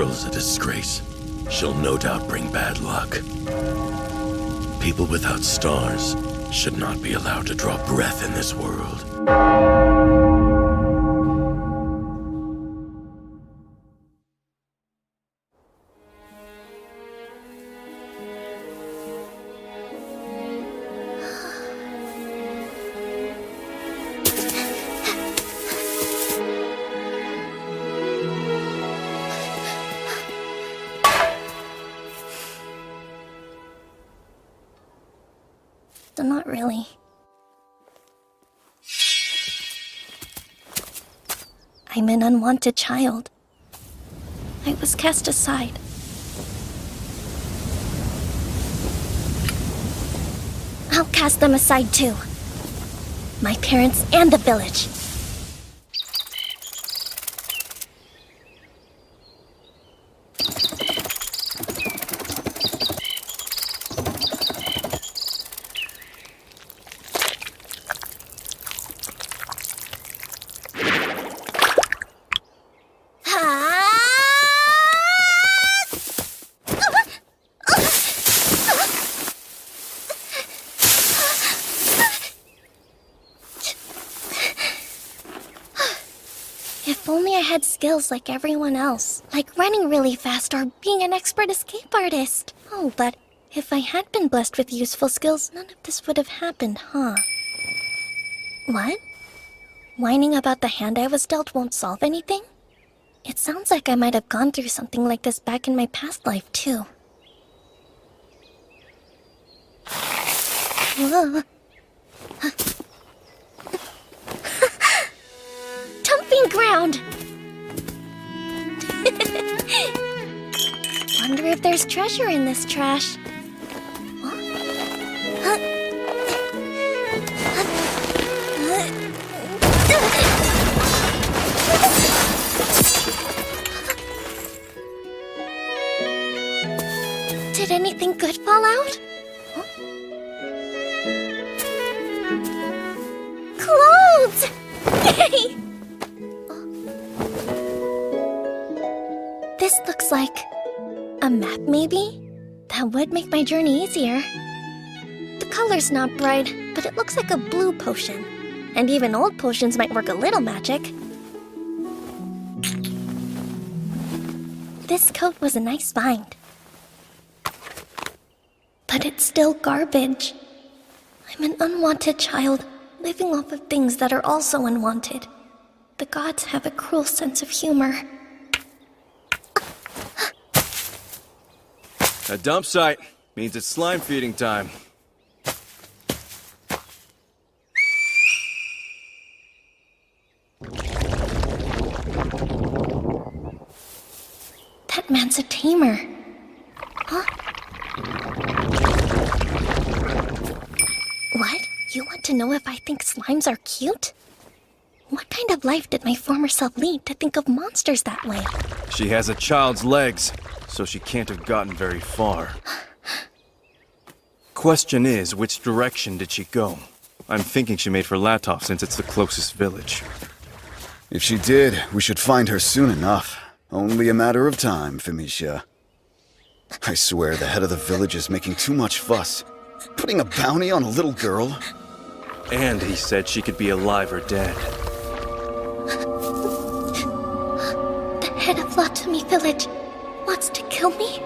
girl is a disgrace. She'll no doubt bring bad luck. People without stars should not be allowed to draw breath in this world. Not really. I'm an unwanted child. I was cast aside. I'll cast them aside too. My parents and the village. If only I had skills like everyone else, like running really fast or being an expert escape artist. Oh, but if I had been blessed with useful skills, none of this would have happened, huh? What? Whining about the hand I was dealt won't solve anything? It sounds like I might have gone through something like this back in my past life, too. Whoa. Dumping ground! Wonder if there's treasure in this trash. Did anything good fall out? Clothes! Yay! This looks like a map, maybe? That would make my journey easier. The color's not bright, but it looks like a blue potion. And even old potions might work a little magic. This coat was a nice find. But it's still garbage. I'm an unwanted child, living off of things that are also unwanted. The gods have a cruel sense of humor. A dump site means it's slime feeding time. That man's a Tamer. Huh? What? You want to know if I think slimes are cute? What kind of life did my former self lead to think of monsters that way? She has a child's legs, so she can't have gotten very far. Question is, which direction did she go? I'm thinking she made for Latov since it's the closest village. If she did, we should find her soon enough. Only a matter of time, Femisha. I swear the head of the village is making too much fuss. Putting a bounty on a little girl? And he said she could be alive or dead. The head of Latumi village wants to kill me?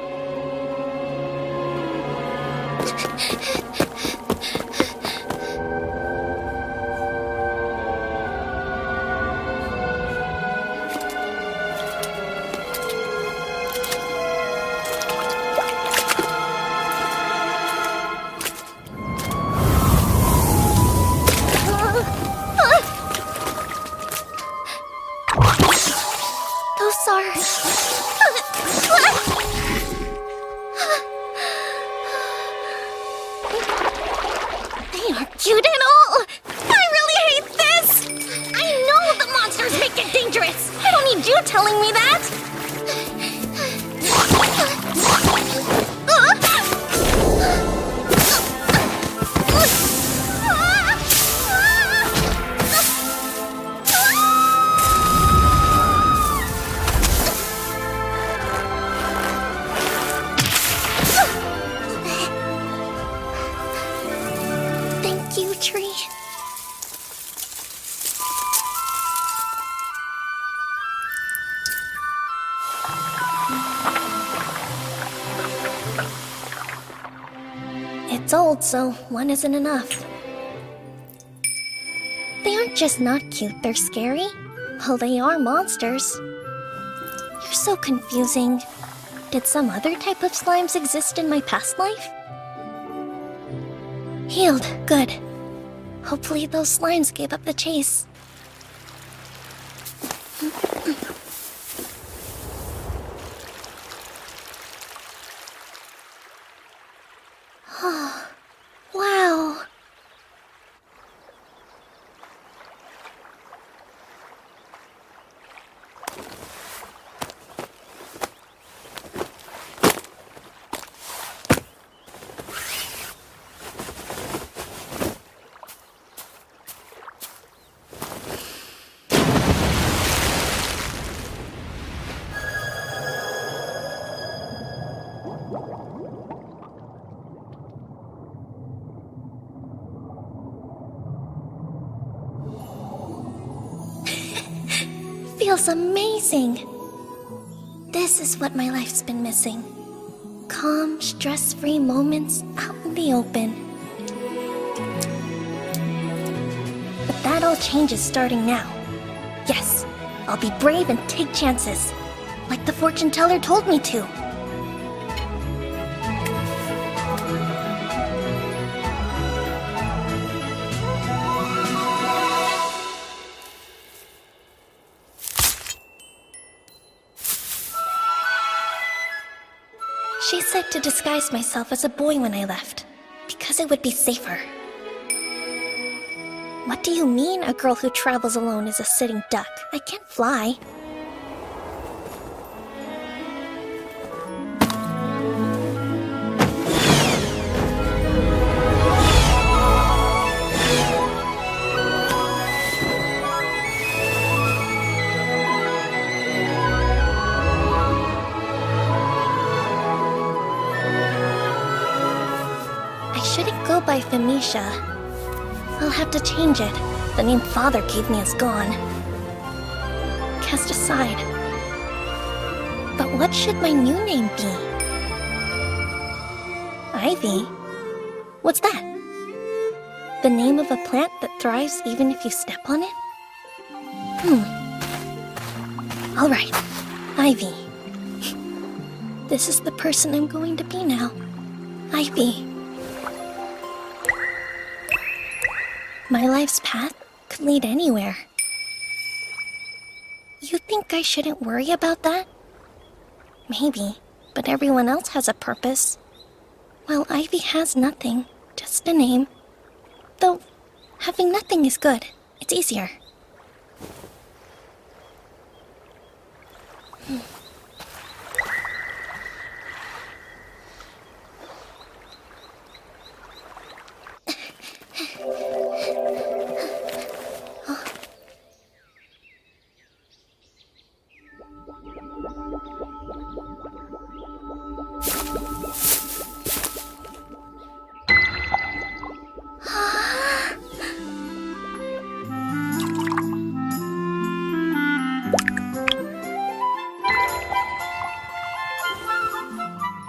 haikyuu tree. It's old, so one isn't enough. They aren't just not cute, they're scary. Well, they are monsters. You're so confusing. Did some other type of slimes exist in my past life? Healed, good. Hopefully those slimes gave up the chase. Wow. Feels amazing. This is what my life's been missing. Calm, stress-free moments out in the open. But that all changes starting now. Yes, I'll be brave and take chances, like the fortune teller told me to. She said to disguise myself as a boy when I left, because it would be safer. What do you mean a girl who travels alone is a sitting duck? I can't fly. Go by Phoenicia. I'll have to change it. The name Father gave me is gone. Cast aside. But what should my new name be? Ivy? What's that? The name of a plant that thrives even if you step on it? Alright, Ivy. This is the person I'm going to be now. Ivy. My life's path could lead anywhere. You think I shouldn't worry about that? Maybe, but everyone else has a purpose. While Ivy has nothing, just a name. Though, having nothing is good. It's easier.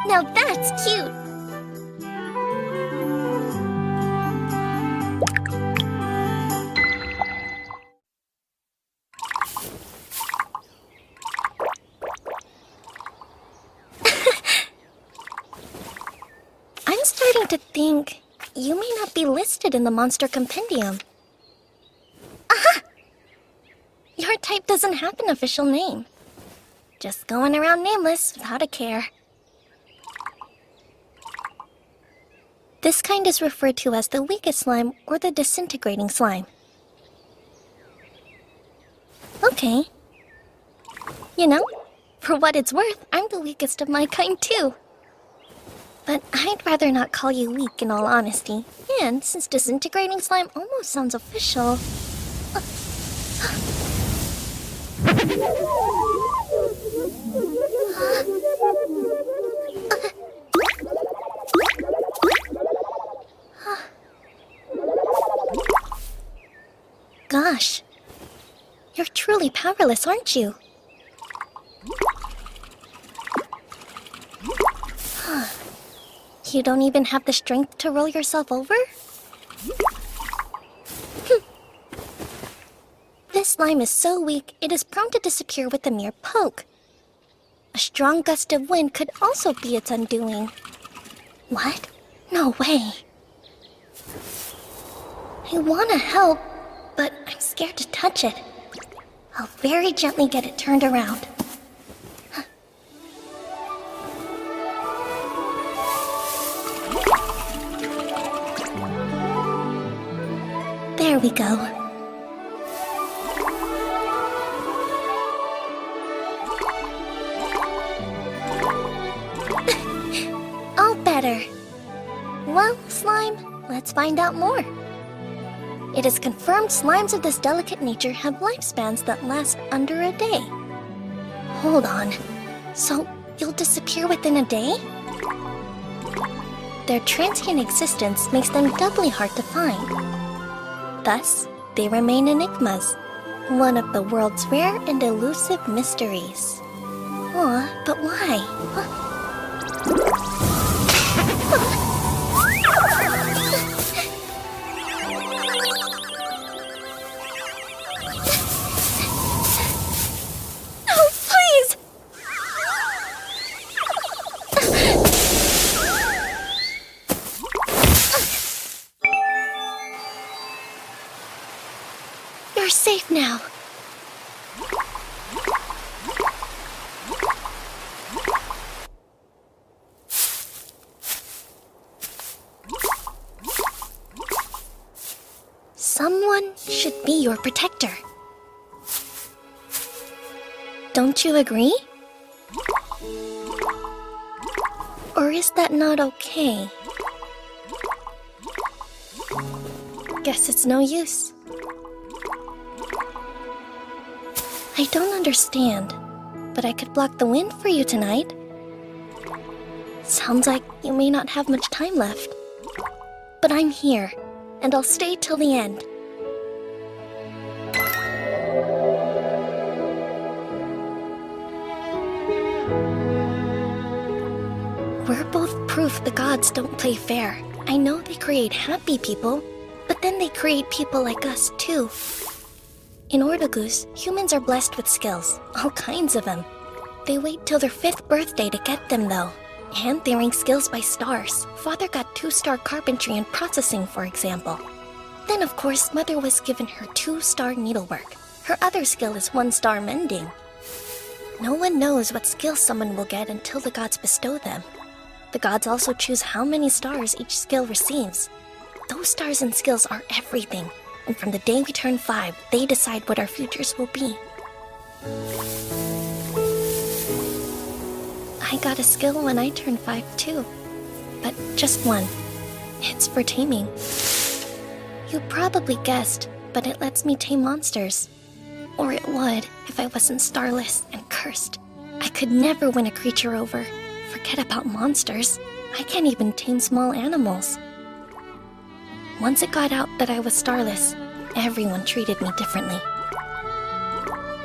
Now that's cute! I'm starting to think you may not be listed in the monster compendium. Aha! Your type doesn't have an official name. Just going around nameless without a care. This kind is referred to as the weakest slime or the disintegrating slime. Okay. You know, for what it's worth, I'm the weakest of my kind too. But I'd rather not call you weak in all honesty. And since disintegrating slime almost sounds official... gosh. You're truly powerless, aren't you? You don't even have the strength to roll yourself over? This slime is so weak, it is prone to disappear with a mere poke. A strong gust of wind could also be its undoing. What? No way. I want to help, but I'm scared to touch it. I'll very gently get it turned around. There we go. All better. Well, slime, let's find out more. It is confirmed slimes of this delicate nature have lifespans that last under a day. Hold on. So, you'll disappear within a day? Their transient existence makes them doubly hard to find. Thus, they remain enigmas, one of the world's rare and elusive mysteries. Aw, but why? No, please! You're safe now. Someone should be your protector. Don't you agree? Or is that not okay? Guess it's no use. I don't understand, but I could block the wind for you tonight. Sounds like you may not have much time left. But I'm here, and I'll stay till the end. We're both proof the gods don't play fair. I know they create happy people, but then they create people like us too. In Ordogus, humans are blessed with skills, all kinds of them. They wait till their 5th birthday to get them though. And they rank skills by stars. Father got 2-star carpentry and processing, for example. Then of course, Mother was given her 2-star needlework. Her other skill is 1-star mending. No one knows what skills someone will get until the gods bestow them. The gods also choose how many stars each skill receives. Those stars and skills are everything. And from the day we turn 5, they decide what our futures will be. I got a skill when I turned 5 too. But just one. It's for taming. You probably guessed, but it lets me tame monsters. Or it would, if I wasn't starless and cursed. I could never win a creature over. Forget about monsters. I can't even tame small animals. Once it got out that I was starless, everyone treated me differently.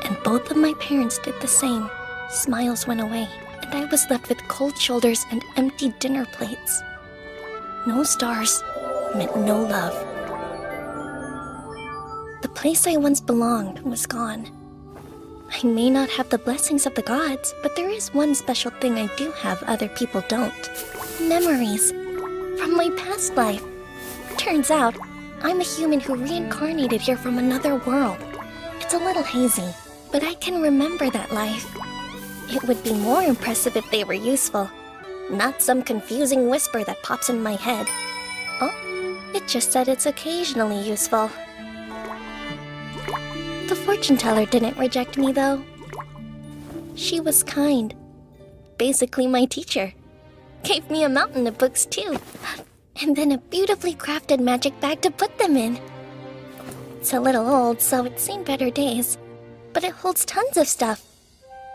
And both of my parents did the same. Smiles went away, and I was left with cold shoulders and empty dinner plates. No stars meant no love. The place I once belonged was gone. I may not have the blessings of the gods, but there is one special thing I do have other people don't. Memories from my past life. Turns out, I'm a human who reincarnated here from another world. It's a little hazy, but I can remember that life. It would be more impressive if they were useful, not some confusing whisper that pops in my head. Oh, it just said it's occasionally useful. The fortune teller didn't reject me, though. She was kind. Basically my teacher. Gave me a mountain of books, too. And then a beautifully crafted magic bag to put them in. It's a little old, so it's seen better days. But it holds tons of stuff.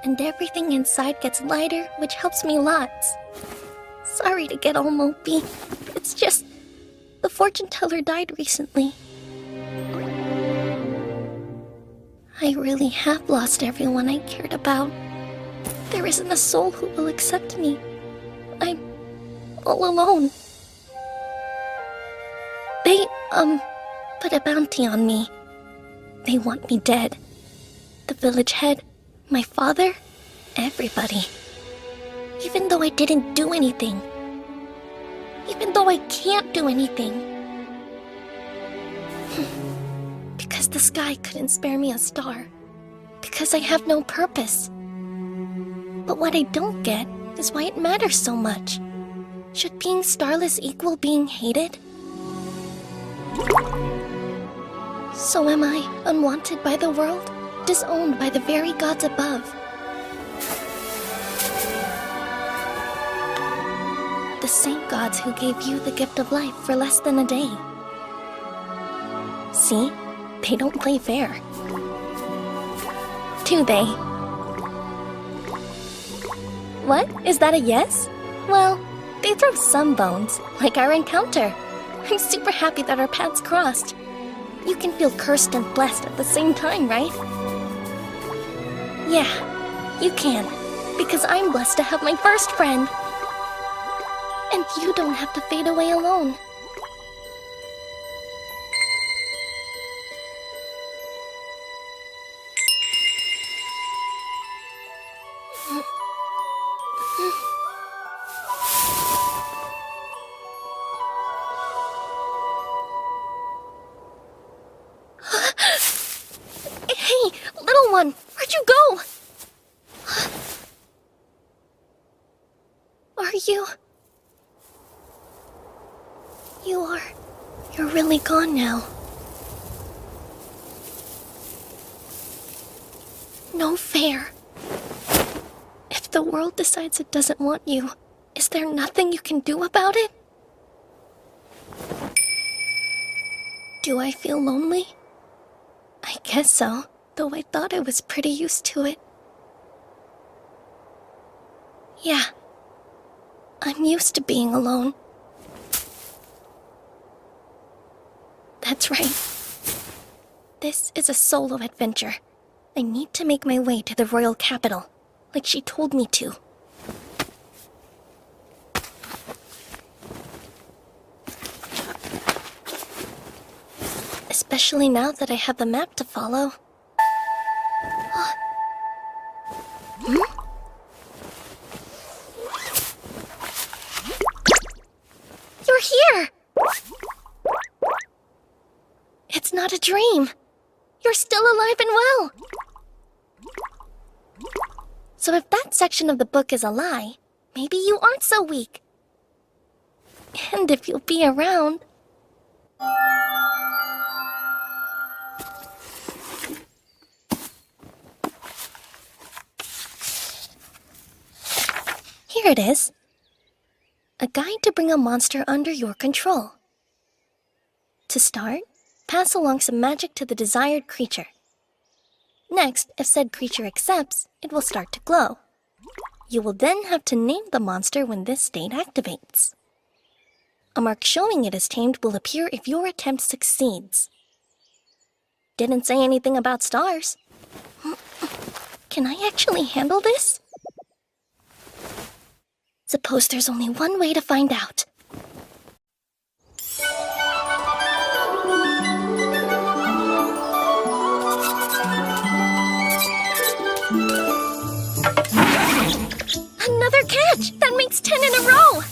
And everything inside gets lighter, which helps me lots. Sorry to get all mopey. It's just... the fortune teller died recently. I really have lost everyone I cared about. There isn't a soul who will accept me. I'm all alone. They, put a bounty on me. They want me dead. The village head, my father, everybody. Even though I didn't do anything. Even though I can't do anything. Because the sky couldn't spare me a star. Because I have no purpose. But what I don't get is why it matters so much. Should being starless equal being hated? So am I unwanted by the world? Disowned by the very gods above? The same gods who gave you the gift of life for less than a day. See? They don't play fair. Do they? What? Is that a yes? Well, they throw some bones, like our encounter. I'm super happy that our paths crossed. You can feel cursed and blessed at the same time, right? Yeah, you can. Because I'm blessed to have my first friend. And you don't have to fade away alone. Hey, little one, where'd you go? Are you... You're really gone now. No fair. If the world decides it doesn't want you, is there nothing you can do about it? Do I feel lonely? I guess so, though I thought I was pretty used to it. Yeah, I'm used to being alone. That's right. This is a solo adventure. I need to make my way to the royal capital, like she told me to. Especially now that I have the map to follow. You're here! It's not a dream. You're still alive and well. So if that section of the book is a lie, maybe you aren't so weak. And if you'll be around... Here it is. A guide to bring a monster under your control. To start, pass along some magic to the desired creature. Next, if said creature accepts, it will start to glow. You will then have to name the monster when this state activates. A mark showing it is tamed will appear if your attempt succeeds. Didn't say anything about stars. Can I actually handle this? Suppose there's only one way to find out. Another catch! That makes 10 in a row!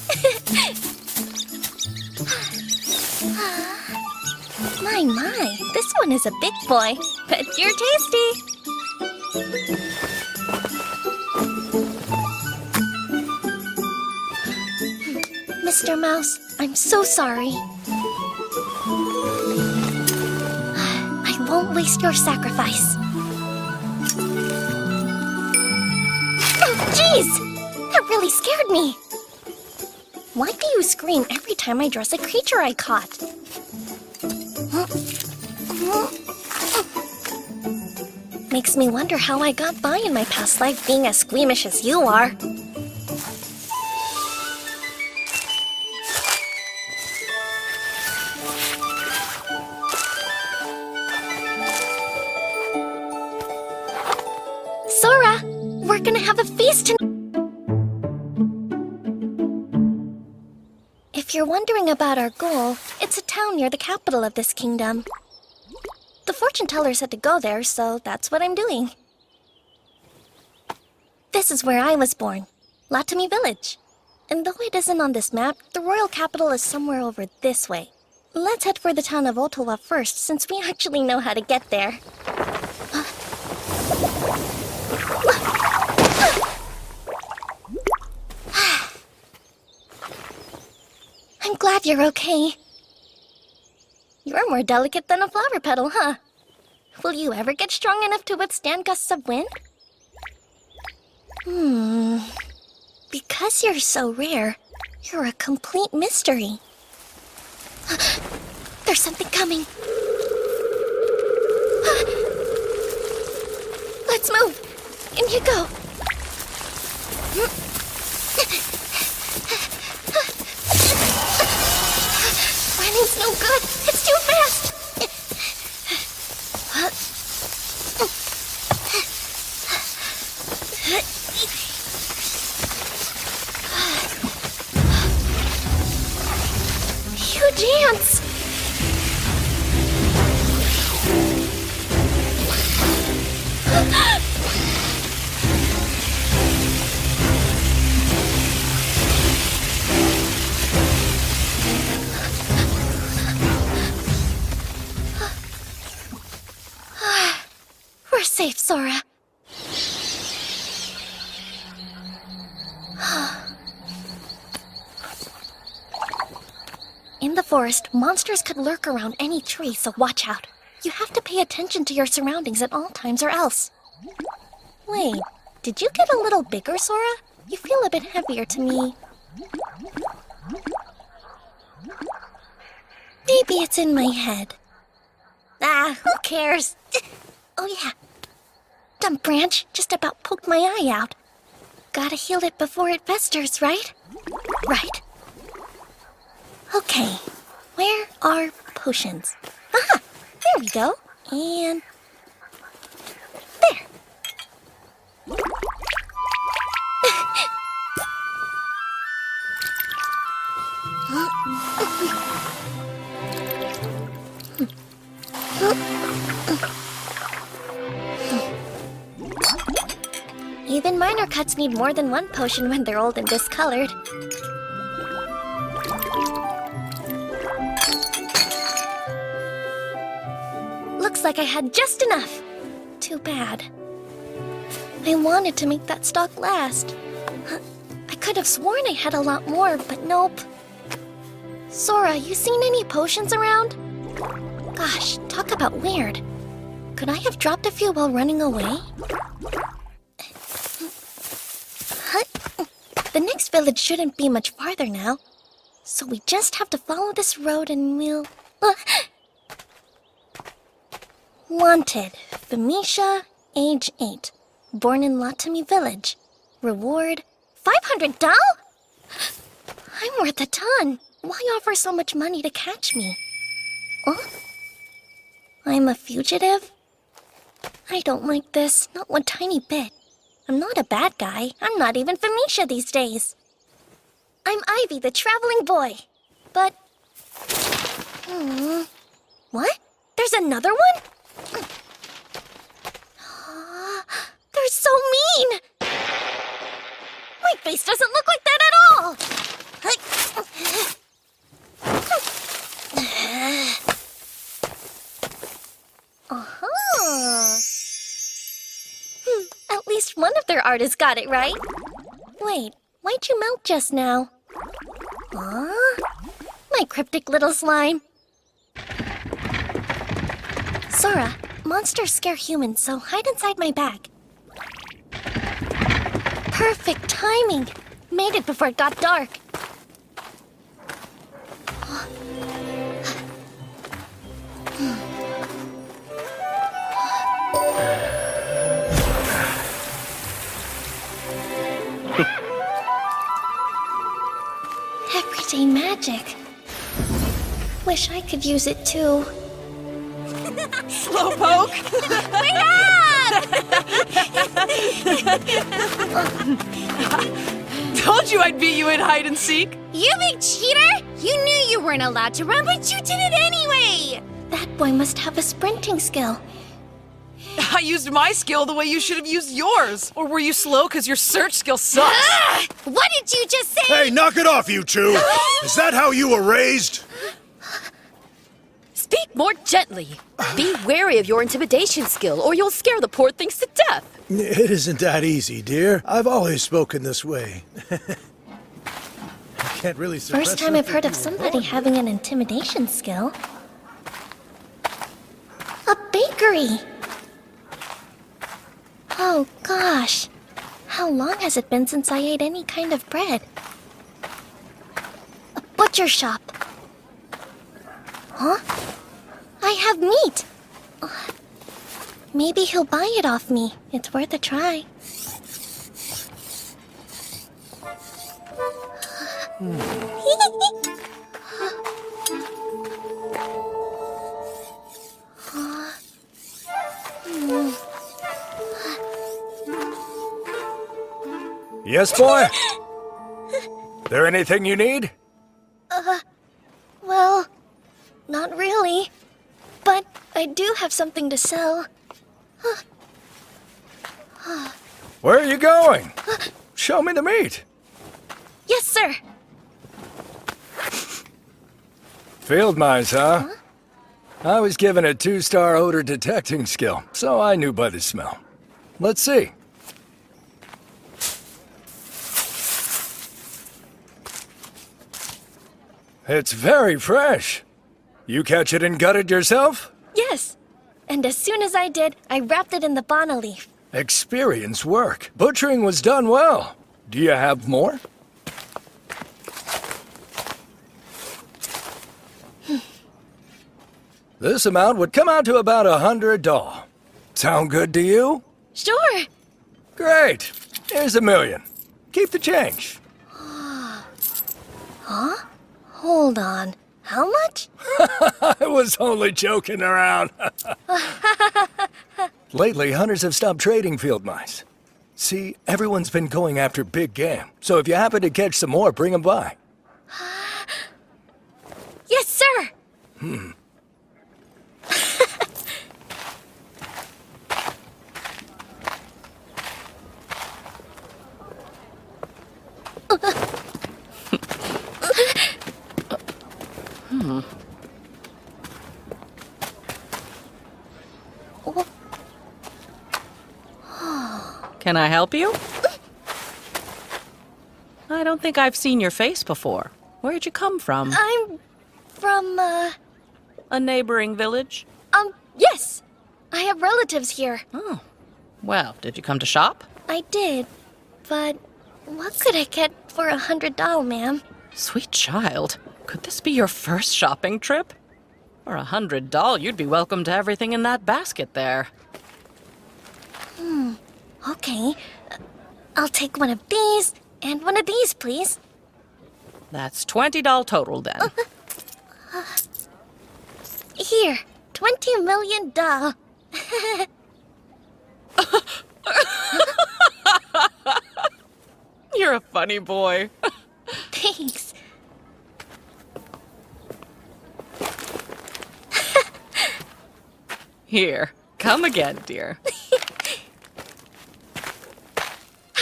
My, this one is a big boy, but you're tasty! Mr. Mouse, I'm so sorry. I won't waste your sacrifice. Oh, jeez! That really scared me. Why do you scream every time I dress a creature I caught? Makes me wonder how I got by in my past life being as squeamish as you are. We're gonna have a feast tonight. If you're wondering about our goal, it's a town near the capital of this kingdom. The fortune teller said to go there, so that's what I'm doing. This is where I was born, Latami Village. And though it isn't on this map, the royal capital is somewhere over this way. Let's head for the town of Ottawa first, since we actually know how to get there. I'm glad you're okay. You're more delicate than a flower petal, huh? Will you ever get strong enough to withstand gusts of wind? Because you're so rare, you're a complete mystery. There's something coming. Let's move. In you go. Running's no good. It's too fast. You dance. We're safe, Sora. In the forest, monsters could lurk around any tree, so watch out. You have to pay attention to your surroundings at all times or else. Wait, did you get a little bigger, Sora? You feel a bit heavier to me. Maybe it's in my head. Ah, who cares? Oh yeah. Dumb branch just about poked my eye out. Gotta heal it before it festers, right? Right. Okay, where are potions? Aha! There we go. And... there. Even minor cuts need more than one potion when they're old and discolored. Looks like I had just enough. Too bad. I wanted to make that stock last. I could have sworn I had a lot more, but nope. Sora, you seen any potions around? Gosh, talk about weird. Could I have dropped a few while running away? The next village shouldn't be much farther now. So we just have to follow this road and we'll... Wanted, Famisha, age 8. Born in Latami Village. Reward, 500 doll? I'm worth a ton. Why offer so much money to catch me? Huh? I'm a fugitive? I don't like this, not one tiny bit. I'm not a bad guy. I'm not even Famisha these days. I'm Ivy, the traveling boy. But... What? There's another one? They're so mean! My face doesn't look like that at all! At least one of their artists got it right. Wait, why'd you melt just now? My cryptic little slime. Sora, monsters scare humans, so hide inside my bag. Perfect timing. Made it before it got dark. Everyday magic. Wish I could use it too. Slowpoke! Wait up! Told you I'd beat you in hide and seek. You big cheater! You knew you weren't allowed to run, but you did it anyway! That boy must have a sprinting skill. I used my skill the way you should have used yours. Or were you slow because your search skill sucks? Ah! What did you just say? Hey, knock it off, you two! Is that how you were raised? Speak more gently. Be wary of your intimidation skill, or you'll scare the poor things to death. It isn't that easy, dear. I've always spoken this way. I can't really suppress First time I've something heard of you were somebody born having an intimidation skill. A bakery! Oh gosh. How long has it been since I ate any kind of bread? A butcher shop. Huh? I have meat! Maybe he'll buy it off me. It's worth a try. Yes, boy? There anything you need? Well, not really. But I do have something to sell. Where are you going? Show me the meat. Yes, sir. Field mice, huh? I was given a 2-star odor detecting skill, so I knew by the smell. Let's see. It's very fresh. You catch it and gut it yourself? Yes. And as soon as I did, I wrapped it in the bana leaf. Experience work. Butchering was done well. Do you have more? This amount would come out to about $100. Sound good to you? Sure. Great. Here's $1 million. Keep the change. Hold on. How much? I was only joking around. Lately, hunters have stopped trading field mice. See, everyone's been going after big game. So if you happen to catch some more, bring them by. Yes, sir. Can I help you? I don't think I've seen your face before. Where'd you come from? I'm from, A neighboring village? yes. I have relatives here. Oh. Well, did you come to shop? I did. But what could I get for $100, ma'am? Sweet child. Could this be your first shopping trip? For $100, you'd be welcome to everything in that basket there. Okay. I'll take one of these and one of these, please. That's $20 total then. Here, $20 million. You're a funny boy. Thanks. Here, come again, dear.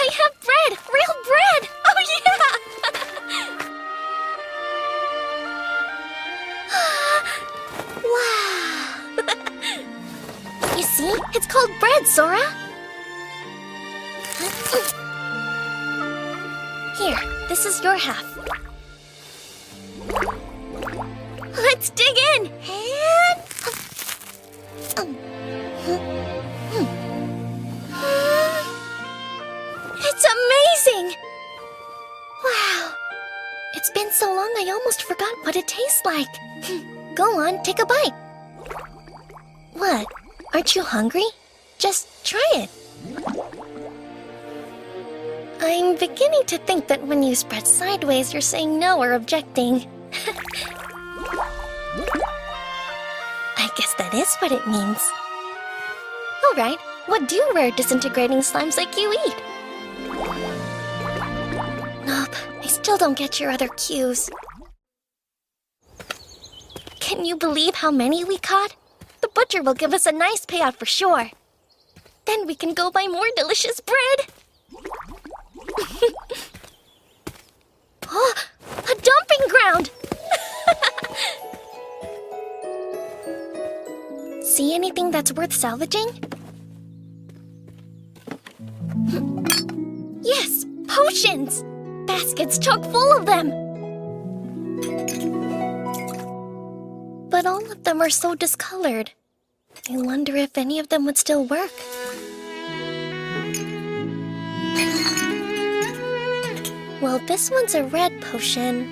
I have bread! Real bread! Oh, yeah! Wow! You see? It's called bread, Sora! Here, this is your half. Let's dig in! And... It's amazing! Wow. It's been so long I almost forgot what it tastes like. Go on, take a bite. What? Aren't you hungry? Just try it. I'm beginning to think that when you spread sideways, you're saying no or objecting. I guess that is what it means. All right, What do rare disintegrating slimes like you eat? Nope, I still don't get your other cues. Can you believe how many we caught? The butcher will give us a nice payout for sure. Then we can go buy more delicious bread. Oh, a dumping ground! See anything that's worth salvaging? Yes, potions! Baskets chock full of them! But all of them are so discolored. I wonder if any of them would still work. Well, this one's a red potion.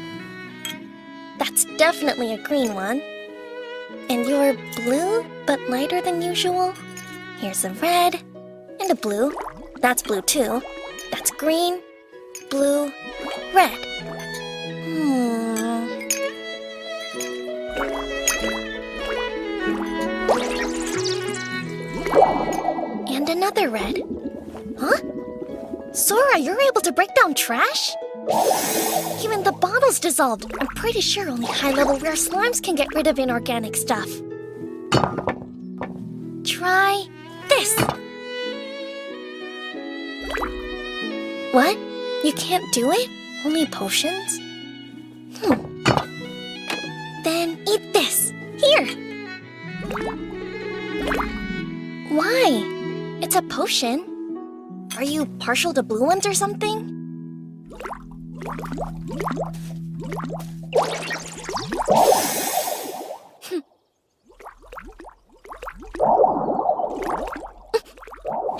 That's definitely a green one. And you're blue, but lighter than usual. Here's a red and a blue. That's blue too. That's green, blue, red. And another red. Huh? Sora, you're able to break down trash? Even the bottle's dissolved. I'm pretty sure only high-level rare slimes can get rid of inorganic stuff. Try this. What? You can't do it? Only potions? Then eat this. Here. Why? It's a potion. Are you partial to blue ones or something?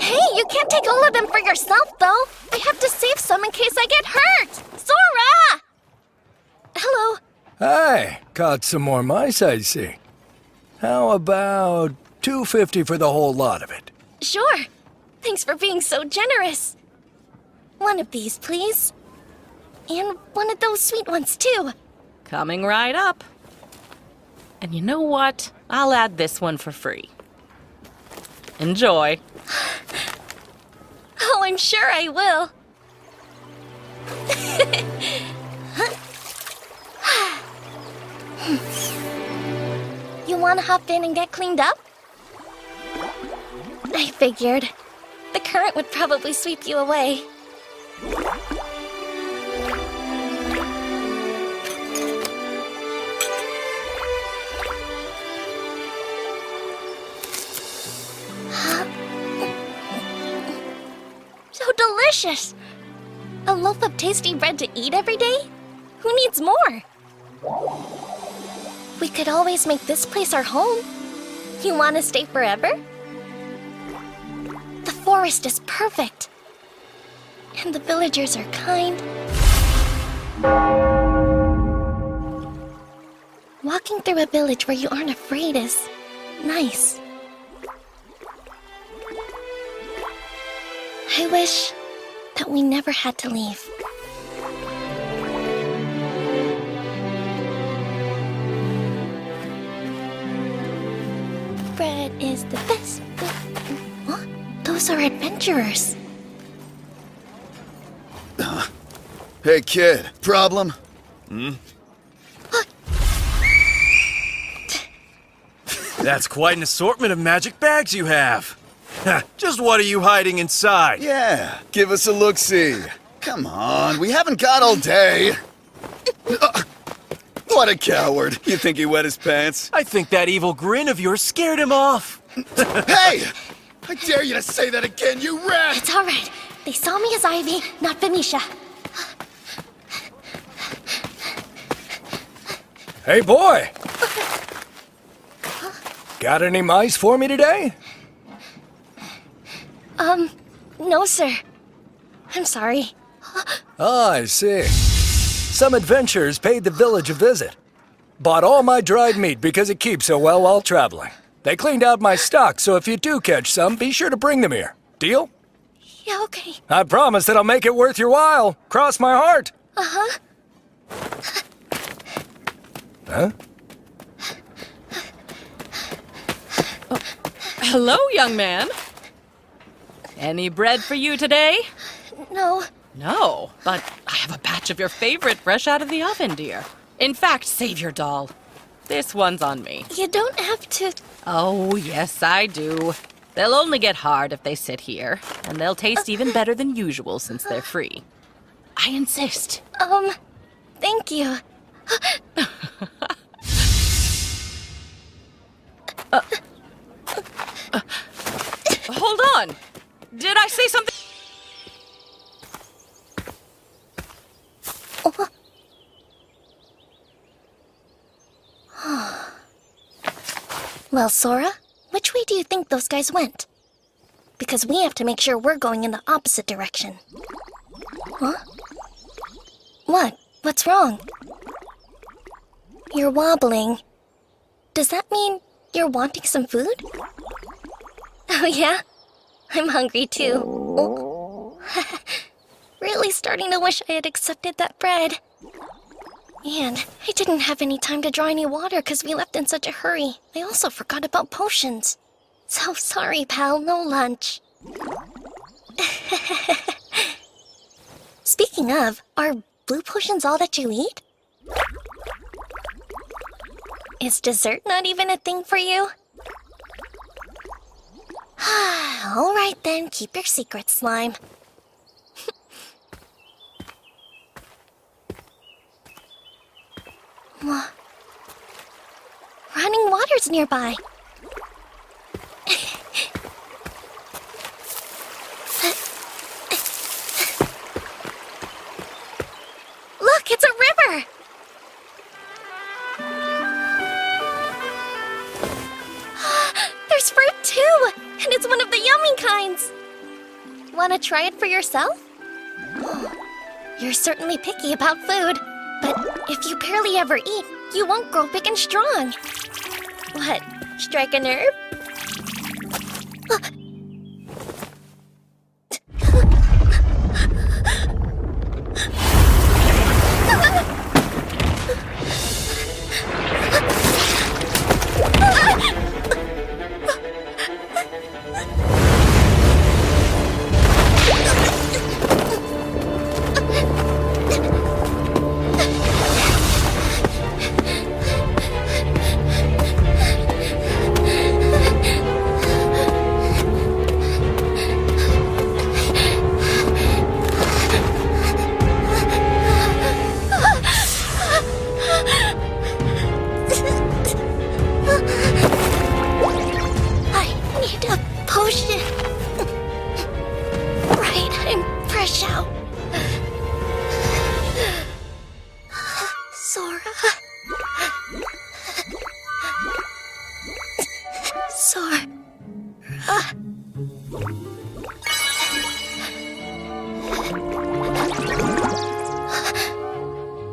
Hey, you can't take all of them for yourself, though. I have to save some in case I get hurt. Sora! Hello. Hey, caught some more mice, I see. How about $2.50 for the whole lot of it? Sure. Thanks for being so generous. One of these, please. And one of those sweet ones, too. Coming right up. And you know what? I'll add this one for free. Enjoy. Oh, I'm sure I will. You want to hop in and get cleaned up? I figured. The current would probably sweep you away. So delicious! A loaf of tasty bread to eat every day? Who needs more? We could always make this place our home. You want to stay forever? The forest is perfect. And the villagers are kind. Walking through a village where you aren't afraid is nice. I wish that we never had to leave. Bread is the best. Huh? Those are adventurers. Hey, kid. Problem? That's quite an assortment of magic bags you have. Just what are you hiding inside? Yeah, give us a look-see. Come on, we haven't got all day. What a coward. You think he wet his pants? I think that evil grin of yours scared him off. Hey! I dare you to say that again, you rat! It's all right. They saw me as Ivy, not Benicia. Hey, boy! Got any mice for me today? No, sir. I'm sorry. Oh, I see. Some adventurers paid the village a visit. Bought all my dried meat because it keeps so well while traveling. They cleaned out my stock, so if you do catch some, be sure to bring them here. Deal? Yeah, okay. I promise that I'll make it worth your while. Cross my heart. Uh-huh. Huh? Hello, young man. Any bread for you today? No. No, but I have a batch of your favorite fresh out of the oven, dear. In fact, save your doll. This one's on me. You don't have to... Oh, yes, I do. They'll only get hard if they sit here, and they'll taste even better than usual since they're free. I insist. Thank you. Hold on! Did I say something? Well, Sora, which way do you think those guys went? Because we have to make sure we're going in the opposite direction. Huh? What? What's wrong? You're wobbling. Does that mean you're wanting some food? Oh, yeah? I'm hungry, too. Oh. Really starting to wish I had accepted that bread. And I didn't have any time to draw any water because we left in such a hurry. I also forgot about potions. So sorry, pal, no lunch. Speaking of, are blue potions all that you eat? Is dessert not even a thing for you? All right then, keep your secret, slime. Running water's nearby. Look, it's a river! There's fruit too! And it's one of the yummy kinds! Wanna try it for yourself? You're certainly picky about food, but if you barely ever eat, you won't grow big and strong. What, strike a nerve?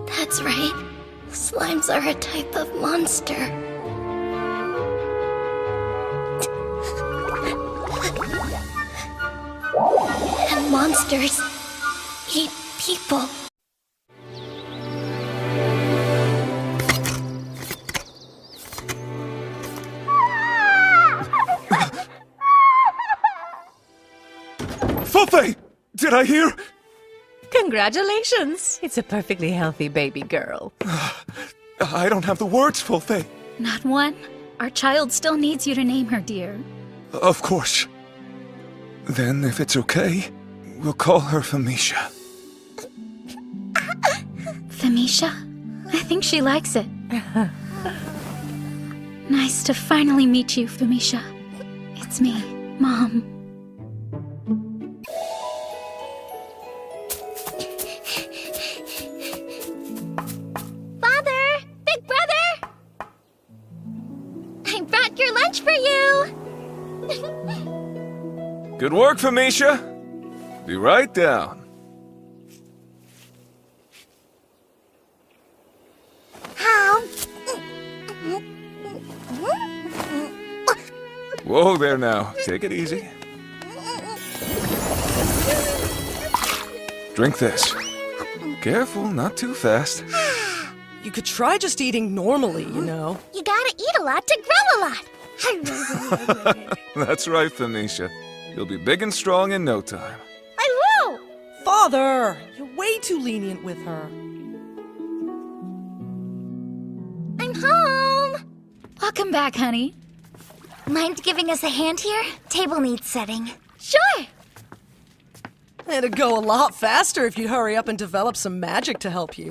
That's right. Slimes are a type of monster. And monsters eat people. Fuffy! Did I hear? Congratulations! It's a perfectly healthy baby girl. I don't have the words, Fuffy. Not one? Our child still needs you to name her, dear. Of course. Then, if it's okay, we'll call her Famisha. Famisha? I think she likes it. Nice to finally meet you, Famisha. It's me, Mom. Good work, Famisha. Be right down. Whoa there now. Take it easy. Drink this. Careful, not too fast. You could try just eating normally, you know. You gotta eat a lot to grow a lot. That's right, Famisha. You'll be big and strong in no time. I will! Father, you're way too lenient with her. I'm home! Welcome back, honey. Mind giving us a hand here? Table needs setting. Sure! It'd go a lot faster if you'd hurry up and develop some magic to help you.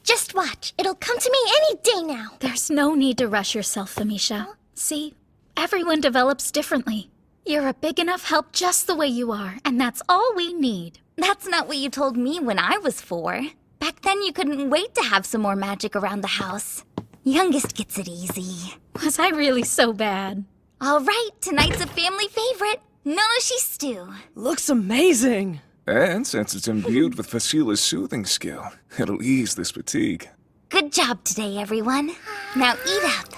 Just watch. It'll come to me any day now. There's no need to rush yourself, Famisha. See, everyone develops differently. You're a big enough help just the way you are, and that's all we need. That's not what you told me when I was 4. Back then you couldn't wait to have some more magic around the house. Youngest gets it easy. Was I really so bad? All right, tonight's a family favorite. Nonoshi stew. Looks amazing. And since it's imbued with Facila's soothing skill, it'll ease this fatigue. Good job today, everyone. Now eat up.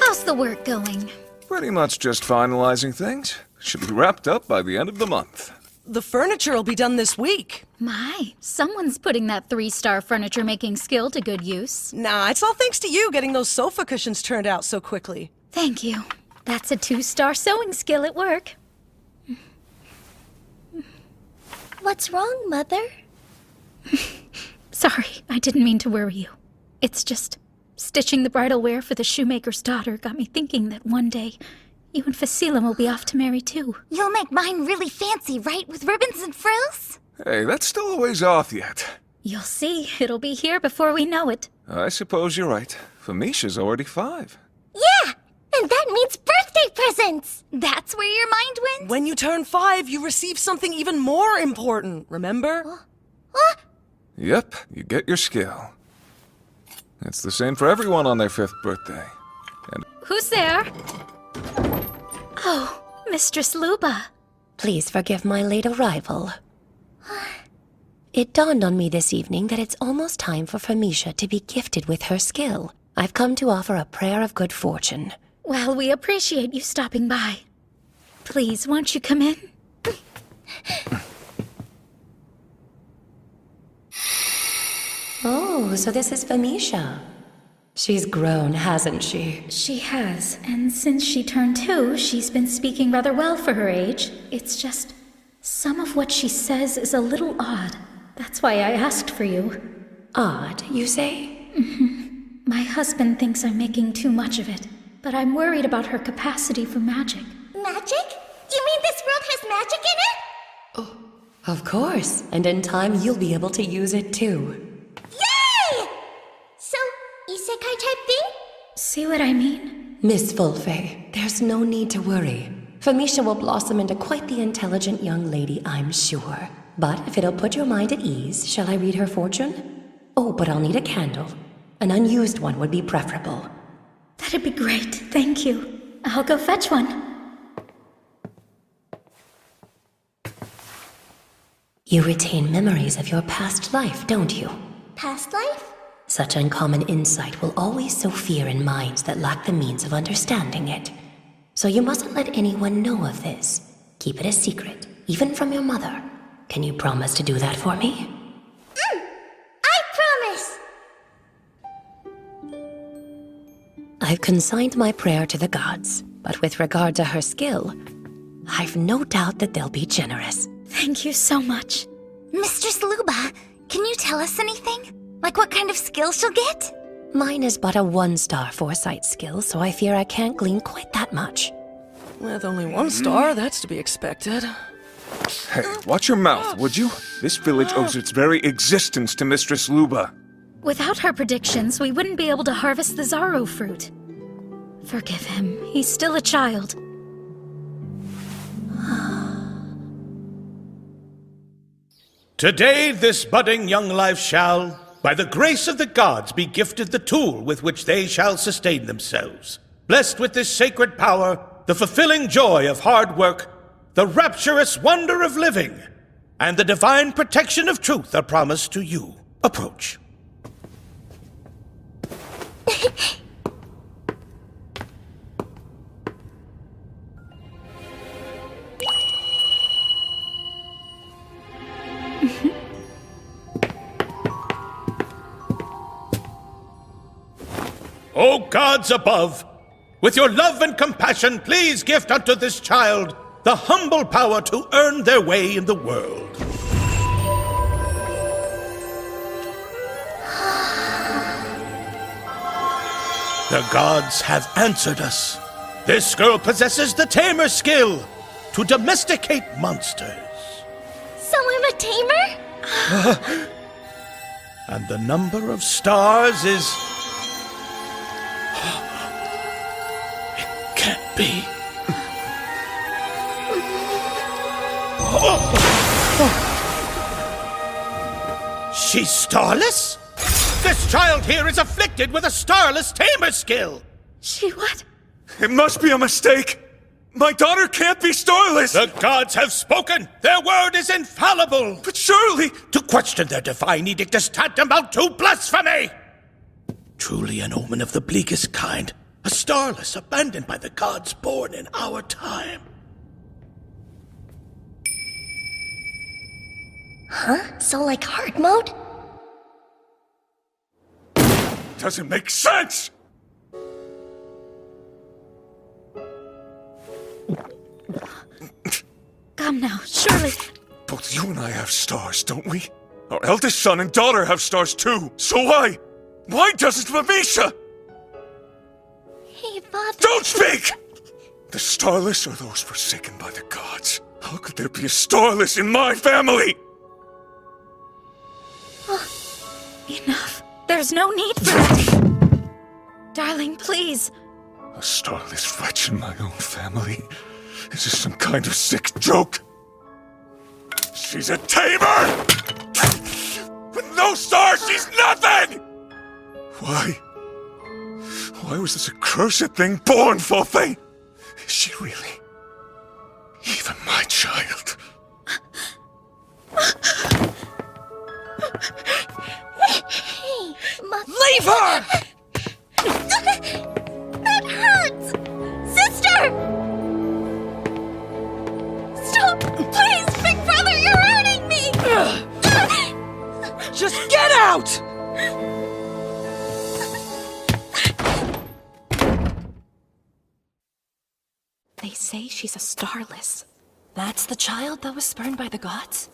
How's the work going? Pretty much just finalizing things. Should be wrapped up by the end of the month. The furniture will be done this week. My, someone's putting that 3-star furniture making skill to good use. Nah, it's all thanks to you getting those sofa cushions turned out so quickly. Thank you. That's a 2-star sewing skill at work. What's wrong, Mother? Sorry, I didn't mean to worry you. It's just stitching the bridal wear for the shoemaker's daughter got me thinking that one day you and Facila will be off to marry too. You'll make mine really fancy, right? With ribbons and frills? Hey, that's still a ways off yet. You'll see, it'll be here before we know it. I suppose you're right. Famisha's already 5. Yeah! And that means birthday presents! That's where your mind went? When you turn 5, you receive something even more important, remember? Yep, you get your skill. It's the same for everyone on their 5th birthday. And Who's there? Oh, Mistress Luba. Please forgive my late arrival. It dawned on me this evening that it's almost time for Famisha to be gifted with her skill. I've come to offer a prayer of good fortune. Well, we appreciate you stopping by. Please, won't you come in? Oh, so this is Famisha. She's grown, hasn't she? She has, and since she turned 2, she's been speaking rather well for her age. It's just, some of what she says is a little odd. That's why I asked for you. Odd, you say? My husband thinks I'm making too much of it, but I'm worried about her capacity for magic. Magic? You mean this world has magic in it? Oh, of course. And in time, you'll be able to use it too. Yay! So, isekai type thing? See what I mean? Miss Fulfe, there's no need to worry. Famisha will blossom into quite the intelligent young lady, I'm sure. But if it'll put your mind at ease, shall I read her fortune? Oh, but I'll need a candle. An unused one would be preferable. That'd be great, thank you. I'll go fetch one. You retain memories of your past life, don't you? Past life? Such uncommon insight will always sow fear in minds that lack the means of understanding it. So you mustn't let anyone know of this. Keep it a secret, even from your mother. Can you promise to do that for me? I promise! I've consigned my prayer to the gods, but with regard to her skill, I've no doubt that they'll be generous. Thank you so much. Mistress Luba, can you tell us anything? Like what kind of skill she'll get? Mine is but a 1-star foresight skill, so I fear I can't glean quite that much. With only 1 star, that's to be expected. Hey, watch your mouth, would you? This village owes its very existence to Mistress Luba. Without her predictions, we wouldn't be able to harvest the Zaro fruit. Forgive him. He's still a child. Today this budding young life shall, by the grace of the gods, be gifted the tool with which they shall sustain themselves. Blessed with this sacred power, the fulfilling joy of hard work, the rapturous wonder of living, and the divine protection of truth are promised to you. Approach. O gods above, with your love and compassion, please gift unto this child the humble power to earn their way in the world. The gods have answered us. This girl possesses the Tamer skill to domesticate monsters. So I'm a tamer? And the number of stars is... It can't be. She's starless? This child here is afflicted with a starless tamer skill! She what? It must be a mistake! My daughter can't be starless! The gods have spoken! Their word is infallible! But surely... To question their divine edict is tantamount to blasphemy! Truly an omen of the bleakest kind. A starless abandoned by the gods born in our time. Huh? So like hard mode? Doesn't make sense! Come now, surely. Both you and I have stars, don't we? Our eldest son and daughter have stars too. So why? Why doesn't Mamisha? Hey, Father. Don't speak! The starless are those forsaken by the gods. How could there be a starless in my family? Enough. There's no need for that. Darling, please. A starless wretch in my own family? Is this some kind of sick joke? She's a tamer! With no stars, she's nothing! Why? Why was this accursed thing born, Fofe? Is she really even my child? Hey, Leave her! That hurts! Sister! Stop! Please, big brother, you're hurting me! Just get out! They say she's a starless. That's the child that was spurned by the gods?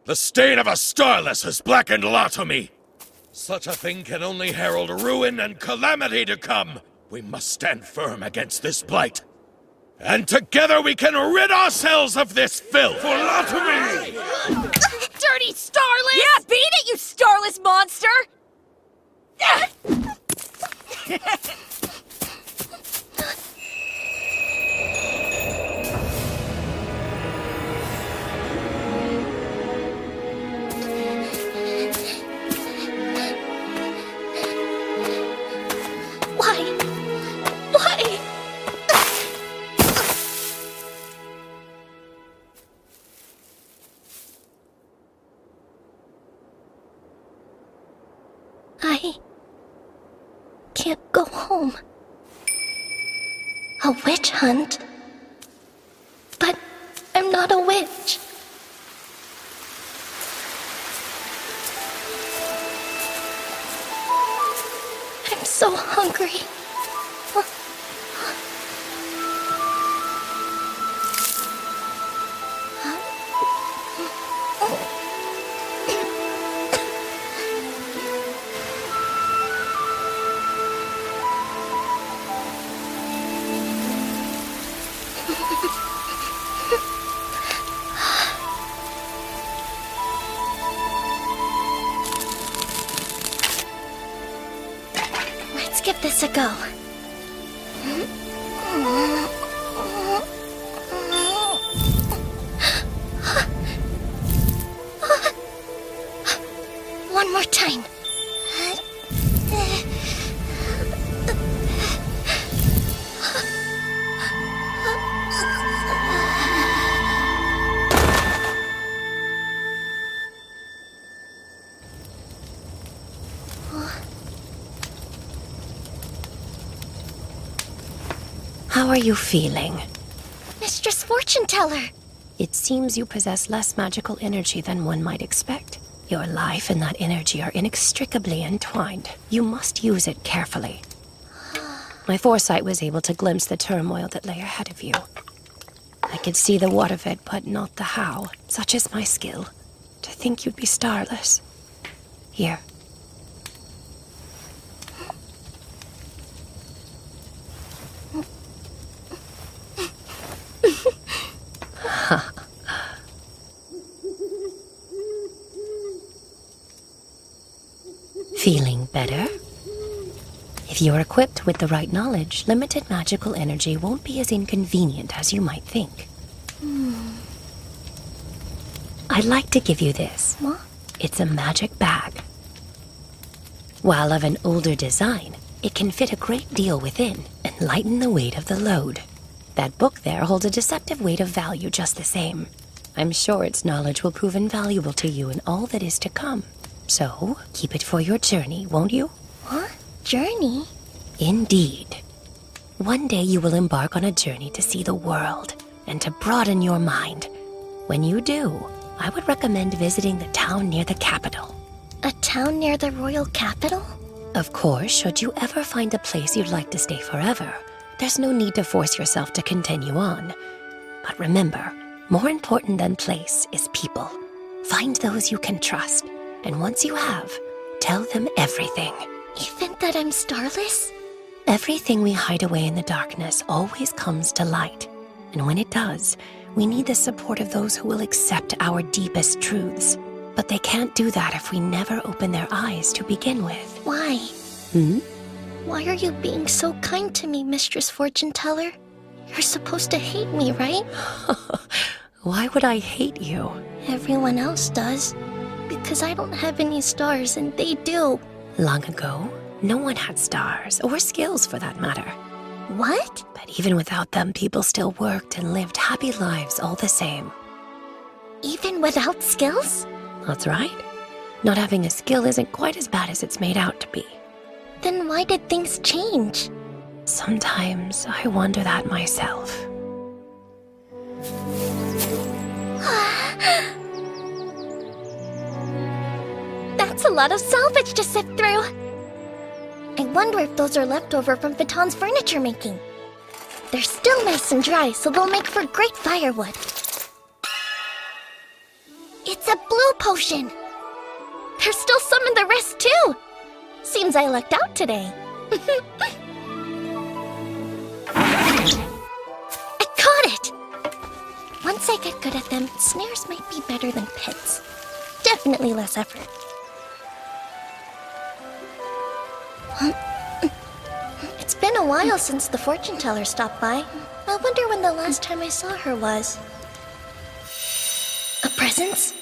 The stain of a starless has blackened Latomi. Such a thing can only herald ruin and calamity to come. We must stand firm against this blight. And together we can rid ourselves of this filth. For Latomi! Dirty starless! Yeah, beat it, you starless monster! Why? I can't go home. A witch hunt? But I'm not a witch. I'm so hungry. Let's give this a go. One more time. How are you feeling? Mistress Fortune Teller. It seems you possess less magical energy than one might expect. Your life and that energy are inextricably entwined. You must use it carefully. My foresight was able to glimpse the turmoil that lay ahead of you. I could see the what of it, but not the how. Such is my skill. To think you'd be starless. Here. Feeling better? If you're equipped with the right knowledge, limited magical energy won't be as inconvenient as you might think. I'd like to give you this. What? It's a magic bag. While of an older design, it can fit a great deal within and lighten the weight of the load. That book there holds a deceptive weight of value just the same. I'm sure its knowledge will prove invaluable to you in all that is to come. So, keep it for your journey, won't you? What? Journey? Indeed. One day you will embark on a journey to see the world and to broaden your mind. When you do, I would recommend visiting the town near the capital. A town near the royal capital? Of course, should you ever find a place you'd like to stay forever, there's no need to force yourself to continue on. But remember, more important than place is people. Find those you can trust, and once you have, tell them everything. Even that I'm starless? Everything we hide away in the darkness always comes to light. And when it does, we need the support of those who will accept our deepest truths. But they can't do that if we never open their eyes to begin with. Why? Why are you being so kind to me, Mistress Fortune Teller? You're supposed to hate me, right? Why would I hate you? Everyone else does. Because I don't have any stars and they do. Long ago, no one had stars, or skills for that matter. What? But even without them, people still worked and lived happy lives all the same. Even without skills? That's right. Not having a skill isn't quite as bad as it's made out to be. Then why did things change? Sometimes I wonder that myself. That's a lot of salvage to sift through. I wonder if those are left over from Viton's furniture making. They're still nice and dry, so they'll make for great firewood. It's a blue potion. There's still some in the rest too. Seems I lucked out today. I caught it! Once I get good at them, snares might be better than pits. Definitely less effort. It's been a while since the fortune teller stopped by. I wonder when the last time I saw her was. A presence?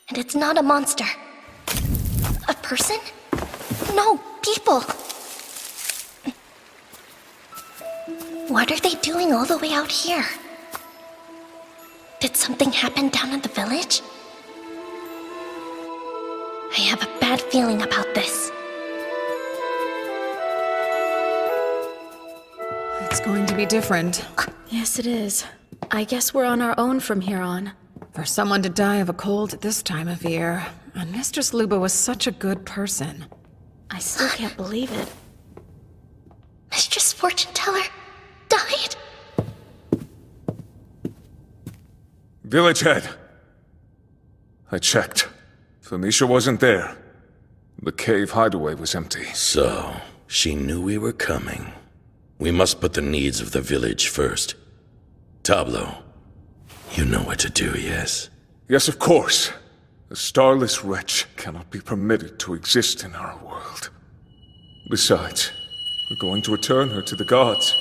And it's not a monster. A person? No, people! What are they doing all the way out here? Did something happen down at the village? I have a bad feeling about this. It's going to be different. Yes, it is. I guess we're on our own from here on. For someone to die of a cold at this time of year. And Mistress Luba was such a good person. I still can't believe it. Mistress Fortune Teller died? Village head. I checked. Felicia wasn't there. The cave hideaway was empty. So, she knew we were coming. We must put the needs of the village first. Tableau, you know what to do, yes? Yes, of course. The starless wretch cannot be permitted to exist in our world. Besides, we're going to return her to the gods.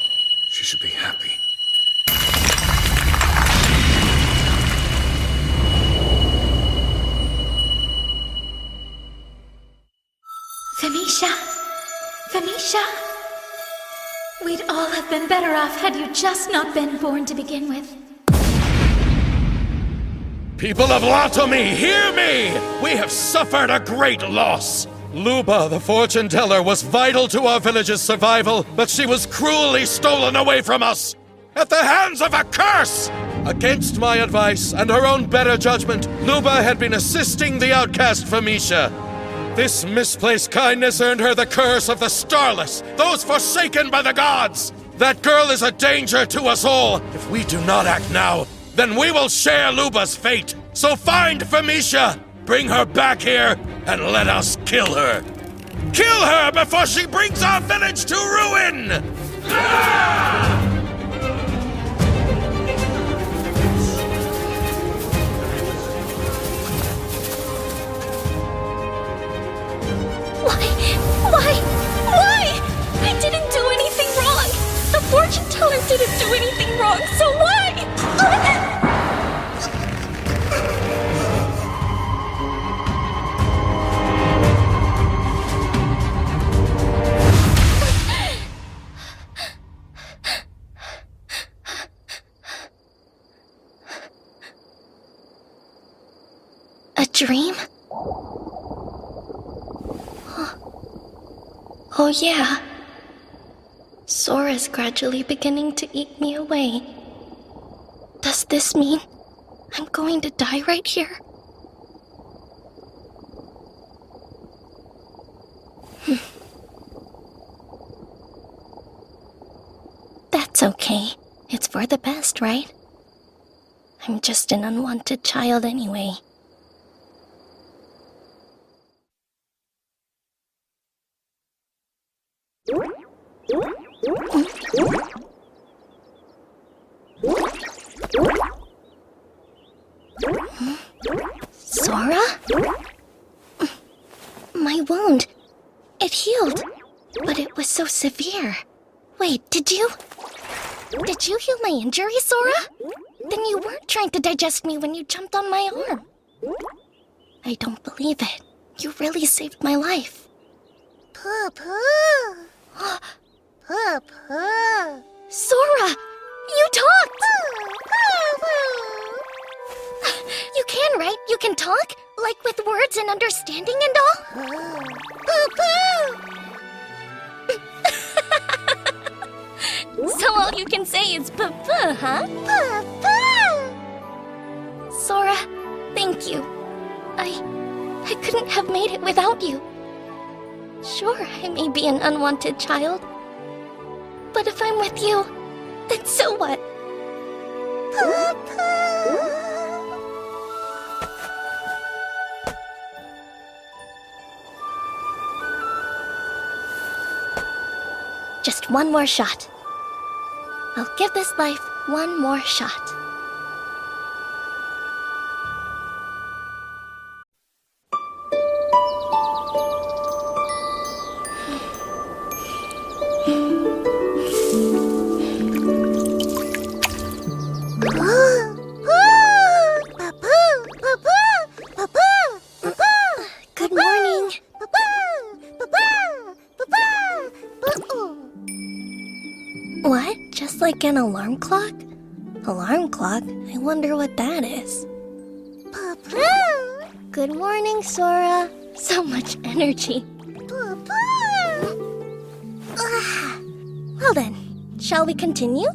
She should be happy. Femisha! Femisha! We'd all have been better off had you just not been born to begin with. People of Latomy, hear me! We have suffered a great loss. Luba, the fortune teller, was vital to our village's survival, but she was cruelly stolen away from us at the hands of a curse! Against my advice and her own better judgment, Luba had been assisting the outcast Famisha. This misplaced kindness earned her the curse of the Starless, those forsaken by the gods. That girl is a danger to us all. If we do not act now, then we will share Luba's fate. So find Famisha, bring her back here, and let us kill her. Kill her before she brings our village to ruin! Why? I didn't do anything wrong! The fortune teller didn't do anything wrong, so why? A dream? Oh yeah. Sora's gradually beginning to eat me away. Does this mean I'm going to die right here? That's okay. It's for the best, right? I'm just an unwanted child anyway. Sora? My wound. It healed. But it was so severe. Wait, did you heal my injury, Sora? Then you weren't trying to digest me when you jumped on my arm. I don't believe it. You really saved my life. Poo-poo. Poo-poo. Sora! You talked! You can, right? You can talk? Like with words and understanding and all? Poo-poo! So all you can say is poo-poo, huh? Poo-poo! Sora, thank you. I couldn't have made it without you. Sure, I may be an unwanted child. But if I'm with you, then so what? Poo-poo! Just one more shot. I'll give this life one more shot. Good morning. What? Just like an alarm clock? Alarm clock? I wonder what that is. Good morning, Sora. So much energy. Well then, shall we continue?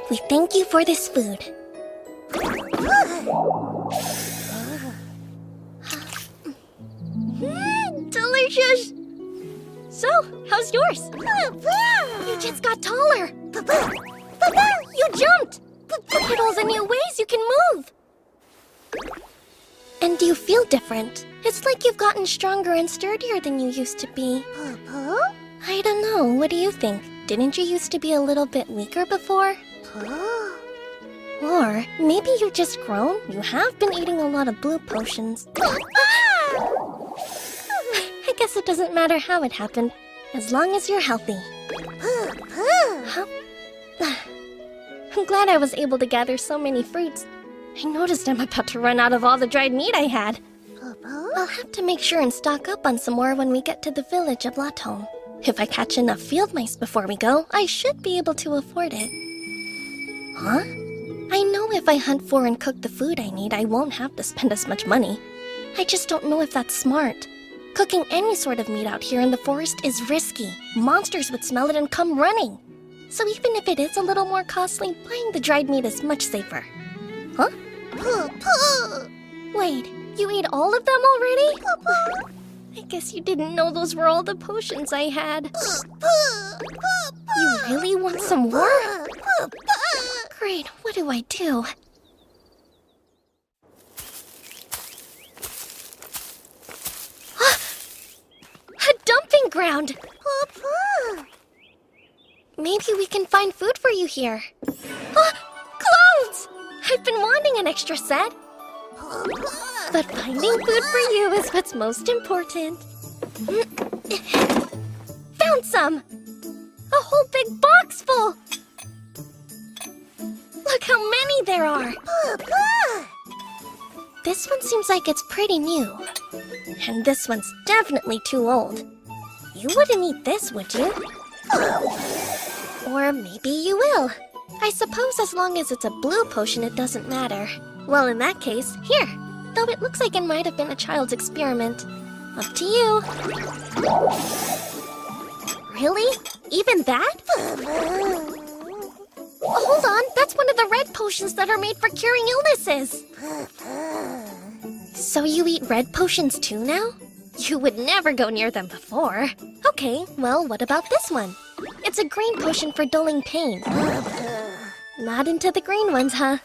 We thank you for this food. Delicious! So, how's yours? You just got taller. You jumped! Look at all the new ways you can move! And you feel different. It's like you've gotten stronger and sturdier than you used to be. I don't know, what do you think? Didn't you used to be a little bit weaker before? Or maybe you've just grown? You have been eating a lot of blue potions. I guess it doesn't matter how it happened, as long as you're healthy. Huh? I'm glad I was able to gather so many fruits. I noticed I'm about to run out of all the dried meat I had. I'll have to make sure and stock up on some more when we get to the village of Latom. If I catch enough field mice before we go, I should be able to afford it. Huh? I know if I hunt for and cook the food I need, I won't have to spend as much money. I just don't know if that's smart. Cooking any sort of meat out here in the forest is risky. Monsters would smell it and come running. So even if it is a little more costly, buying the dried meat is much safer. Huh? Wait, you ate all of them already? I guess you didn't know those were all the potions I had. You really want some more? Great, what do I do? A dumping ground! Maybe we can find food for you here. Clothes! I've been wanting an extra set. But finding food for you is what's most important. Found some! A whole big box full! Look how many there are! This one seems like it's pretty new. And this one's definitely too old. You wouldn't eat this, would you? Or maybe you will. I suppose as long as it's a blue potion, it doesn't matter. Well, in that case, here. Though it looks like it might have been a child's experiment. Up to you. Really? Even that? Hold on, that's one of the red potions that are made for curing illnesses. So you eat red potions too now? You would never go near them before. Okay, well, what about this one? It's a green potion for dulling pain. Not into the green ones, huh?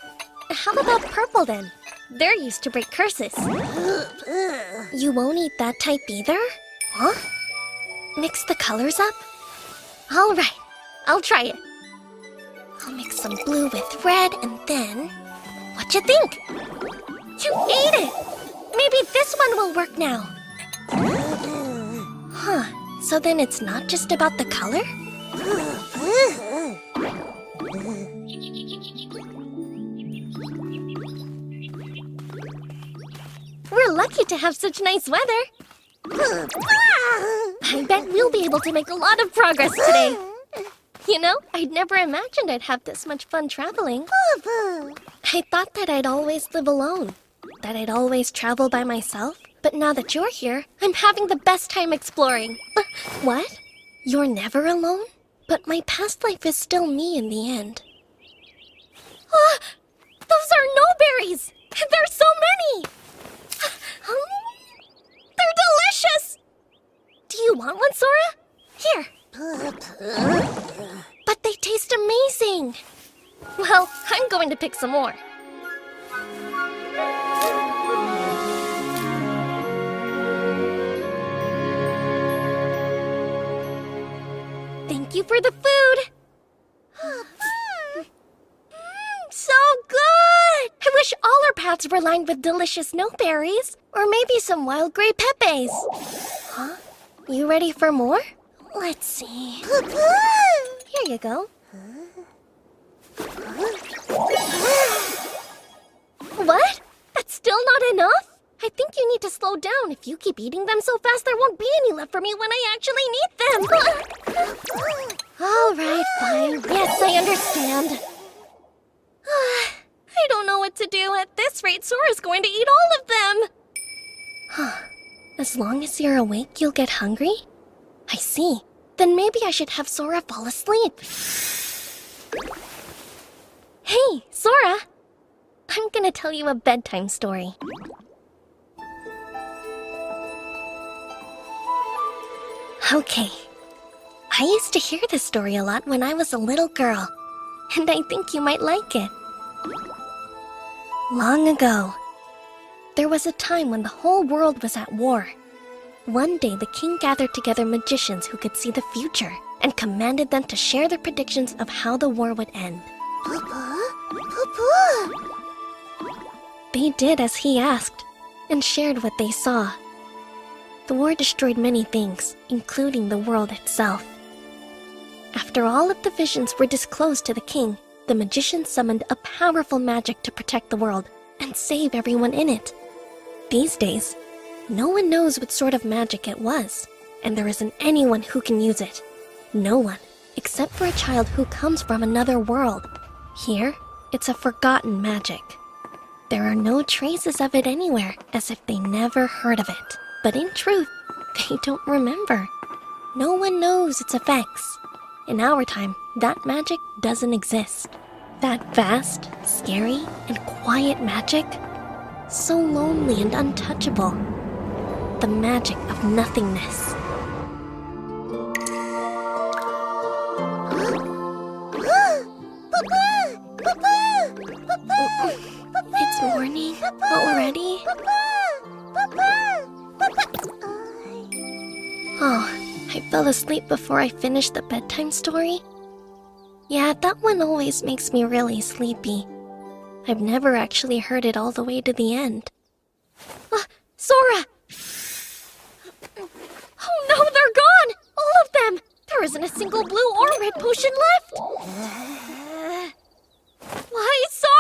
How about purple then? They're used to break curses. You won't eat that type either? Huh? Mix the colors up? All right, I'll try it. I'll mix some blue with red and then... What you think? You ate it! Maybe this one will work now. Huh, so then it's not just about the color? We're lucky to have such nice weather. I bet we'll be able to make a lot of progress today. You know, I'd never imagined I'd have this much fun traveling. I thought that I'd always live alone, that I'd always travel by myself. But now that you're here, I'm having the best time exploring. What? You're never alone? But my past life is still me in the end. Those are no-berries! There's so many! They're delicious! Do you want one, Sora? Here. But they taste amazing! Well, I'm going to pick some more. Thank you for the food! So good! I wish all our paths were lined with delicious no-berries. Or maybe some wild gray pepes. Huh? You ready for more? Let's see. Here you go. What? That's still not enough? I think you need to slow down. If you keep eating them so fast, there won't be any left for me when I actually need them. All right, fine. Yes, I understand. I don't know what to do. At this rate, Sora's going to eat all of them. As long as you're awake, you'll get hungry? I see. Then maybe I should have Sora fall asleep. Hey, Sora! I'm gonna tell you a bedtime story. Okay. I used to hear this story a lot when I was a little girl, and I think you might like it. Long ago, there was a time when the whole world was at war. One day, the king gathered together magicians who could see the future and commanded them to share their predictions of how the war would end. They did as he asked and shared what they saw. The war destroyed many things, including the world itself. After all of the visions were disclosed to the king, the magician summoned a powerful magic to protect the world and save everyone in it. These days, no one knows what sort of magic it was, and there isn't anyone who can use it. No one, except for a child who comes from another world. Here, it's a forgotten magic. There are no traces of it anywhere, as if they never heard of it. But in truth, They don't remember. No one knows its effects. In our time, that magic doesn't exist. That vast, scary, and quiet magic, so lonely and untouchable. The magic of nothingness. It's morning already? Oh, I fell asleep before I finished the bedtime story. Yeah, that one always makes me really sleepy. I've never actually heard it all the way to the end. Sora! Oh no, they're gone! All of them! There isn't a single blue or red potion left! Why, Sora?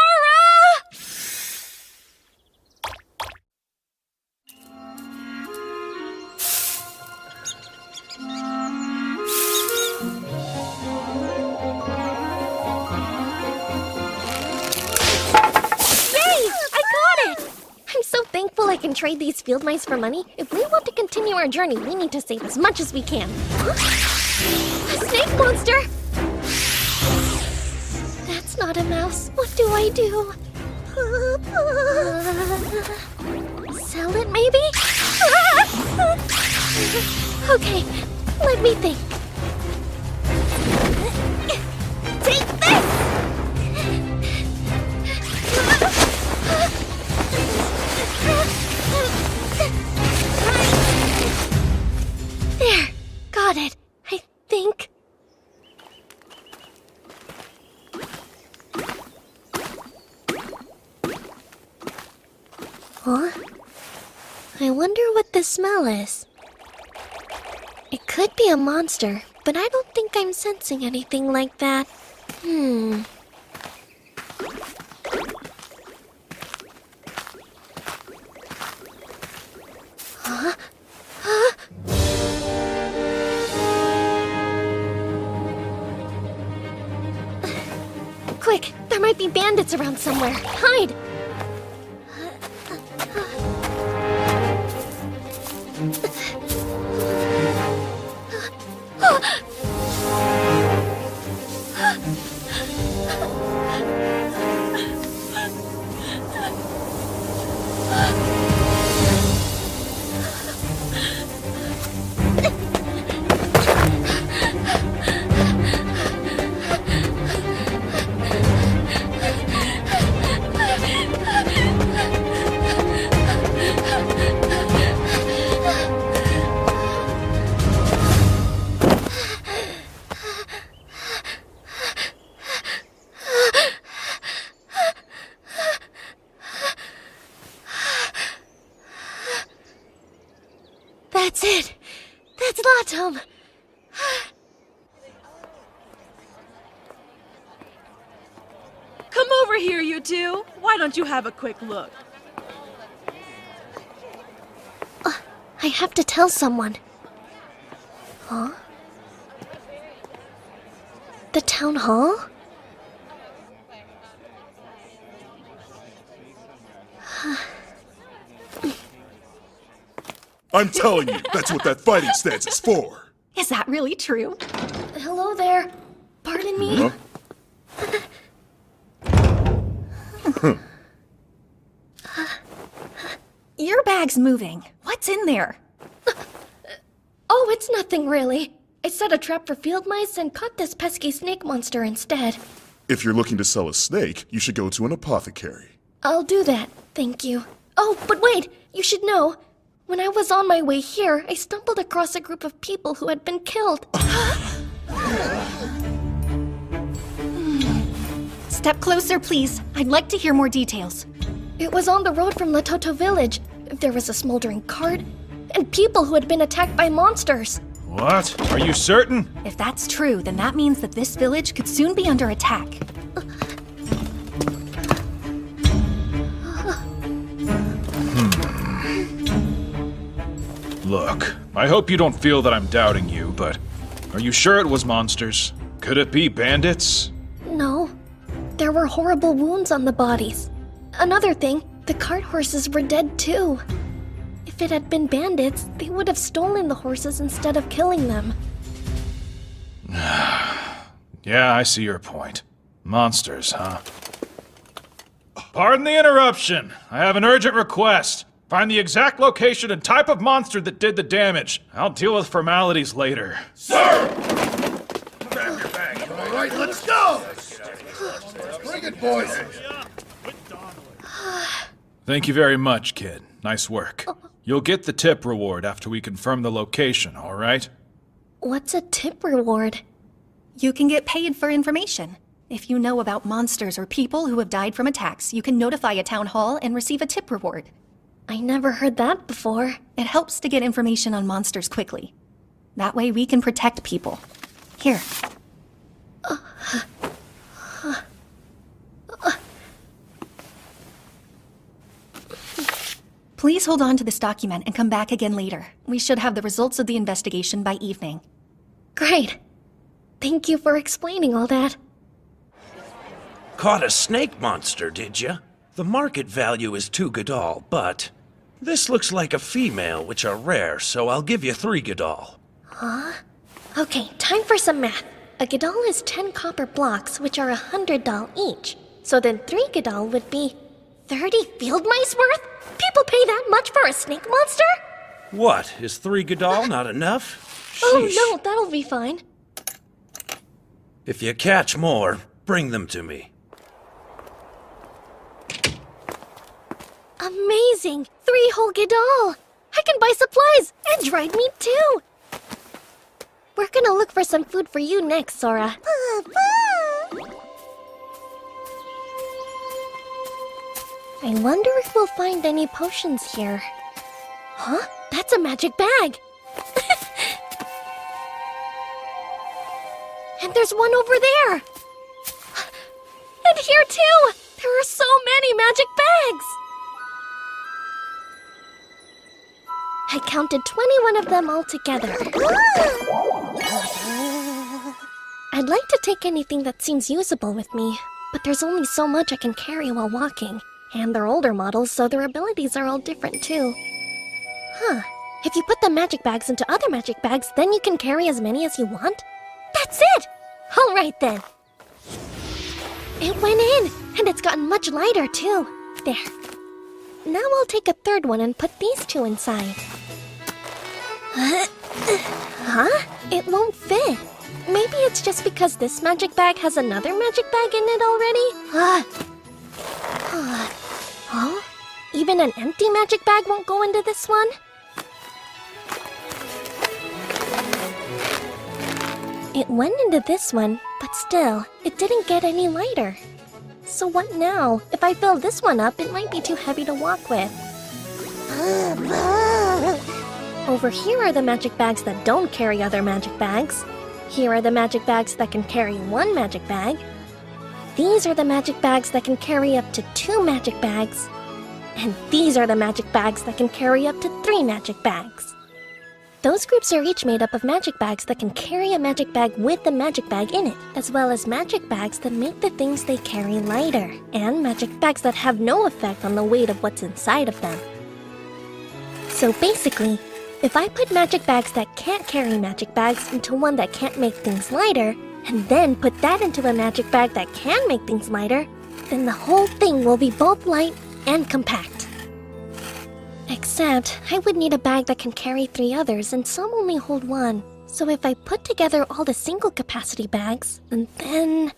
I'm so thankful I can trade these field mice for money. If we want to continue our journey, we need to save as much as we can. A snake monster! That's not a mouse. What do I do? Sell it, maybe? Okay, let me think. Take this! There, got it, I think. Huh? I wonder what the smell is. It could be a monster, but I don't think I'm sensing anything like that. Huh? Huh? Quick, there might be bandits around somewhere. Hide! That's it! That's Latom! Come over here, you two! Why don't you have a quick look? I have to tell someone. Huh? The town hall? I'm telling you, that's what that fighting stance is for. Is that really true? Hello there. Pardon me? Huh? Your bag's moving. What's in there? Oh, it's nothing really. I set a trap for field mice and caught this pesky snake monster instead. If you're looking to sell a snake, you should go to an apothecary. I'll do that, thank you. Oh, but wait! You should know. When I was on my way here, I stumbled across a group of people who had been killed. Step closer, please. I'd like to hear more details. It was on the road from Latoto village. There was a smoldering cart, and people who had been attacked by monsters. What? Are you certain? If that's true, then that means that this village could soon be under attack. Look, I hope you don't feel that I'm doubting you, but are you sure it was monsters? Could it be bandits? No. There were horrible wounds on the bodies. Another thing, the cart horses were dead too. If it had been bandits, they would have stolen the horses instead of killing them. Yeah, I see your point. Monsters, huh? Pardon the interruption. I have an urgent request. Find the exact location and type of monster that did the damage. I'll deal with formalities later. Sir! All right, let's go! Bring it, boys! Thank you very much, kid. Nice work. You'll get the tip reward after we confirm the location, all right? What's a tip reward? You can get paid for information. If you know about monsters or people who have died from attacks, you can notify a town hall and receive a tip reward. I never heard that before. It helps to get information on monsters quickly. That way we can protect people. Here. Please hold on to this document and come back again later. We should have the results of the investigation by evening. Great. Thank you for explaining all that. Caught a snake monster, did you? The market value is 2 Godal, but this looks like a female, which are rare, so I'll give you 3 Godal. Huh? Okay, time for some math. A Godal is 10 copper blocks, which are 100 doll each. So then 3 Godal would be 30 field mice worth? People pay that much for a snake monster? What, is 3 Godal not enough? Sheesh. Oh no, that'll be fine. If you catch more, bring them to me. Amazing! 3 whole Godal! I can buy supplies and dried meat too! We're gonna look for some food for you next, Sora. I wonder if we'll find any potions here. Huh? That's a magic bag! And there's one over there! And here too! There are so many magic bags! I counted 21 of them all together. I'd like to take anything that seems usable with me, but there's only so much I can carry while walking. And they're older models, so their abilities are all different too. Huh. If you put the magic bags into other magic bags, then you can carry as many as you want? That's it! Alright then. It went in, and it's gotten much lighter too. There. Now I'll take a third one and put these 2 inside. Huh? It won't fit. Maybe it's just because this magic bag has another magic bag in it already? Oh? Even an empty magic bag won't go into this one? It went into this one, but still, it didn't get any lighter. So what now? If I fill this one up, it might be too heavy to walk with. Over here are the magic bags that don't carry other magic bags. Here are the magic bags that can carry 1 magic bag. These are the magic bags that can carry up to 2 magic bags. And these are the magic bags that can carry up to 3 magic bags. Those groups are each made up of magic bags that can carry a magic bag with the magic bag in it, as well as magic bags that make the things they carry lighter, and magic bags that have no effect on the weight of what's inside of them. So basically, if I put magic bags that can't carry magic bags into one that can't make things lighter, and then put that into a magic bag that can make things lighter, then the whole thing will be both light and compact. Except, I would need a bag that can carry 3 others, and some only hold 1. So if I put together all the single capacity bags, and then...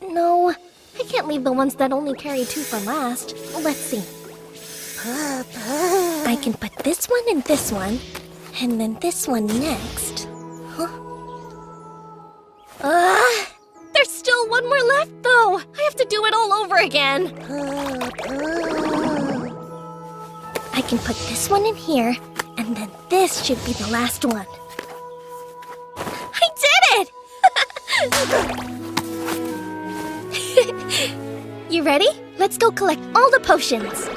No, I can't leave the ones that only carry 2 for last. Let's see. I can put this one in this one, and then this one next. Huh? There's still 1 more left, though! I have to do it all over again! I can put this one in here, and then this should be the last one. I did it! You ready? Let's go collect all the potions.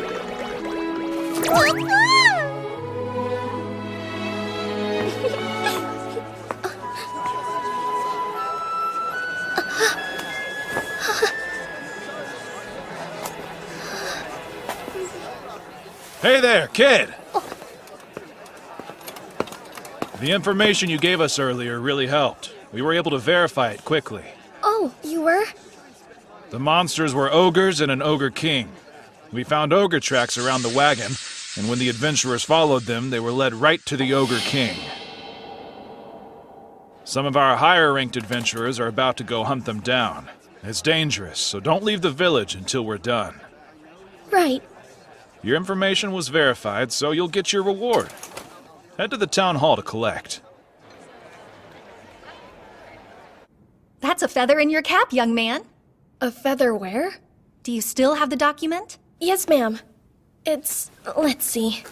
Hey there, kid! The information you gave us earlier really helped. We were able to verify it quickly. Oh, you were? The monsters were ogres and an ogre king. We found ogre tracks around the wagon, and when the adventurers followed them, they were led right to the ogre king. Some of our higher-ranked adventurers are about to go hunt them down. It's dangerous, so don't leave the village until we're done. Right. Your information was verified, so you'll get your reward. Head to the town hall to collect. That's a feather in your cap, young man. A feather where? Do you still have the document? Yes, ma'am. Let's see.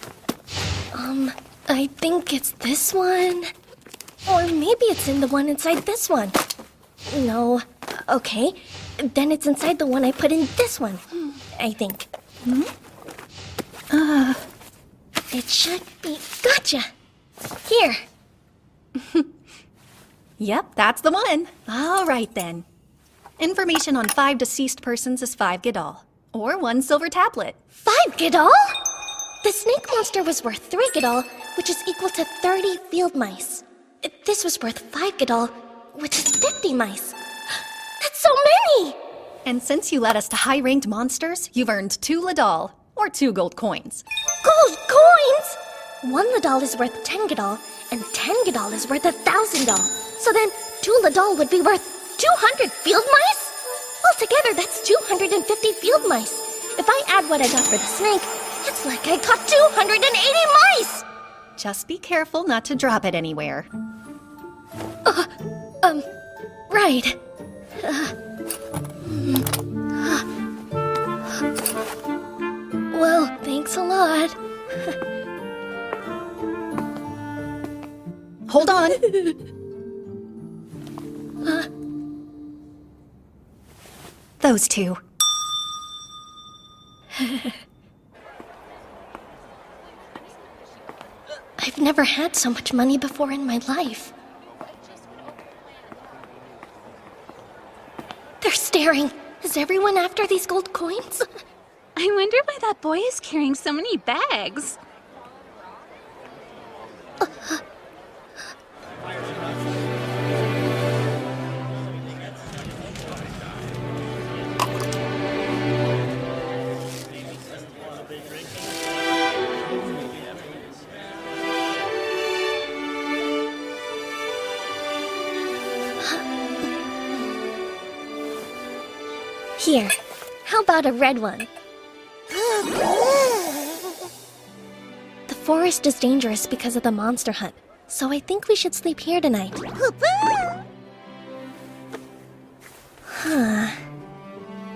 I think it's this one. Or maybe it's in the one inside this one. No. Okay. Then it's inside the one I put in this one. I think. It should be. Gotcha! Here. Yep, that's the one. All right, then. Information on 5 deceased persons is 5 Godal. Or 1 silver tablet. 5 Godal? The snake monster was worth 3 Godal, which is equal to 30 field mice. This was worth 5 Godal, which is 50 mice. That's so many! And since you led us to high-ranked monsters, you've earned 2 Ladal, or 2 gold coins. Gold coins?! 1 Ladal is worth 10 Godal, and 10 Godal is worth 1,000 Dal. So then, 2 Ladal would be worth 200 field mice? Altogether, that's 250 field mice. If I add what I got for the snake, it's like I caught 280 mice! Just be careful not to drop it anywhere. Right. Well, thanks a lot. Hold on. Those 2. I've never had so much money before in my life. They're staring. Is everyone after these gold coins? I wonder why that boy is carrying so many bags. Here, how about a red one? The forest is dangerous because of the monster hunt, so I think we should sleep here tonight.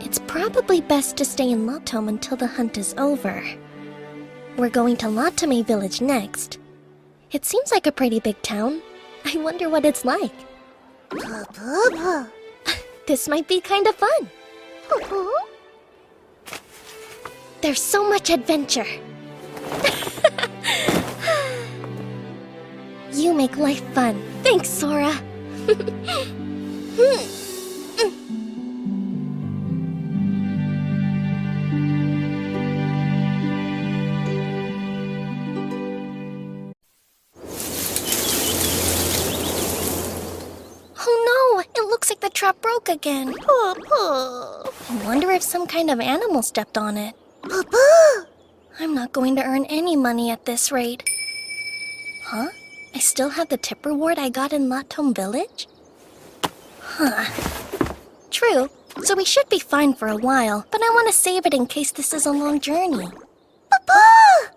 It's probably best to stay in Latom until the hunt is over. We're going to Latome village next. It seems like a pretty big town. I wonder what it's like. This might be kind of fun. There's so much adventure. You make life fun. Thanks, Sora. Oh no, it looks like the trap broke again. I wonder if some kind of animal stepped on it. I'm not going to earn any money at this rate. Huh? I still have the tip reward I got in Latom Village? Huh. True, so we should be fine for a while, but I want to save it in case this is a long journey.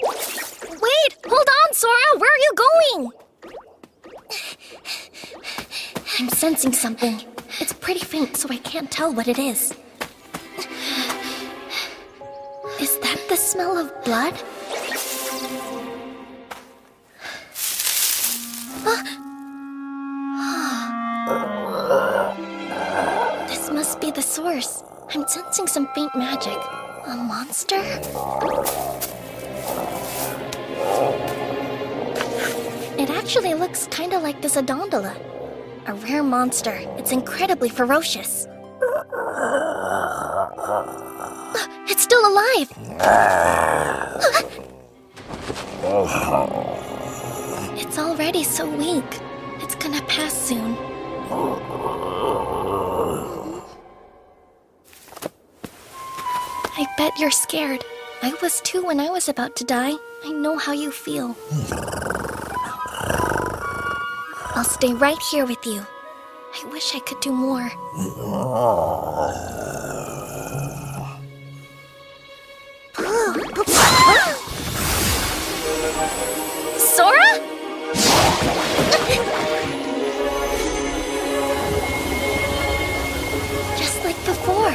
Wait! Hold on, Sora! Where are you going? I'm sensing something. It's pretty faint, so I can't tell what it is. Is that the smell of blood? This must be the source. I'm sensing some faint magic. A monster? It actually looks kind of like this Adondola. A rare monster. It's incredibly ferocious. It's still alive! It's It's already so weak. It's gonna pass soon. I bet you're scared. I was too when I was about to die. I know how you feel. I'll stay right here with you. I wish I could do more. Sora? Just like before.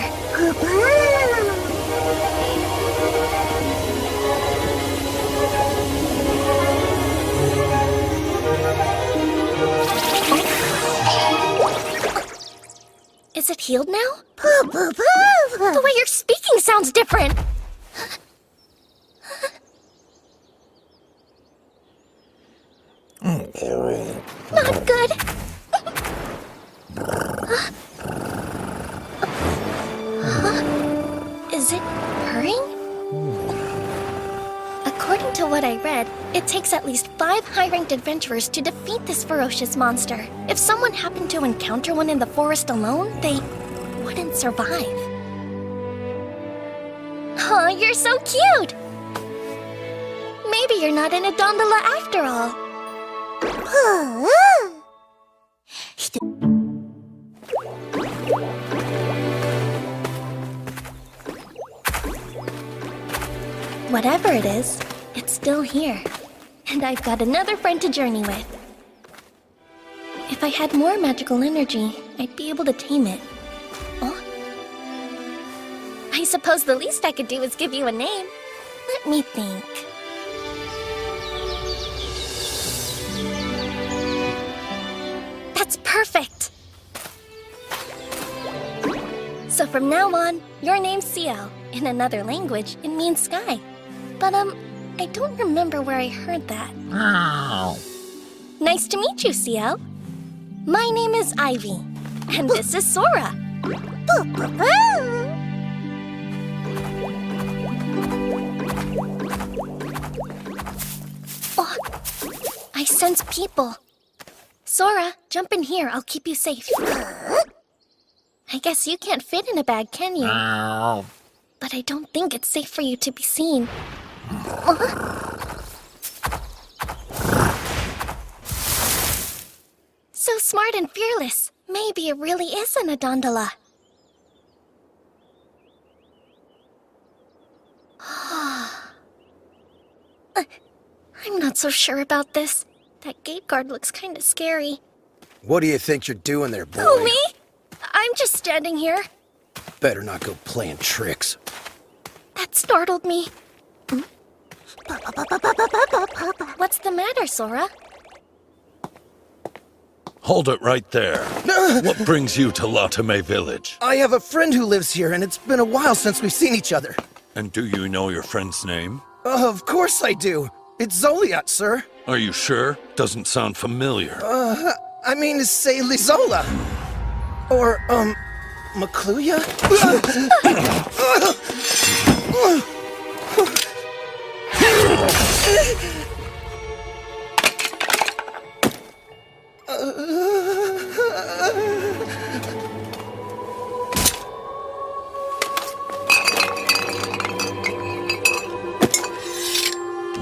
Is it healed now? The way you're speaking sounds different. Not good. Is it purring? According to what I read, it takes at least 5 high-ranked adventurers to defeat this ferocious monster. If someone happened to encounter one in the forest alone, they wouldn't survive. Oh, you're so cute! Maybe you're not in a gondola after all. Whatever it is, it's still here. And I've got another friend to journey with. If I had more magical energy, I'd be able to tame it. Oh? I suppose the least I could do is give you a name. Let me think. That's perfect! So from now on, your name's Ciel. In another language, it means sky. But, I don't remember where I heard that. Nice to meet you, Ciel. My name is Ivy, and this is Sora. Oh, I sense people. Sora, jump in here. I'll keep you safe. I guess you can't fit in a bag, can you? But I don't think it's safe for you to be seen. So smart and fearless. Maybe it really is an Adondola. I'm not so sure about this. That gate guard looks kind of scary. What do you think you're doing there, boy? Who, me? I'm just standing here. Better not go playing tricks. That startled me. What's the matter, Sora? Hold it right there. What brings you to Latame Village? I have a friend who lives here, and it's been a while since we've seen each other. And do you know your friend's name? Of course I do. It's Zoliot, sir. Are you sure? Doesn't sound familiar. I mean to say Lizola. Or, Macluya?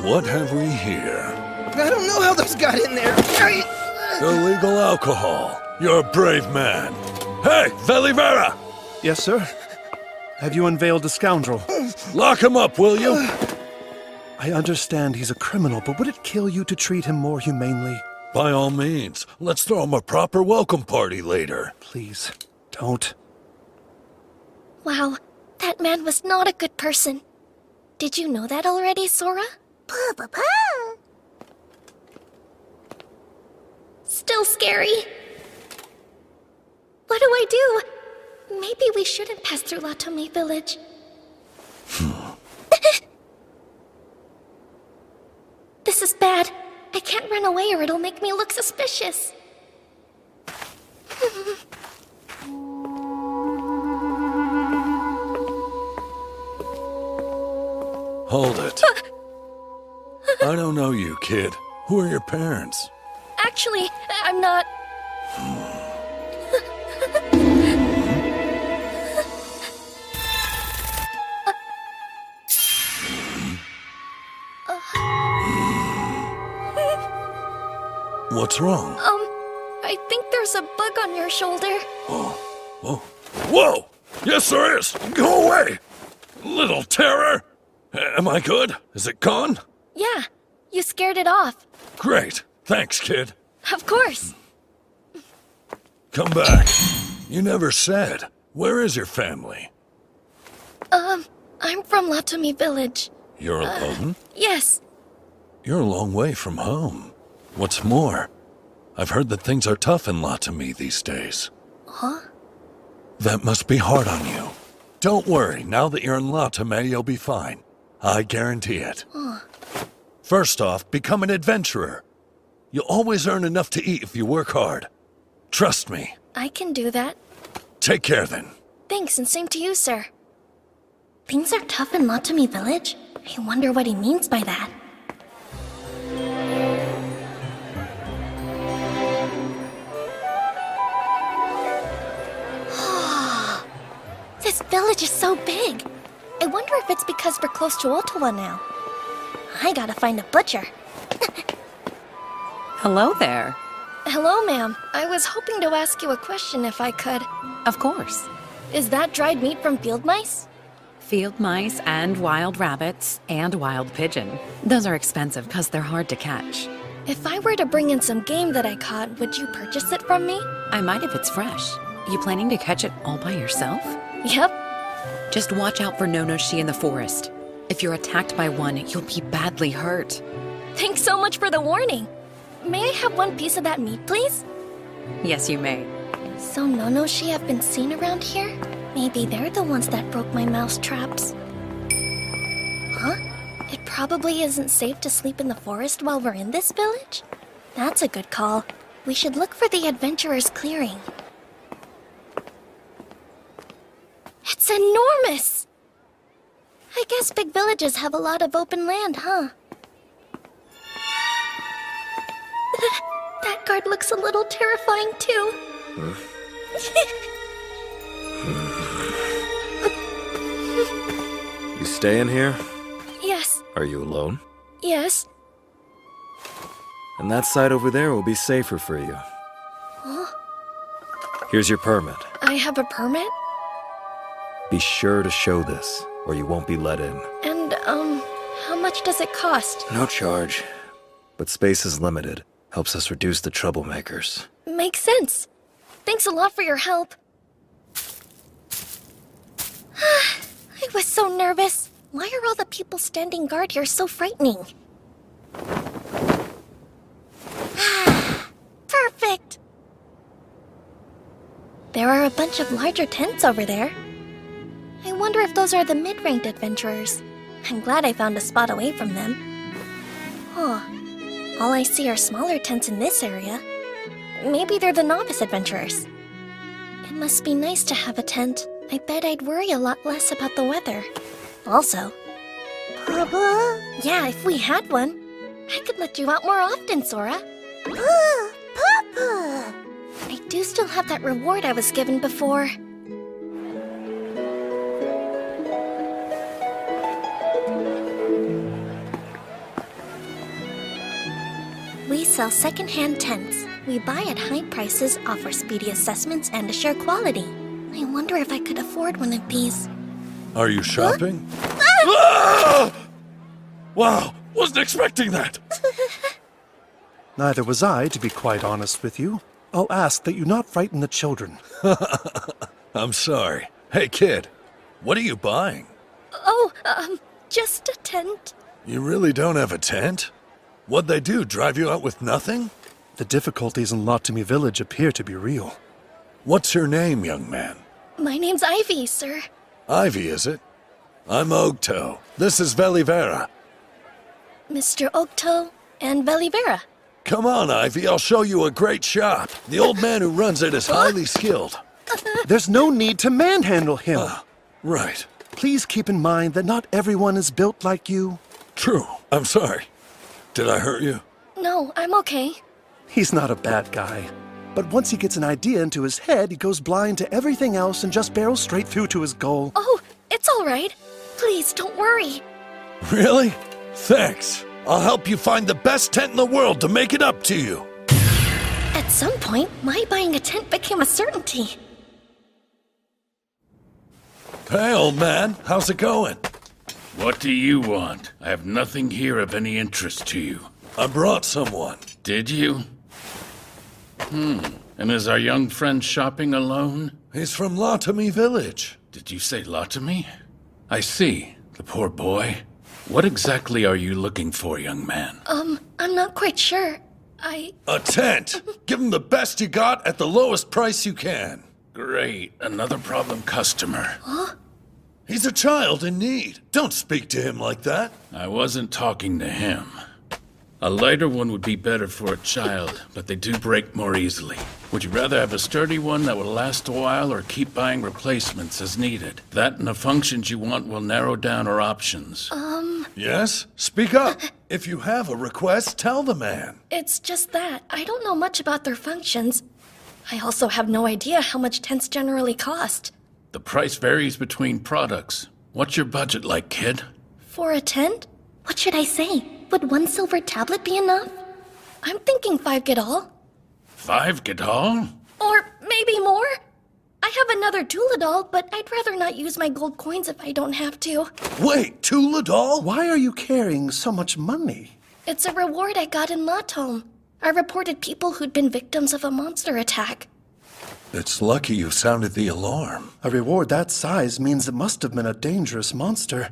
What have we here? I don't know how those got in there. Illegal alcohol. You're a brave man. Hey, Velivera! Yes, sir? Have you unveiled the scoundrel? Lock him up, will you? I understand he's a criminal, but would it kill you to treat him more humanely? By all means. Let's throw him a proper welcome party later. Please, don't. Wow, that man was not a good person. Did you know that already, Sora? Still scary. What do I do? Maybe we shouldn't pass through Latome Village. This is bad. I can't run away or it'll make me look suspicious. Hold it. I don't know you, kid. Who are your parents? Actually, I'm not. What's wrong? I think there's a bug on your shoulder. Oh. Whoa! Yes, there is! Go away! Little terror! Am I good? Is it gone? Yeah, you scared it off. Great. Thanks, kid. Of course. Come back. You never said. Where is your family? I'm from Latomi Village. You're alone? Yes. You're a long way from home. What's more, I've heard that things are tough in Latomi these days. Huh? That must be hard on you. Don't worry, now that you're in Latomi, you'll be fine. I guarantee it. First off, become an adventurer. You'll always earn enough to eat if you work hard. Trust me. I can do that. Take care then. Thanks, and same to you, sir. Things are tough in Latomi Village? I wonder what he means by that. This village is so big. I wonder if it's because we're close to Ottawa now. I gotta find a butcher. Hello there. Hello, ma'am. I was hoping to ask you a question if I could. Of course. Is that dried meat from field mice? Field mice and wild rabbits and wild pigeon. Those are expensive because they're hard to catch. If I were to bring in some game that I caught, would you purchase it from me? I might if it's fresh. You planning to catch it all by yourself? Yep. Just watch out for Nonoshi in the forest. If you're attacked by one, you'll be badly hurt. Thanks so much for the warning. May I have one piece of that meat, please? Yes, you may. So Nonoshi have been seen around here? Maybe they're the ones that broke my mouse traps. Huh? It probably isn't safe to sleep in the forest while we're in this village? That's a good call. We should look for the adventurer's clearing. It's enormous! I guess big villages have a lot of open land, huh? That guard looks a little terrifying, too. You staying here? Yes, Are you alone? yes. And that side over there will be safer for you. Huh? Here's your permit. I have a permit? Be sure to show this, or you won't be let in. And, how much does it cost? No charge. But space is limited. Helps us reduce the troublemakers. Makes sense. Thanks a lot for your help. I was so nervous. Why are all the people standing guard here so frightening? Perfect! There are a bunch of larger tents over there. I wonder if those are the mid-ranked adventurers. I'm glad I found a spot away from them. Huh. All I see are smaller tents in this area. Maybe they're the novice adventurers. It must be nice to have a tent. I bet I'd worry a lot less about the weather. Also... Papa? Yeah, if we had one. I could let you out more often, Sora. Papa! I do still have that reward I was given before. We sell second-hand tents. We buy at high prices, offer speedy assessments, and assure quality. I wonder if I could afford one of these. Are you shopping? Ah! Wow, wasn't expecting that. Neither was I, to be quite honest with you. I'll ask that you not frighten the children. I'm sorry. Hey, kid, what are you buying? Oh, just a tent. You really don't have a tent? What'd they do, drive you out with nothing? The difficulties in Latomi Village appear to be real. What's your name, young man? My name's Ivy, sir. Ivy, is it? I'm Ogto. This is Velivera. Mr. Okto and Velivera. Come on, Ivy, I'll show you a great shop. The old man who runs it is highly skilled. There's no need to manhandle him. Right. Please keep in mind that not everyone is built like you. True. I'm sorry. Did I hurt you? No, No, I'm okay. He's not a bad guy. But once he gets an idea into his head, he goes blind to everything else and just barrels straight through to his goal. Oh, it's all right. Please, don't worry. Really? Thanks. I'll help you find the best tent in the world to make it up to you. At some point, my buying a tent became a certainty. Hey, old man, how's it going? What do you want? I have nothing here of any interest to you. I brought someone. Did you? And is our young friend shopping alone? He's from Latomi Village. Did you say Latomi? I see. The poor boy. What exactly are you looking for, young man? I'm not quite sure. A tent! Give him the best you got at the lowest price you can. Great. Another problem customer. Huh? He's a child in need. Don't speak to him like that. I wasn't talking to him. A lighter one would be better for a child, but they do break more easily. Would you rather have a sturdy one that will last a while or keep buying replacements as needed? That and the functions you want will narrow down our options. Yes? Speak up. If you have a request, tell the man. It's just that I don't know much about their functions. I also have no idea how much tents generally cost. The price varies between products. What's your budget like, kid? For a tent? What should I say? Would 1 silver tablet be enough? I'm thinking 5 Gadol. 5 Gadol? Or maybe more? I have another Tuladol, but I'd rather not use my gold coins if I don't have to. Wait, Tuladol? Why are you carrying so much money? It's a reward I got in Latom. I reported people who'd been victims of a monster attack. It's lucky you sounded the alarm. A reward that size means it must have been a dangerous monster.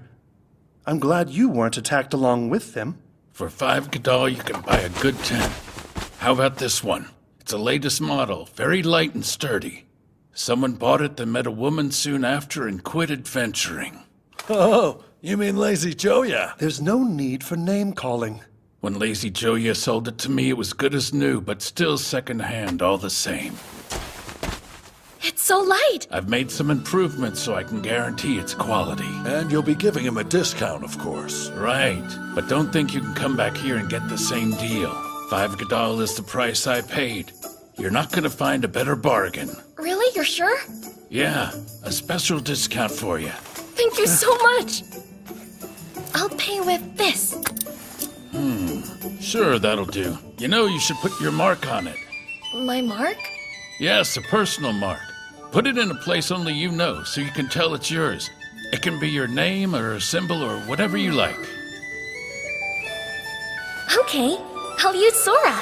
I'm glad you weren't attacked along with them. For 5 Gadol, you can buy a good tent. How about this one? It's the latest model, very light and sturdy. Someone bought it, then met a woman soon after and quit adventuring. Oh, you mean Lazy Joya? There's no need for name-calling. When Lazy Joya sold it to me, it was good as new, but still second-hand all the same. It's so light! I've made some improvements so I can guarantee its quality. And you'll be giving him a discount, of course. Right, but don't think you can come back here and get the same deal. 5 Gadol is the price I paid. You're not gonna find a better bargain. Really? You're sure? Yeah, a special discount for you. Thank you so much! I'll pay with this. Sure, that'll do. You know, you should put your mark on it. My mark? Yes, a personal mark. Put it in a place only you know, so you can tell it's yours. It can be your name or a symbol or whatever you like. Okay, I'll use Sora.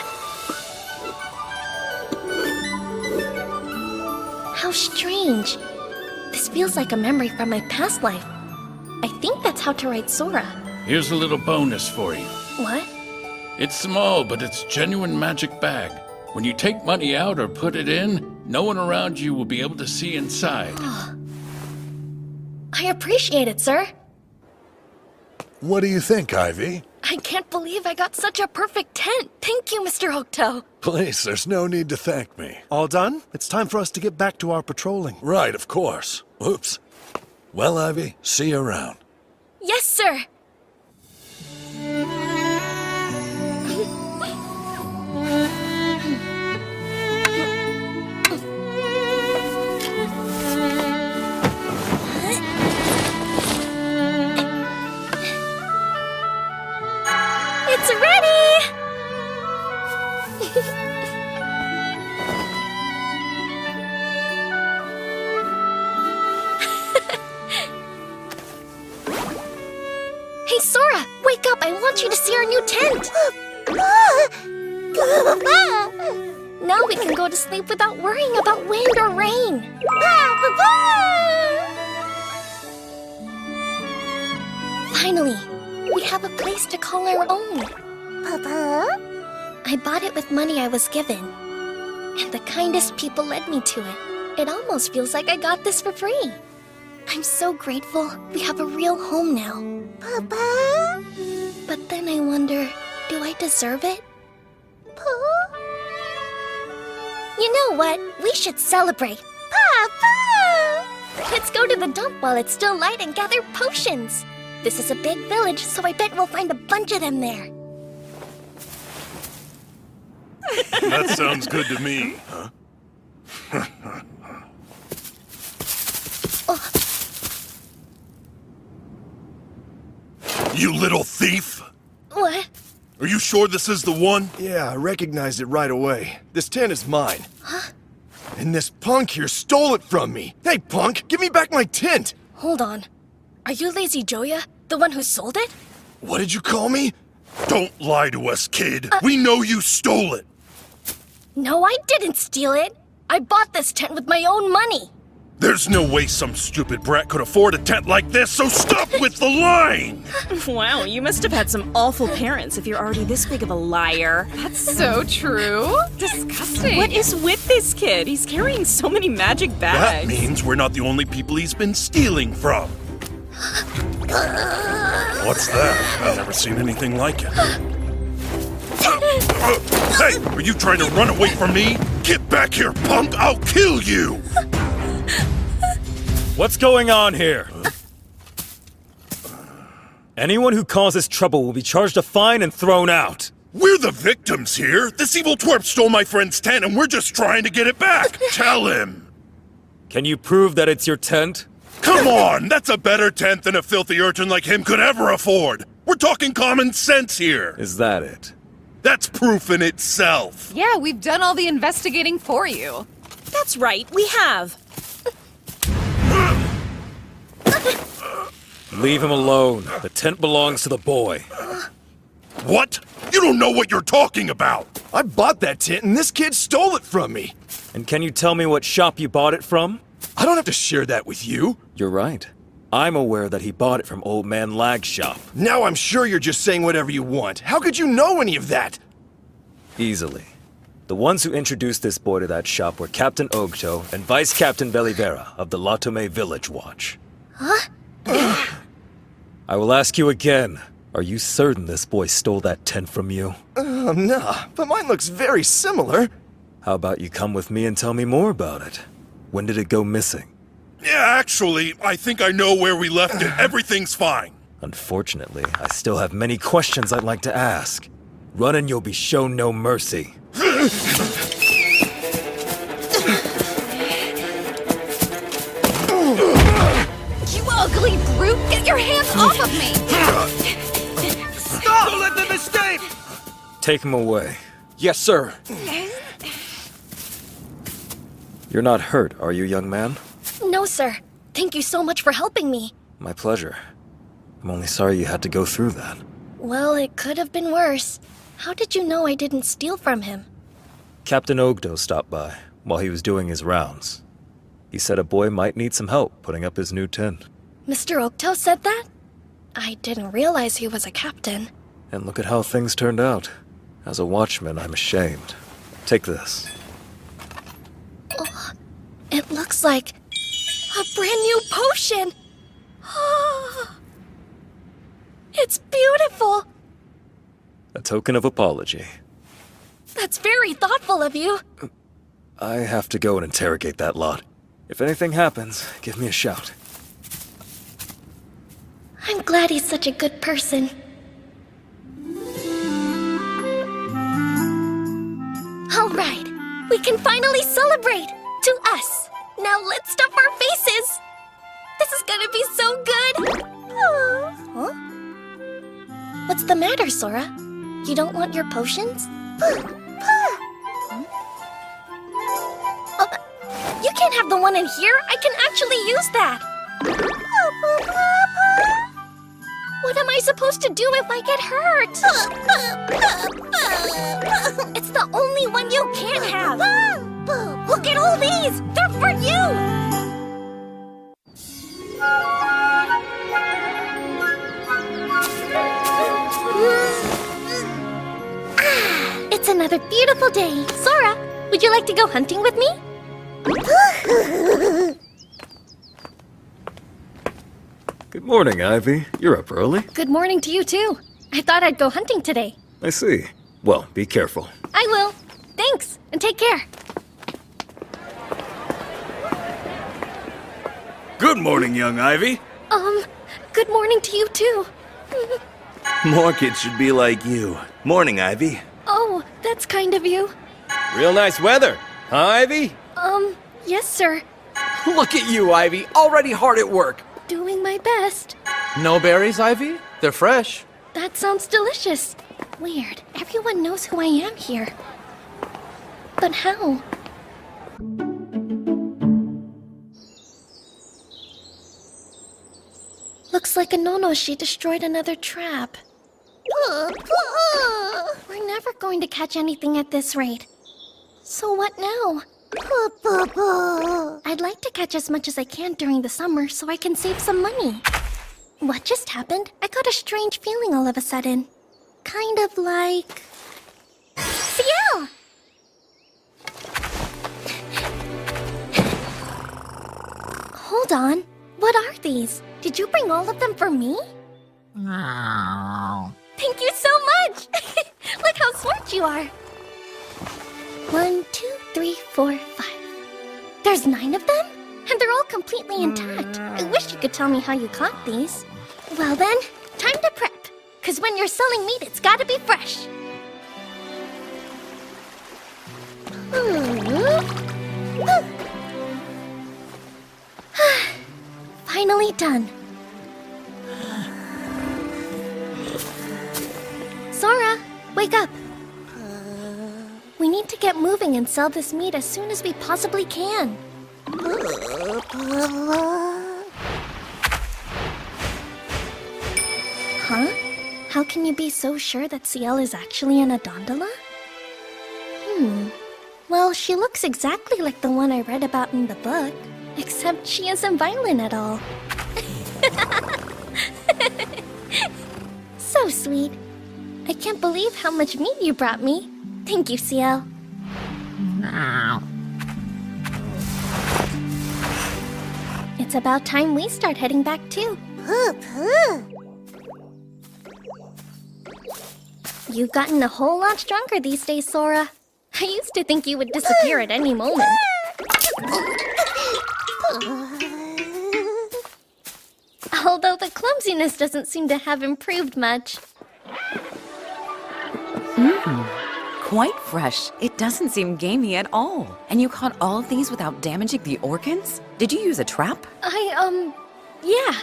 How strange. This feels like a memory from my past life. I think that's how to write Sora. Here's a little bonus for you. What? It's small, but it's genuine magic bag. When you take money out or put it in, no one around you will be able to see inside. I appreciate it, sir. What do you think, Ivy? I can't believe I got such a perfect tent. Thank you, Mr. Hokuto. Please, there's no need to thank me. All done? It's time for us to get back to our patrolling. Right, of course. Oops. Well, Ivy, see you around. Yes, sir. It's ready! Hey, Sora! Wake up! I want you to see our new tent! Now we can go to sleep without worrying about wind or rain. Finally, we have a place to call our own. Papa? I bought it with money I was given. And the kindest people led me to it. It almost feels like I got this for free. I'm so grateful we have a real home now. Papa? But then I wonder, do I deserve it? You know what? We should celebrate. Papa! Let's go to the dump while it's still light and gather potions. This is a big village, so I bet we'll find a bunch of them there. That sounds good to me. Huh? You little thief! What? Are you sure this is the one? Yeah, I recognized it right away. This tent is mine. Huh? And this punk here stole it from me. Hey, punk, give me back my tent! Hold on. Are you Lazy Joya, the one who sold it? What did you call me? Don't lie to us, kid. We know you stole it. No, I didn't steal it. I bought this tent with my own money. There's no way some stupid brat could afford a tent like this, so stop with the lying! Wow, you must have had some awful parents if you're already this big of a liar. That's so true. Disgusting. What is with this kid? He's carrying so many magic That bags. means we're not the only people he's been stealing from. What's that? I've never seen anything like it. Hey, are you trying to run away from me? Get back here, punk! I'll kill you! What's going on here? Anyone who causes trouble will be charged a fine and thrown out. We're the victims here. This evil twerp stole my friend's tent and we're just trying to get it back. Tell him. Can you prove that it's your tent? Come on, that's a better tent than a filthy urchin like him could ever afford. We're talking common sense here. Is that it? That's proof in itself. Yeah, we've done all the investigating for you. That's right, we have. Leave him alone. The tent belongs to the boy. What? You don't know what you're talking about. I bought that tent and this kid stole it from me. And can you tell me what shop you bought it from? I don't have to share that with you. You're right. I'm aware that he bought it from Old Man Lag's shop. Now I'm sure you're just saying whatever you want. How could you know any of that? Easily. The ones who introduced this boy to that shop were Captain Ogto and Vice Captain Belivera of the Latome Village Watch. Huh? I will ask you again. Are you certain this boy stole that tent from you? Nah, but mine looks very similar. How about you come with me and tell me more about it? When did it go missing? Yeah, actually, I think I know where we left it. Everything's fine. Unfortunately, I still have many questions I'd like to ask. Run and you'll be shown no mercy. You ugly brute! Get your hands off of me! Stop! Don't let them escape! Take him away. Yes, sir. You're not hurt, are you, young man? No, sir. Thank you so much for helping me. My pleasure. I'm only sorry you had to go through that. Well, it could have been worse. How did you know I didn't steal from him? Captain Ogdo stopped by while he was doing his rounds. He said a boy might need some help putting up his new tent. Mr. Ogto said that? I didn't realize he was a captain. And look at how things turned out. As a watchman, I'm ashamed. Take this. Oh, it looks like a brand new potion! It's beautiful! A token of apology. That's very thoughtful of you. I have to go and interrogate that lot. If anything happens, give me a shout. I'm glad he's such a good person. All right, we can finally celebrate! To us! Now let's stuff our faces! This is gonna be so good! Huh? What's the matter, Sora? You don't want your potions? You can't have the one in here! I can actually use that! What am I supposed to do if I get hurt? It's the only one you can't have! Look at all these! They're for you! It's another beautiful day. Sora, would you like to go hunting with me? Good morning, Ivy. You're up early. Good morning to you, too. I thought I'd go hunting today. I see. Well, be careful. I will. Thanks, and take care. Good morning, young Ivy. Good morning to you, too. More kids should be like you. Morning, Ivy. Oh, that's kind of you. Real nice weather, huh, Ivy? Yes, sir. Look at you, Ivy, already hard at work. Doing my best. No berries, Ivy? They're fresh. That sounds delicious. Weird. Everyone knows who I am here. But how? Looks like Anonoshi destroyed another trap. We're never going to catch anything at this rate. So what now? I'd like to catch as much as I can during the summer so I can save some money. What just happened? I got a strange feeling all of a sudden. Kind of like... Ciel! Hold on. What are these? Did you bring all of them for me? Thank you so much! Look how smart you are. 1, 2, 3, 4, 5. There's 9 of them? And they're all completely intact. I wish you could tell me how you caught these. Well then, time to prep. Because when you're selling meat, it's gotta be fresh. Finally done. Sora, wake up. We need to get moving and sell this meat as soon as we possibly can. Huh? How can you be so sure that Ciel is actually an Adondola? Well, she looks exactly like the one I read about in the book, except she isn't violent at all. So sweet. I can't believe how much meat you brought me. Thank you, Ciel. It's about time we start heading back too. You've gotten a whole lot stronger these days, Sora. I used to think you would disappear at any moment. Although the clumsiness doesn't seem to have improved much. Quite fresh. It doesn't seem gamey at all. And you caught all of these without damaging the organs? Did you use a trap? Yeah.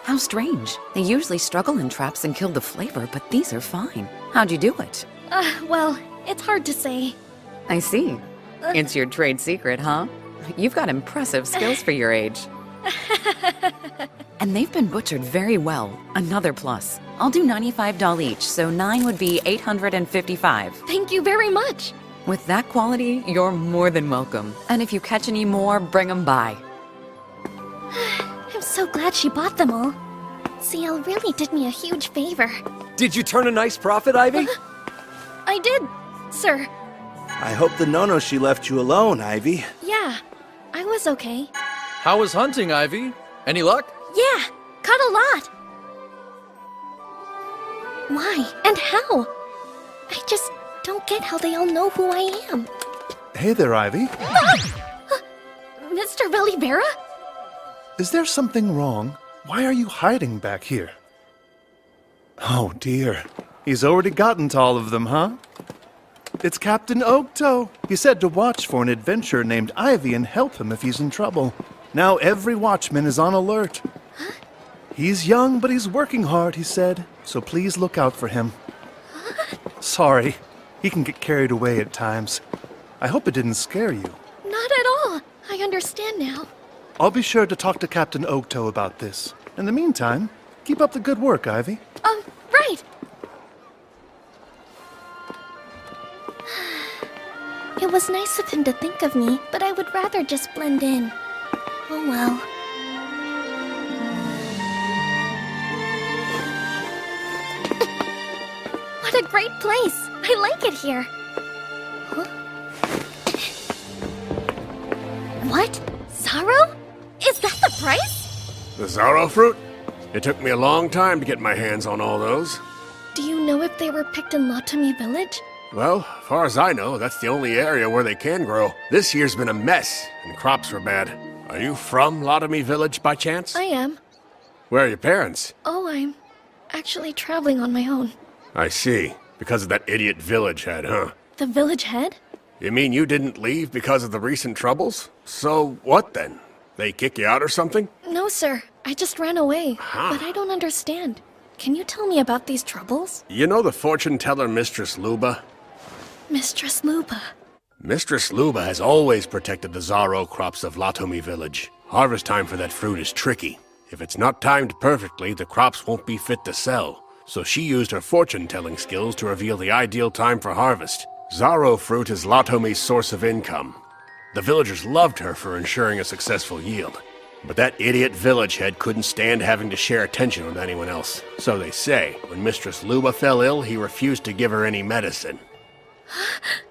How strange. They usually struggle in traps and kill the flavor, but these are fine. How'd you do it? Well, it's hard to say. I see. It's your trade secret, huh? You've got impressive skills for your age. And they've been butchered very well. Another plus. I'll do $95 each, so 9 would be $855. Thank you very much. With that quality, you're more than welcome. And if you catch any more, bring them by. I'm so glad she bought them all. Ciel really did me a huge favor. Did you turn a nice profit, Ivy? I did, sir. I hope the Nonoshi left you alone, Ivy. Yeah, I was okay. How was hunting, Ivy? Any luck? Yeah, caught a lot. Why and how? I just don't get how they all know who I am. Hey there, Ivy. Mr. Velivera? Is there something wrong? Why are you hiding back here? Oh dear. He's already gotten to all of them, huh? It's Captain Ogto. He said to watch for an adventurer named Ivy and help him if he's in trouble. Now every watchman is on alert. Huh? He's young, but he's working hard, he said. So please look out for him. Sorry. He can get carried away at times. I hope it didn't scare you. Not at all. I understand now. I'll be sure to talk to Captain Ogto about this. In the meantime, keep up the good work, Ivy. Right. It was nice of him to think of me, but I would rather just blend in. Oh well. What a great place! I like it here. Huh? What? Sorrow? Is that the price? The Zorro fruit? It took me a long time to get my hands on all those. Do you know if they were picked in Latomi Village? Well, as far as I know, that's the only area where they can grow. This year's been a mess, and crops were bad. Are you from Latomi Village by chance? I am. Where are your parents? Oh, I'm actually traveling on my own. I see. Because of that idiot village head, huh? The village head? You mean you didn't leave because of the recent troubles? So what then? They kick you out or something? No, sir. I just ran away. But I don't understand. Can you tell me about these troubles? You know the fortune teller Mistress Luba? Mistress Luba. Mistress Luba has always protected the Zaro crops of Latomi village. Harvest time for that fruit is tricky. If it's not timed perfectly, the crops won't be fit to sell. So she used her fortune-telling skills to reveal the ideal time for harvest. Zaro fruit is Latomi's source of income. The villagers loved her for ensuring a successful yield. But that idiot village head couldn't stand having to share attention with anyone else. So they say, when Mistress Luba fell ill, he refused to give her any medicine.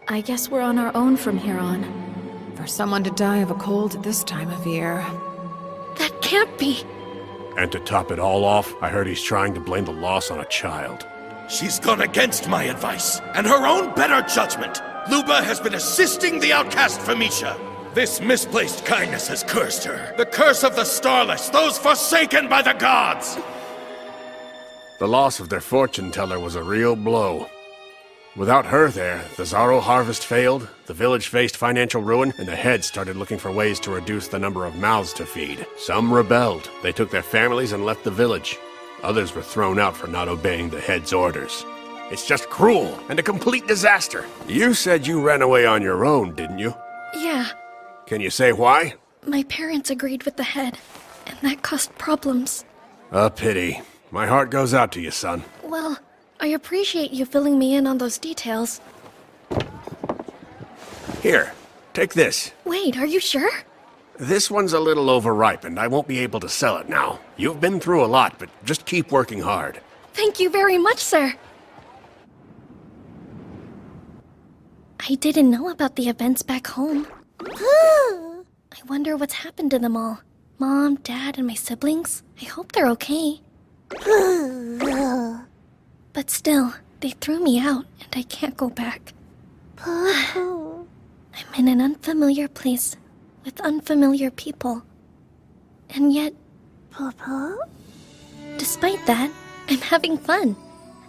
I guess we're on our own from here on. For someone to die of a cold at this time of year. That can't be. And to top it all off, I heard he's trying to blame the loss on a child. She's gone against my advice and her own better judgment. Luba has been assisting the outcast Famisha. This misplaced kindness has cursed her. The curse of the Starless, those forsaken by the gods! The loss of their fortune teller was a real blow. Without her there, the Zaro harvest failed, the village faced financial ruin, and the heads started looking for ways to reduce the number of mouths to feed. Some rebelled. They took their families and left the village. Others were thrown out for not obeying the head's orders. It's just cruel and a complete disaster. You said you ran away on your own, didn't you? Yeah. Can you say why? My parents agreed with the head, and that caused problems. A pity. My heart goes out to you, son. Well, I appreciate you filling me in on those details. Here, take this. Wait, are you sure? This one's a little overripe, and I won't be able to sell it now. You've been through a lot, but just keep working hard. Thank you very much, sir. I didn't know about the events back home. I wonder what's happened to them all. Mom, Dad, and my siblings. I hope they're okay. But still, they threw me out, and I can't go back. I'm in an unfamiliar place with unfamiliar people. And yet, despite that, I'm having fun.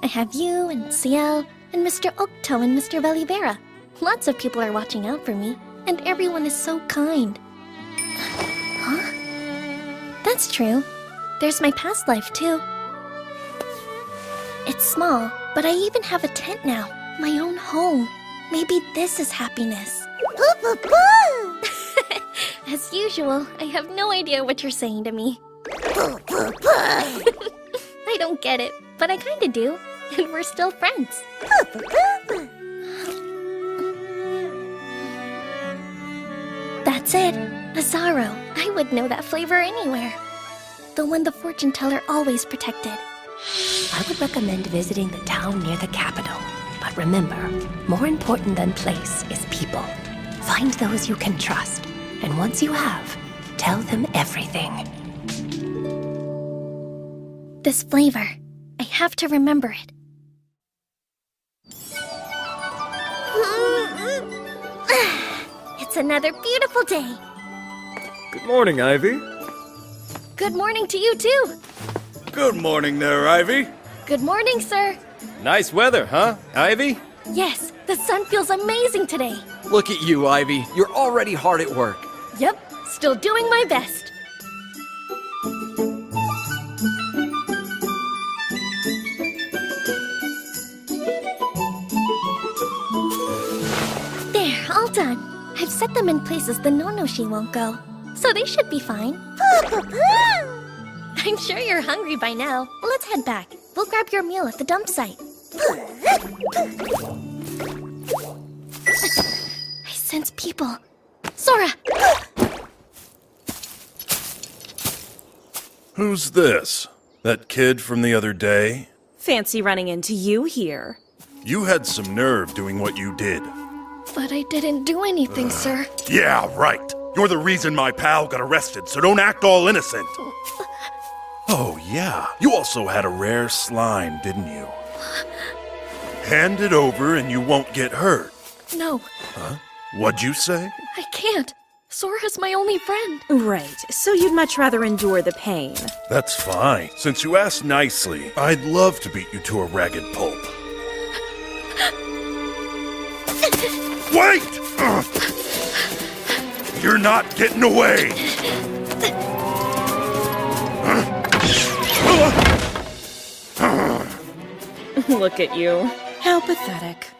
I have you and Ciel and Mr. Okto and Mr. Velivera. Lots of people are watching out for me, and everyone is so kind. Huh? That's true. There's my past life, too. It's small, but I even have a tent now. My own home. Maybe this is happiness. As usual, I have no idea what you're saying to me. I don't get it, but I kinda do. And we're still friends. That's it. A Zaro. I would know that flavor anywhere. The one the fortune teller always protected. I would recommend visiting the town near the capital. But remember, more important than place is people. Find those you can trust. And once you have, tell them everything. This flavor. I have to remember it. It's another beautiful day. Good morning, Ivy. Good morning to you, too. Good morning there, Ivy. Good morning, sir. Nice weather, huh, Ivy? Yes, the sun feels amazing today. Look at you, Ivy. You're already hard at work. Yep, still doing my best. There, all done. I've set them in places the Nonoshi won't go, so they should be fine. I'm sure you're hungry by now. Let's head back. We'll grab your meal at the dump site. I sense people. Sora! Who's this? That kid from the other day? Fancy running into you here. You had some nerve doing what you did. But I didn't do anything, sir. Yeah, right. You're the reason my pal got arrested, so don't act all innocent. Oh, yeah. You also had a rare slime, didn't you? Hand it over and you won't get hurt. No. Huh? What'd you say? I can't. Sora's my only friend. Right, so you'd much rather endure the pain. That's fine. Since you asked nicely, I'd love to beat you to a ragged pulp. Wait! You're not getting away! Look at you. How pathetic.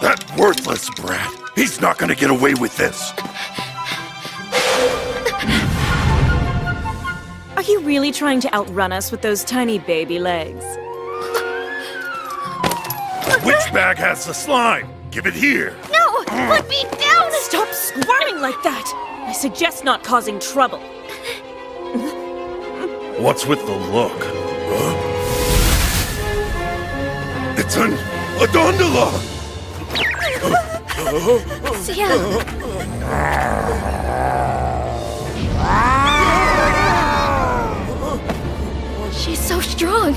That worthless brat! He's not gonna get away with this! Are you really trying to outrun us with those tiny baby legs? Which bag has the slime? Give it here! No! Put me down! Stop squirming like that! I suggest not causing trouble. What's with the look? It's a gondola! Ciel! She's so strong!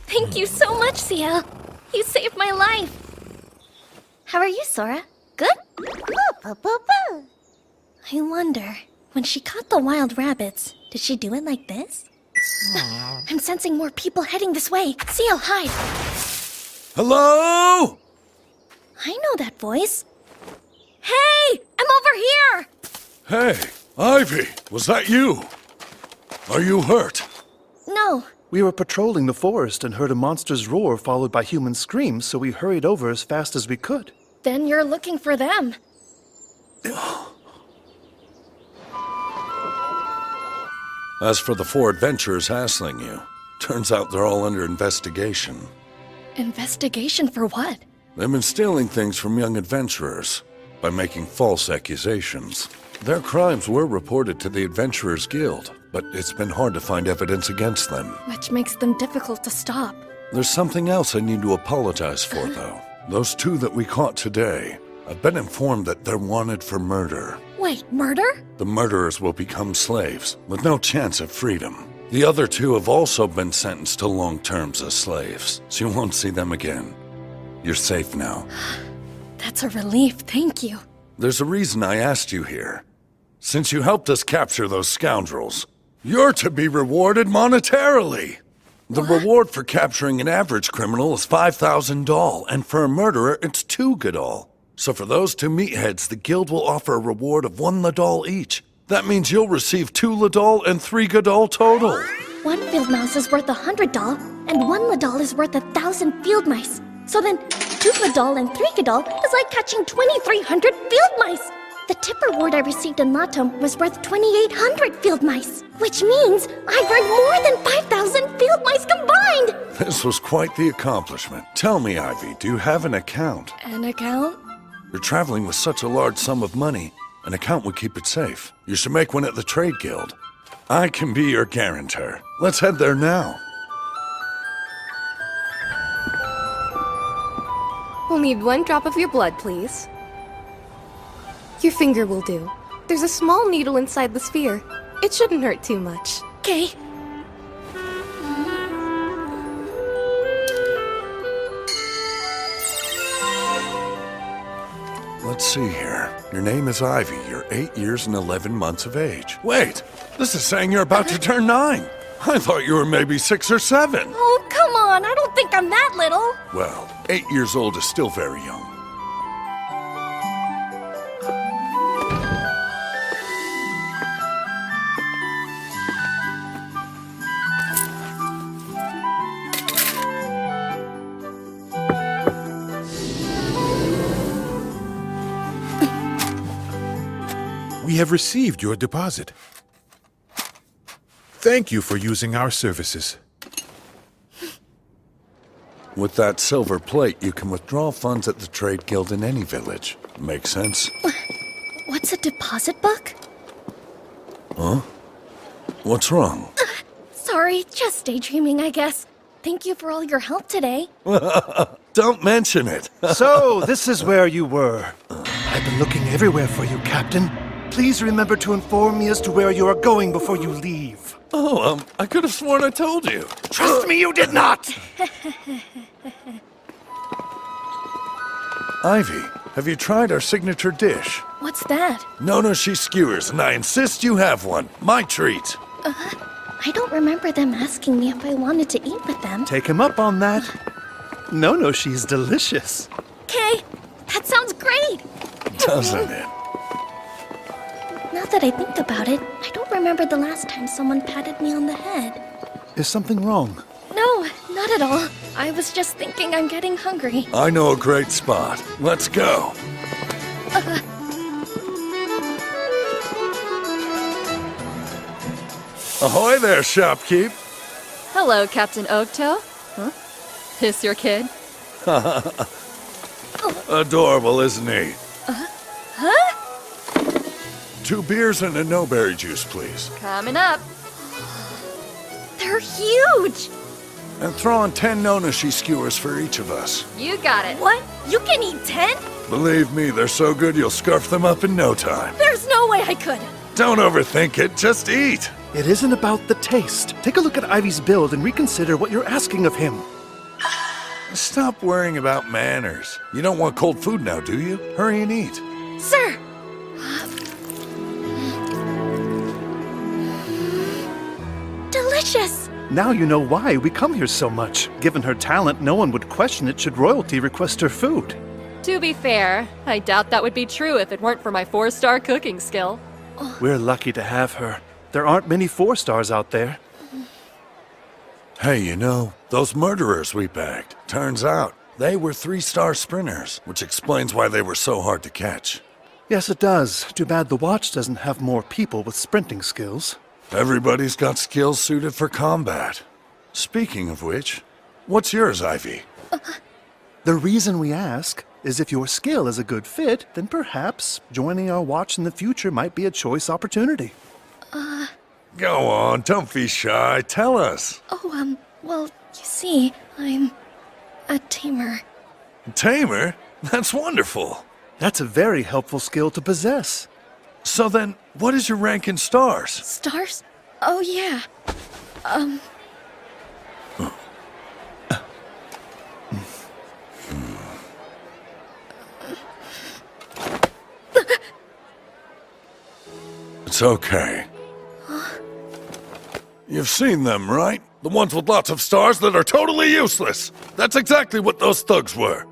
Thank you so much, Ciel. You saved my life. How are you, Sora? Good? I wonder, when she caught the wild rabbits, did she do it like this? I'm sensing more people heading this way. Ciel, hide! Hello? I know that voice. Hey! I'm over here! Hey, Ivy, was that you? Are you hurt? No. We were patrolling the forest and heard a monster's roar followed by human screams, so we hurried over as fast as we could. Then you're looking for them. As for the 4 adventurers hassling you, turns out they're all under investigation. Investigation for what? They've been stealing things from young adventurers by making false accusations. Their crimes were reported to the Adventurers Guild, but it's been hard to find evidence against them. Which makes them difficult to stop. There's something else I need to apologize for, though. Those 2 that we caught today, I've been informed that they're wanted for murder. Wait, murder? The murderers will become slaves, with no chance of freedom. The other 2 have also been sentenced to long terms as slaves, so you won't see them again. You're safe now. That's a relief, thank you. There's a reason I asked you here. Since you helped us capture those scoundrels, you're to be rewarded monetarily. The reward for capturing an average criminal is 5,000 doll, and for a murderer, it's 2 Godal. So for those 2 meatheads, the guild will offer a reward of 1 Ladal each. That means you'll receive 2 Ladal and 3 Godal total. 1 field mouse is worth 100 doll, and 1 Ladal is worth 1,000 field mice. So then, 2 Godal and 3 Godal is like catching 2,300 field mice. The tip reward I received in Latom was worth 2,800 field mice, which means I've earned more than 5,000 field mice combined! This was quite the accomplishment. Tell me, Ivy, do you have an account? An account? You're traveling with such a large sum of money. An account would keep it safe. You should make one at the Trade Guild. I can be your guarantor. Let's head there now. We'll need 1 drop of your blood, please. Your finger will do. There's a small needle inside the sphere. It shouldn't hurt too much. Okay. Let's see here. Your name is Ivy. You're 8 years and 11 months of age. Wait! This is saying you're about to turn 9. I thought you were maybe 6 or 7. Oh, come on. I don't think I'm that little. Well, 8 years old is still very young. We have received your deposit. Thank you for using our services. With that silver plate, you can withdraw funds at the Trade Guild in any village. Makes sense? What's a deposit book? Huh? What's wrong? Sorry, just daydreaming, I guess. Thank you for all your help today. Don't mention it. So, this is where you were. I've been looking everywhere for you, Captain. Please remember to inform me as to where you are going before you leave. Oh, I could have sworn I told you. Trust me, you did not! Ivy, have you tried our signature dish? What's that? Nonoshi skewers, and I insist you have one. My treat. I don't remember them asking me if I wanted to eat with them. Take him up on that. No, she's delicious. Okay, that sounds great! Doesn't it? Now that I think about it, I don't remember the last time someone patted me on the head. Is something wrong? No, not at all. I was just thinking I'm getting hungry. I know a great spot. Let's go. Ahoy there, shopkeep. Hello, Captain Ogto. Huh? This your kid? Adorable, isn't he? Huh? 2 beers and a no-berry juice, please. Coming up. They're huge! And throw on 10 Nonoshi skewers for each of us. You got it. What? You can eat 10? Believe me, they're so good you'll scarf them up in no time. There's no way I could. Don't overthink it, just eat. It isn't about the taste. Take a look at Ivy's build and reconsider what you're asking of him. Stop worrying about manners. You don't want cold food now, do you? Hurry and eat. Sir! Delicious! Now you know why we come here so much. Given her talent, no one would question it should royalty request her food. To be fair, I doubt that would be true if it weren't for my 4-star cooking skill. We're lucky to have her. There aren't many 4-stars out there. Hey, you know, those murderers we bagged, turns out they were 3-star sprinters, which explains why they were so hard to catch. Yes, it does. Too bad the watch doesn't have more people with sprinting skills. Everybody's got skills suited for combat. Speaking of which, what's yours, Ivy? The reason we ask is if your skill is a good fit, then perhaps joining our watch in the future might be a choice opportunity. Go on, don't be shy. Tell us. Well, you see, I'm a tamer. Tamer? That's wonderful. That's a very helpful skill to possess. So then, what is your rank in stars? Stars? Oh, yeah. It's okay. You've seen them, right? The ones with lots of stars that are totally useless. That's exactly what those thugs were.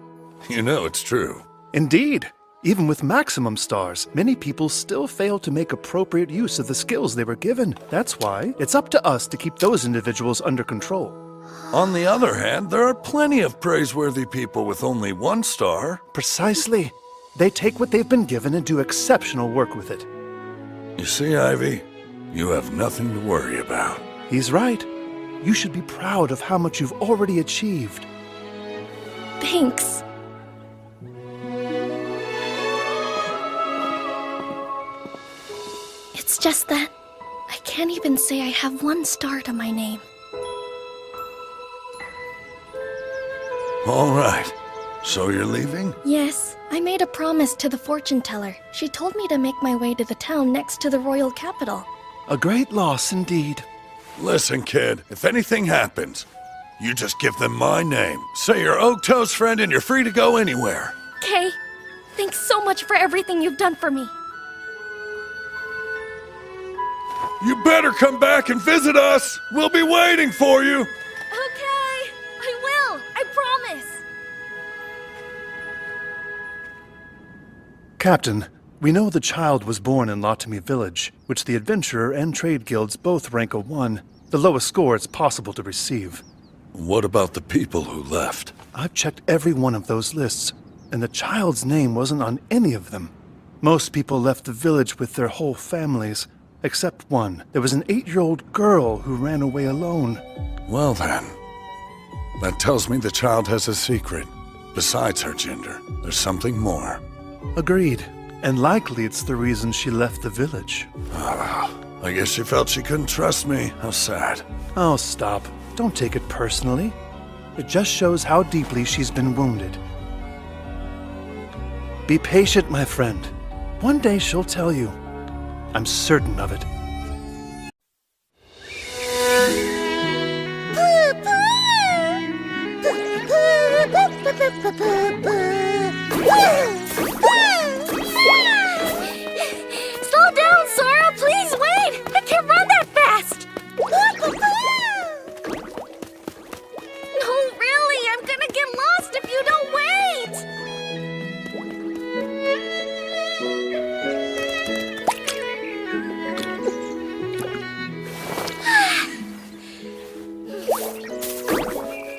You know it's true. Indeed. Even with maximum stars, many people still fail to make appropriate use of the skills they were given. That's why it's up to us to keep those individuals under control. On the other hand, there are plenty of praiseworthy people with only 1 star. Precisely. They take what they've been given and do exceptional work with it. You see, Ivy, you have nothing to worry about. He's right. You should be proud of how much you've already achieved. Thanks. It's just that I can't even say I have 1 star to my name. All right. So you're leaving? Yes, I made a promise to the fortune teller. She told me to make my way to the town next to the royal capital. A great loss indeed. Listen, kid, if anything happens, you just give them my name. Say you're Ogto's friend and you're free to go anywhere. Kay, thanks so much for everything you've done for me. You better come back and visit us. We'll be waiting for you. Okay, I will. I promise. Captain, we know the child was born in Latomi Village, which the Adventurer and Trade Guilds both rank a 1, the lowest score it's possible to receive. What about the people who left? I've checked every one of those lists, and the child's name wasn't on any of them. Most people left the village with their whole families, except one. There was an 8-year-old girl who ran away alone. Well then, that tells me the child has a secret. Besides her gender, there's something more. Agreed. And likely it's the reason she left the village. I guess she felt she couldn't trust me. How sad. Oh, stop. Don't take it personally. It just shows how deeply she's been wounded. Be patient, my friend. One day she'll tell you. I'm certain of it. Slow down, Sora! Please wait! I can't run that fast! No, really! I'm gonna get lost if you don't wait!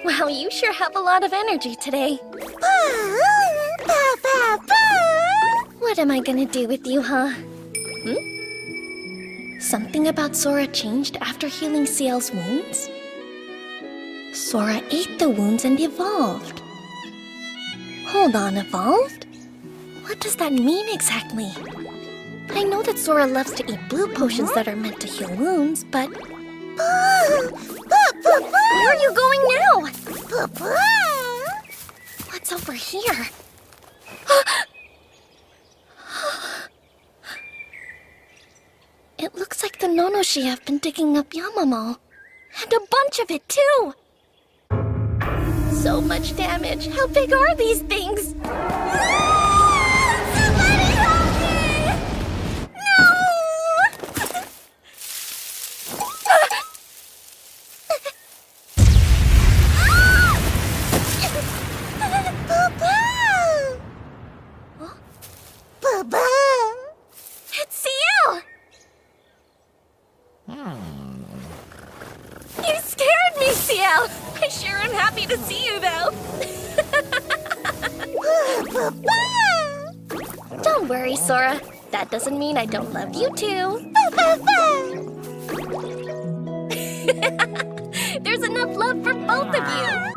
Wow, you sure have a lot of energy today. What am I gonna do with you, huh? Something about Sora changed after healing Ciel's wounds? Sora ate the wounds and evolved. Hold on, evolved? What does that mean exactly? I know that Sora loves to eat blue potions that are meant to heal wounds, but... Where are you going now? What's over here? It looks like the Nonoshi have been digging up Yamamo. And a bunch of it, too! So much damage. How big are these things? Somebody help me! No! It's Ciel! You scared me, Ciel! I sure am happy to see you, though. Don't worry, Sora. That doesn't mean I don't love you, too. There's enough love for both of you.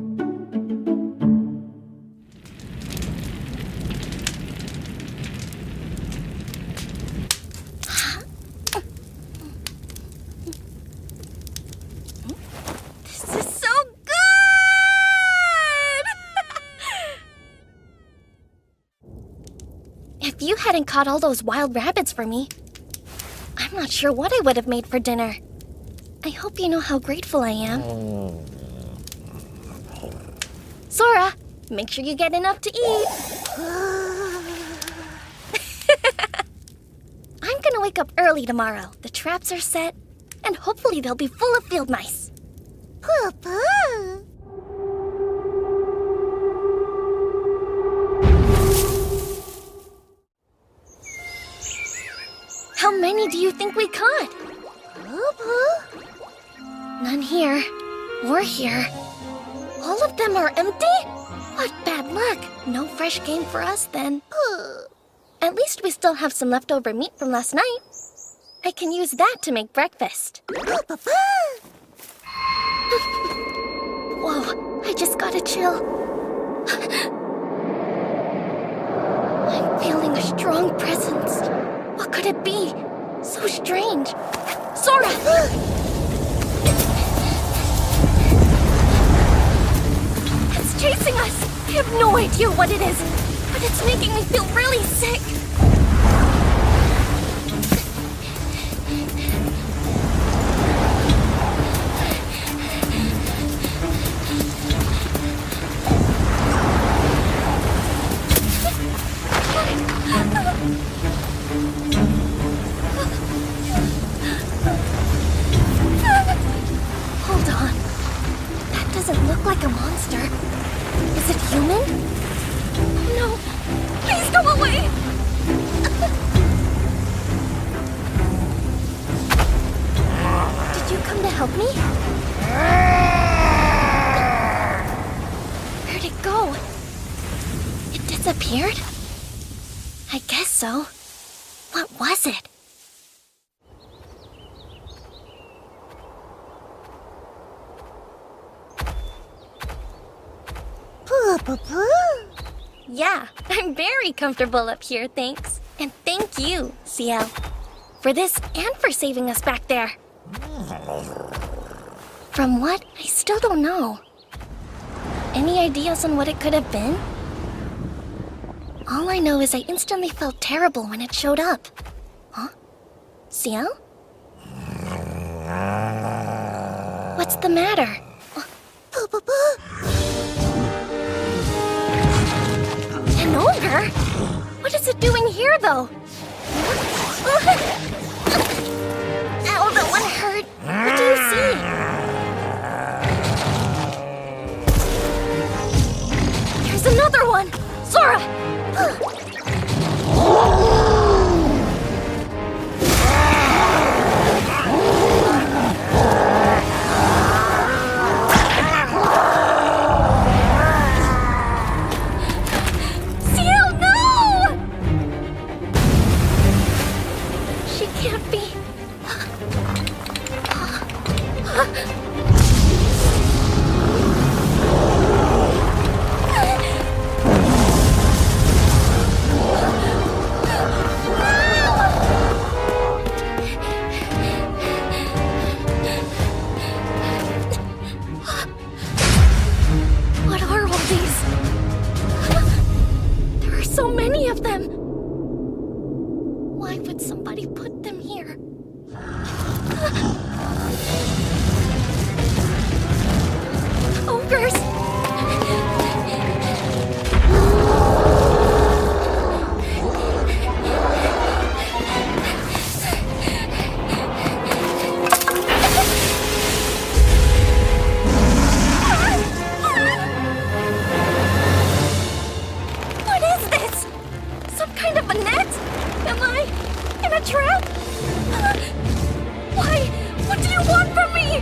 If you hadn't caught all those wild rabbits for me, I'm not sure what I would have made for dinner. I hope you know how grateful I am. Sora, make sure you get enough to eat. I'm gonna wake up early tomorrow. The traps are set, and hopefully they'll be full of field mice. Papa! How many do you think we caught? None here. Or here. All of them are empty? What bad luck. No fresh game for us then. At least we still have some leftover meat from last night. I can use that to make breakfast. Whoa, I just got a chill. I'm feeling a strong presence. What could it be? So strange. Sora! It's chasing us! I have no idea what it is, but it's making me feel really sick. Hold on. That doesn't look like a monster. Is it human? Oh no! Please go away! Did you come to help me? Where'd it go? It disappeared? I guess so. What was it? Yeah, I'm very comfortable up here, thanks. And thank you, Ciel, for this and for saving us back there. From what? I still don't know. Any ideas on what it could have been? All I know is I instantly felt terrible when it showed up. Huh? Ciel? What's the matter? An ogre? What is it doing here, though? Ow, that one hurt. What do you see? There's another one! Sora! Ciel, no! She can't be. What are all these? There are so many of them. Why would somebody put them here? Ogres! What is this? Some kind of a net? Am I in a trap? Why? What do you want from me?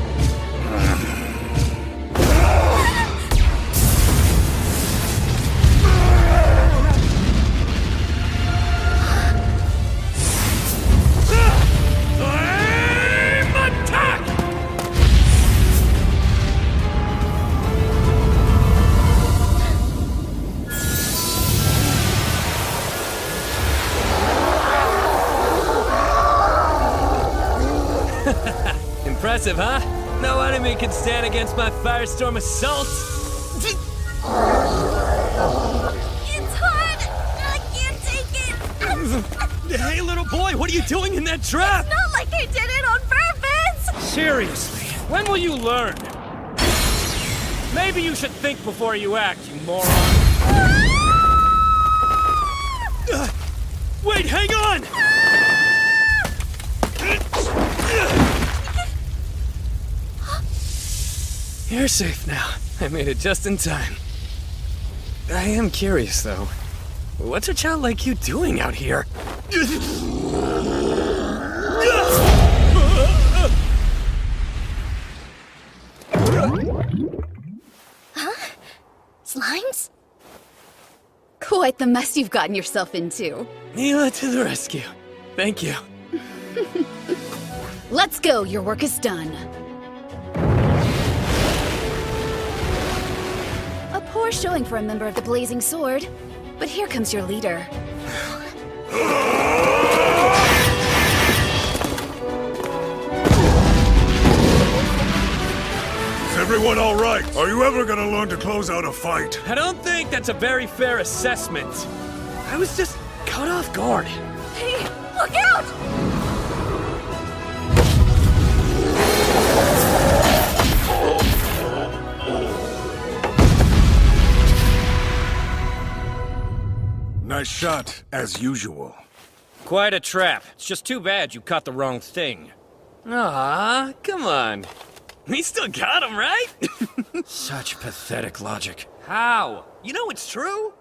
Impressive, huh? No enemy can stand against my firestorm assault. It's hard! I can't take it! Hey, little boy, what are you doing in that trap? It's not like I did it on purpose! Seriously, when will you learn? Maybe you should think before you act, you moron. Wait, hang on! You're safe now. I made it just in time. I am curious, though. What's a child like you doing out here? Huh? Slimes? Quite the mess you've gotten yourself into. Mila to the rescue. Thank you. Let's go, your work is done. A poor showing for a member of the Blazing Sword. But here comes your leader. Is everyone all right? Are you ever gonna learn to close out a fight? I don't think that's a very fair assessment. I was just caught off guard. Hey, look out! Nice shot, as usual. Quite a trap. It's just too bad you caught the wrong thing. Ah, come on. We still got him, right? Such pathetic logic. How? You know it's true?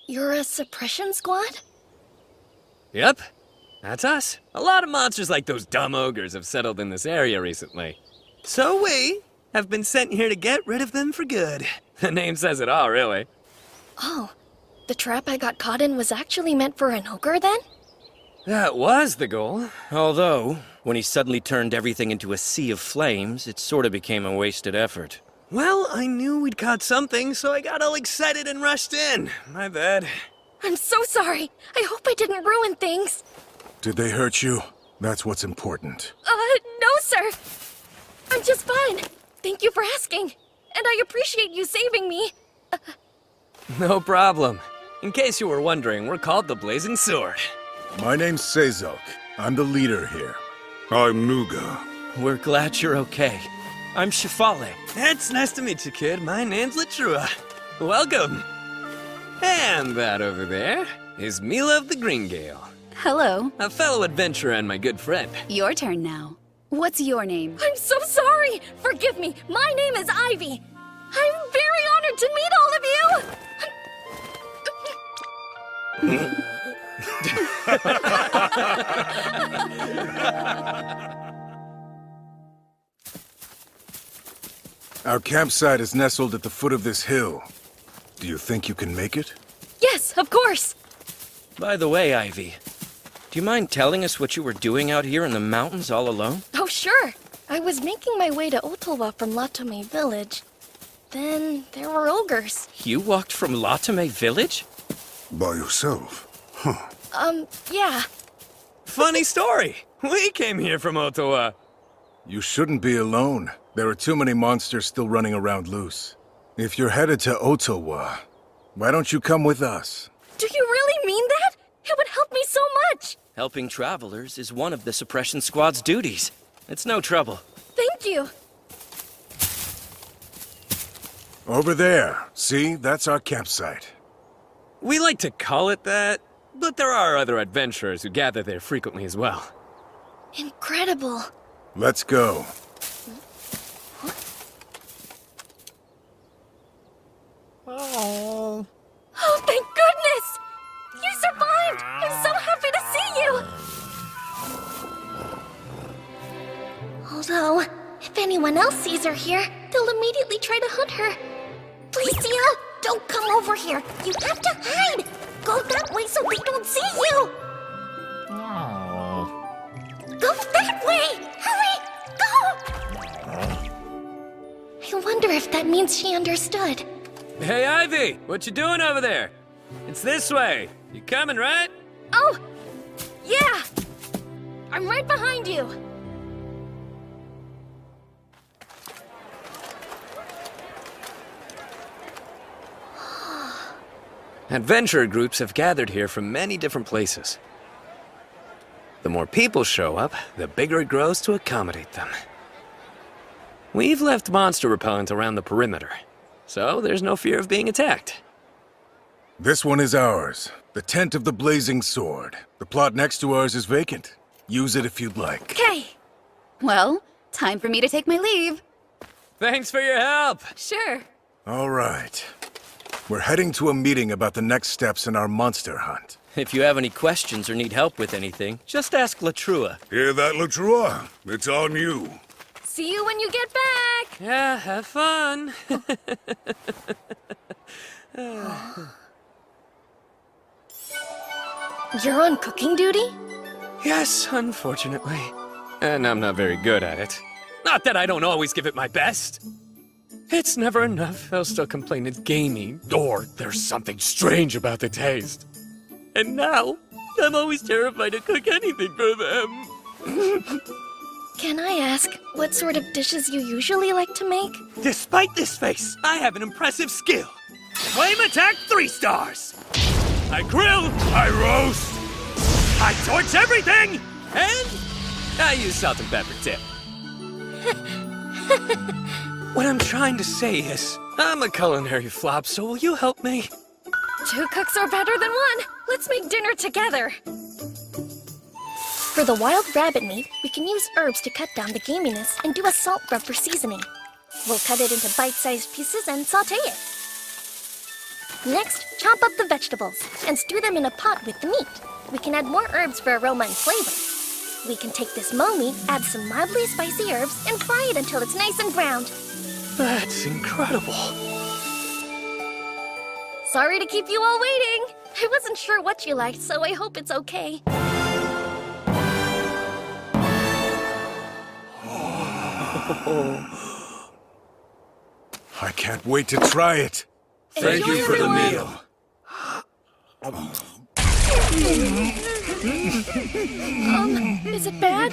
You're a suppression squad? Yep, that's us. A lot of monsters like those dumb ogres have settled in this area recently. So we have been sent here to get rid of them for good. The name says it all, really. Oh, the trap I got caught in was actually meant for an ogre then? That was the goal. Although, when he suddenly turned everything into a sea of flames, it sort of became a wasted effort. Well, I knew we'd caught something, so I got all excited and rushed in. My bad. I'm so sorry. I hope I didn't ruin things. Did they hurt you? That's what's important. No, sir. I'm just fine. Thank you for asking. And I appreciate you saving me. No problem. In case you were wondering, we're called the Blazing Sword. My name's Sezok. I'm the leader here. I'm Nuga. We're glad you're okay. I'm Shifale. It's nice to meet you, kid. My name's Latrua. Welcome. And that over there is Mila of the Greengale. Hello. A fellow adventurer and my good friend. Your turn now. What's your name? I'm so sorry! Forgive me. My name is Ivy. I'm very honored to meet all of you! Our campsite is nestled at the foot of this hill. Do you think you can make it? Yes, of course. By the way, Ivy, do you mind telling us what you were doing out here in the mountains all alone? Oh, sure. I was making my way to Ottawa from Latome Village. Then there were ogres. You walked from Latome Village? By yourself? Huh. Yeah. Funny story. We came here from Ottawa. You shouldn't be alone. There are too many monsters still running around loose. If you're headed to Ottawa, why don't you come with us? Do you really mean that? It would help me so much. Helping travelers is one of the suppression squad's duties. It's no trouble. Thank you. Over there. See? That's our campsite. We like to call it that, but there are other adventurers who gather there frequently as well. Incredible. Let's go. Oh, thank goodness! You survived! I'm so happy to see you! Although, if anyone else sees her here, they'll immediately try to hunt her. Felicia, don't come over here! You have to hide! Go that way so they don't see you! Go that way! Hurry! Go! I wonder if that means she understood. Hey, Ivy! What you doing over there? It's this way. You coming, right? Oh! Yeah! I'm right behind you! Adventurer groups have gathered here from many different places. The more people show up, the bigger it grows to accommodate them. We've left monster repellent around the perimeter, so there's no fear of being attacked. This one is ours. The Tent of the Blazing Sword. The plot next to ours is vacant. Use it if you'd like. Okay. Well, time for me to take my leave. Thanks for your help. Sure. All right. We're heading to a meeting about the next steps in our monster hunt. If you have any questions or need help with anything, just ask Latrua. Hear that, Latrua? It's on you. See you when you get back! Yeah, have fun. You're on cooking duty? Yes, unfortunately. And I'm not very good at it. Not that I don't always give it my best. It's never enough. They'll still complain it's gamey, or there's something strange about the taste. And now, I'm always terrified to cook anything for them. Can I ask what sort of dishes you usually like to make? Despite this face, I have an impressive skill. Flame attack 3 stars. I grill. I roast. I torch everything. And I use salt and pepper tip. What I'm trying to say is, I'm a culinary flop, so will you help me? 2 cooks are better than 1. Let's make dinner together. For the wild rabbit meat, we can use herbs to cut down the gaminess and do a salt rub for seasoning. We'll cut it into bite-sized pieces and sauté it. Next, chop up the vegetables and stew them in a pot with the meat. We can add more herbs for aroma and flavor. We can take this mo meat, add some mildly spicy herbs, and fry it until it's nice and browned. That's incredible. Sorry to keep you all waiting. I wasn't sure what you liked, so I hope it's okay. I can't wait to try it. Thank you for the meal. Is it bad?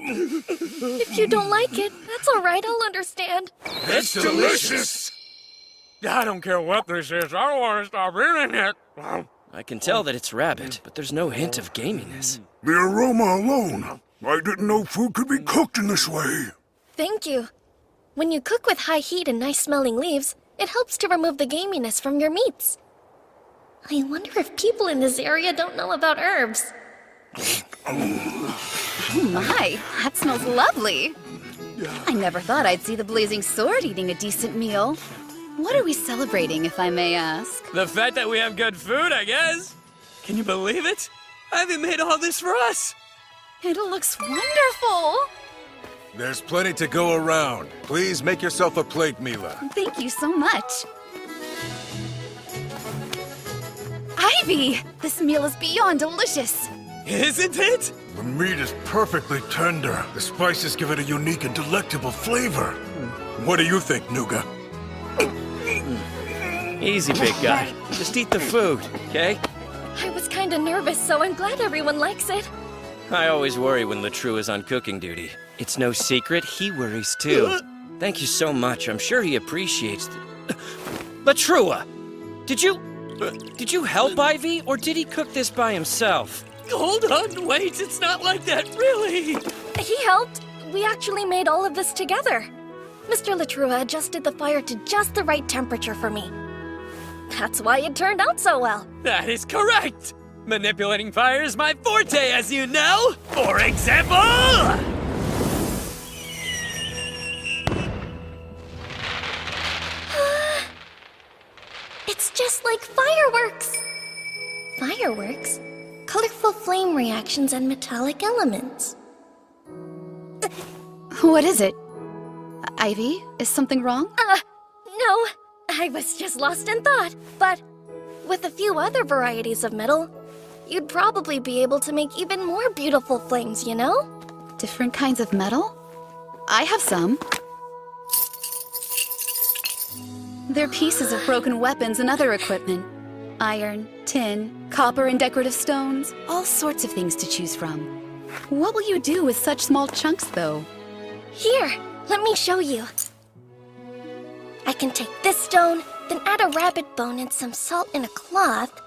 If you don't like it, that's all right, I'll understand. It's delicious! I don't care what this is, I don't want to stop eating it. I can tell that it's rabbit, but there's no hint of gaminess. The aroma alone. I didn't know food could be cooked in this way. Thank you. When you cook with high heat and nice-smelling leaves, it helps to remove the gaminess from your meats. I wonder if people in this area don't know about herbs. Oh my, that smells lovely. I never thought I'd see the Blazing Sword eating a decent meal. What are we celebrating, if I may ask? The fact that we have good food, I guess. Can you believe it? Ivy made all this for us. It looks wonderful. There's plenty to go around. Please make yourself a plate, Mila. Thank you so much. Ivy, this meal is beyond delicious. Isn't it? The meat is perfectly tender. The spices give it a unique and delectable flavor. What do you think, Nuga? Easy, big guy. Just eat the food, okay? I was kinda nervous, so I'm glad everyone likes it. I always worry when Latrue is on cooking duty. It's no secret, he worries too. Thank you so much. I'm sure he appreciates it. Latrue! Did you help Ivy, or did he cook this by himself? Hold on, wait, it's not like that, really! He helped. We actually made all of this together. Mr. Latrue adjusted the fire to just the right temperature for me. That's why it turned out so well. That is correct! Manipulating fire is my forte, as you know! For example... It's just like fireworks! Fireworks? Colorful flame reactions and metallic elements. What is it? Ivy, is something wrong? No. I was just lost in thought. But with a few other varieties of metal, you'd probably be able to make even more beautiful flames, you know? Different kinds of metal? I have some. They're pieces of broken weapons and other equipment. Iron, tin, copper, and decorative stones. All sorts of things to choose from. What will you do with such small chunks, though? Here, let me show you. I can take this stone, then add a rabbit bone and some salt in a cloth.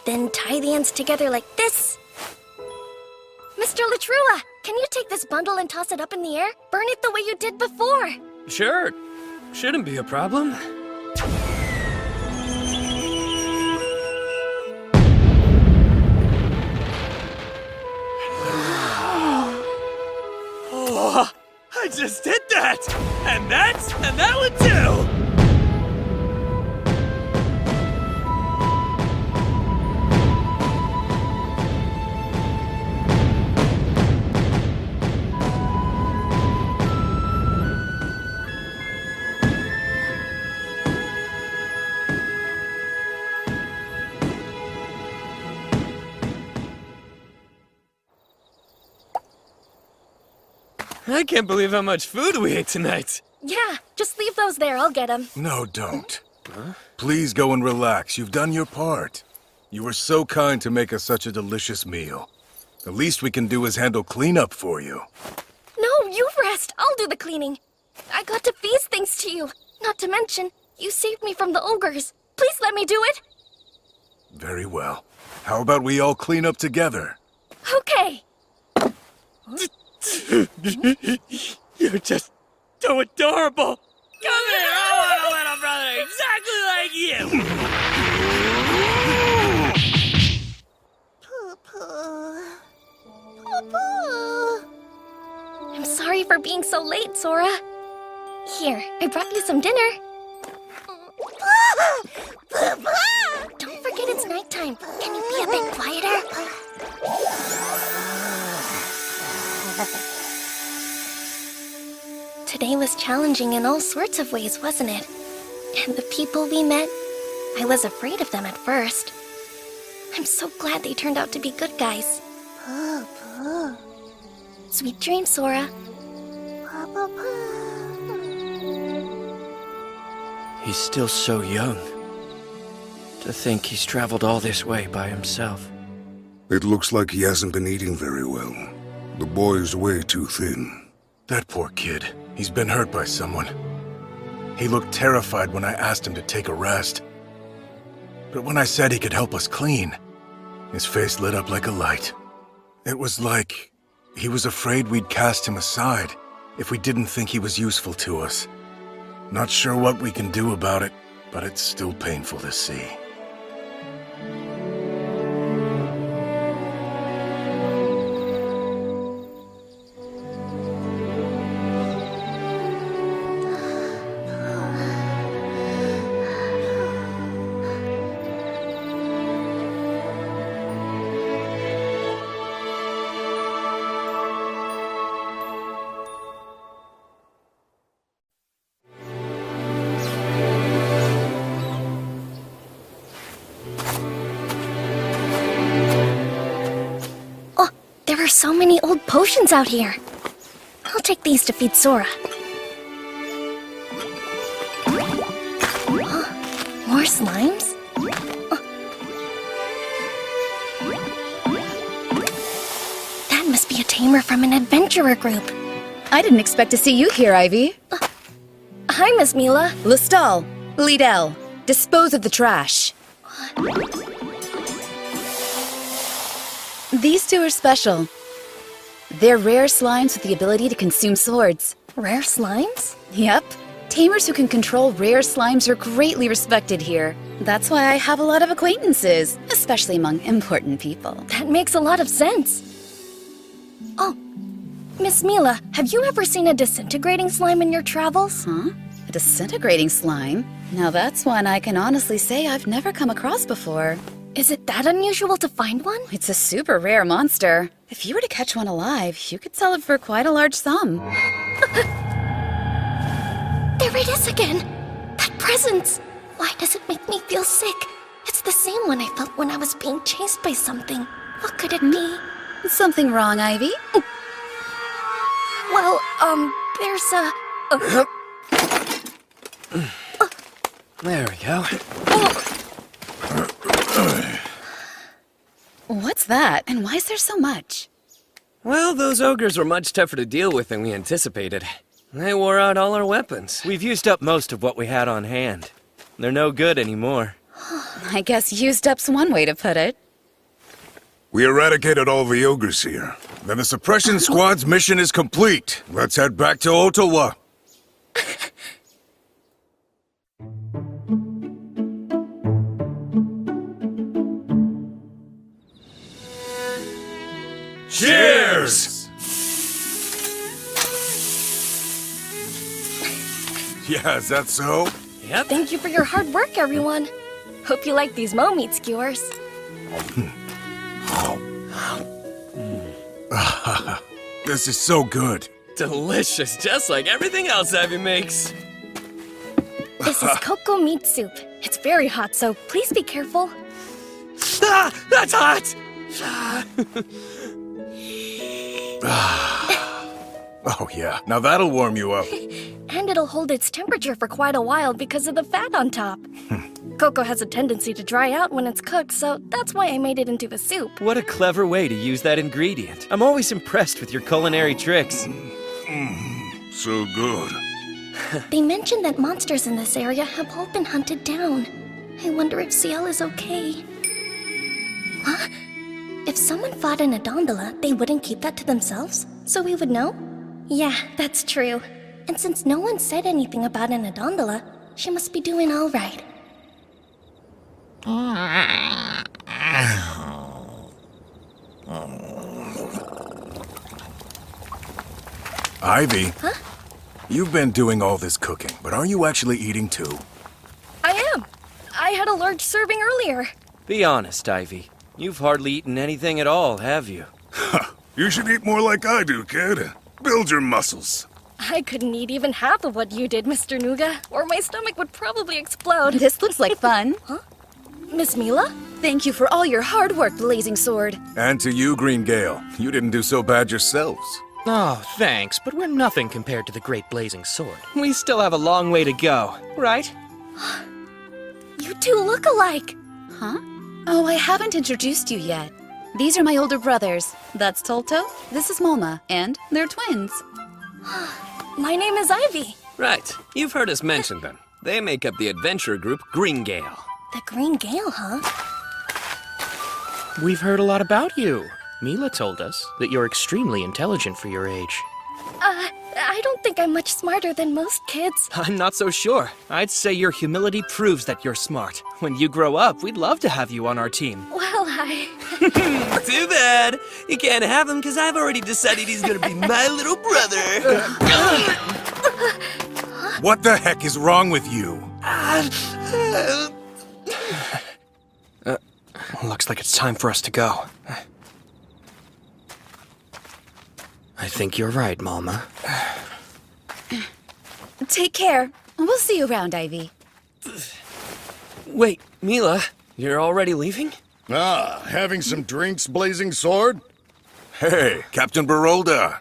Then tie the ends together like this. Mr. Latrue, can you take this bundle and toss it up in the air? Burn it the way you did before. Sure. Shouldn't be a problem. Oh, I just did that! And that one too! I can't believe how much food we ate tonight. Yeah, just leave those there. I'll get them. No, don't. Please go and relax. You've done your part. You were so kind to make us such a delicious meal. The least we can do is handle cleanup for you. No, you rest. I'll do the cleaning. I got to feast things to you. Not to mention, you saved me from the ogres. Please let me do it. Very well. How about we all clean up together? Okay. You're just so adorable. Come here, I want a little brother exactly like you. Papa. I'm sorry for being so late, Sora. Here, I brought you some dinner. Don't forget it's nighttime. Can you be a bit quieter? Today was challenging in all sorts of ways, wasn't it? And the people we met, I was afraid of them at first. I'm so glad they turned out to be good guys. Sweet dreams, Sora. He's still so young. To think he's traveled all this way by himself. It looks like he hasn't been eating very well. The boy's way too thin. That poor kid. He's been hurt by someone. He looked terrified when I asked him to take a rest. But when I said he could help us clean, his face lit up like a light. It was like he was afraid we'd cast him aside if we didn't think he was useful to us. Not sure what we can do about it, but it's still painful to see. There are so many old potions out here. I'll take these to feed Sora. More slimes? That must be a tamer from an adventurer group. I didn't expect to see you here, Ivy. Hi, Miss Mila. Lestal, Liddell, dispose of the trash. These two are special. They're rare slimes with the ability to consume swords. Rare slimes? Yep. Tamers who can control rare slimes are greatly respected here. That's why I have a lot of acquaintances, especially among important people. That makes a lot of sense. Oh, Miss Mila, have you ever seen a disintegrating slime in your travels? Huh? A disintegrating slime? Now that's one I can honestly say I've never come across before. Is it that unusual to find one? It's a super rare monster. If you were to catch one alive, you could sell it for quite a large sum. There it is again! That presence! Why does it make me feel sick? It's the same one I felt when I was being chased by something. What could it be? Something wrong, Ivy? Well, there's a... There we go. What's that? And why is there so much? Well, those ogres were much tougher to deal with than we anticipated. They wore out all our weapons. We've used up most of what we had on hand. They're no good anymore. I guess used up's one way to put it. We eradicated all the ogres here. Then the suppression squad's mission is complete. Let's head back to Ottawa. Cheers! Yeah, is that so? Yep. Thank you for your hard work, everyone. Hope you like these mo meat skewers. This is so good. Delicious, just like everything else Ivy makes. This is cocoa meat soup. It's very hot, so please be careful. Ah! That's hot! Oh yeah, now that'll warm you up. And it'll hold its temperature for quite a while because of the fat on top. Cocoa has a tendency to dry out when it's cooked, so that's why I made it into a soup. What a clever way to use that ingredient. I'm always impressed with your culinary tricks. So good. They mentioned that monsters in this area have all been hunted down. I wonder if CL is okay. Huh? If someone fought in a dondola, they wouldn't keep that to themselves, so we would know? Yeah, that's true. And since no one said anything about an Adondola, she must be doing all right. Ivy? Huh? You've been doing all this cooking, but are you actually eating too? I am. I had a large serving earlier. Be honest, Ivy. You've hardly eaten anything at all, have you? You should eat more like I do, kid. Build your muscles. I couldn't eat even half of what you did, Mr. Nuga, or my stomach would probably explode. This looks like fun. Huh? Miss Mila? Thank you for all your hard work, Blazing Sword. And to you, Green Gale. You didn't do so bad yourselves. Oh, thanks, but we're nothing compared to the Great Blazing Sword. We still have a long way to go, right? You two look alike. Huh? Oh, I haven't introduced you yet. These are my older brothers. That's Tolto, this is Molma, and they're twins. My name is Ivy. Right. You've heard us mention them. They make up the adventure group Green Gale. The Green Gale, huh? We've heard a lot about you. Mila told us that you're extremely intelligent for your age. I don't think I'm much smarter than most kids. I'm not so sure. I'd say your humility proves that you're smart. When you grow up, we'd love to have you on our team. Well, Too bad. You can't have him because I've already decided he's gonna be my little brother. What the heck is wrong with you? Looks like it's time for us to go. I think you're right, Mama. Take care. We'll see you around, Ivy. Wait, Mila, you're already leaving? Having some drinks, Blazing Sword? Hey, Captain Barolda.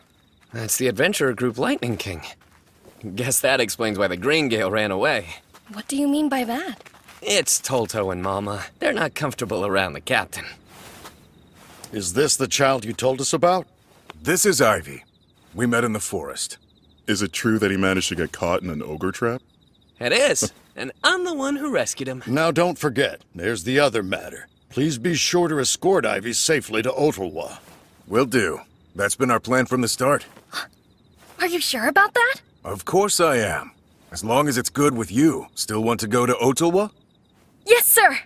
That's the adventurer group Lightning King. Guess that explains why the Green Gale ran away. What do you mean by that? It's Tolto and Mama. They're not comfortable around the captain. Is this the child you told us about? This is Ivy. We met in the forest. Is it true that he managed to get caught in an ogre trap? It is, and I'm the one who rescued him. Now don't forget, there's the other matter. Please be sure to escort Ivy safely to Ottawa. Will do. That's been our plan from the start. Are you sure about that? Of course I am. As long as it's good with you. Still want to go to Ottawa? Yes, sir!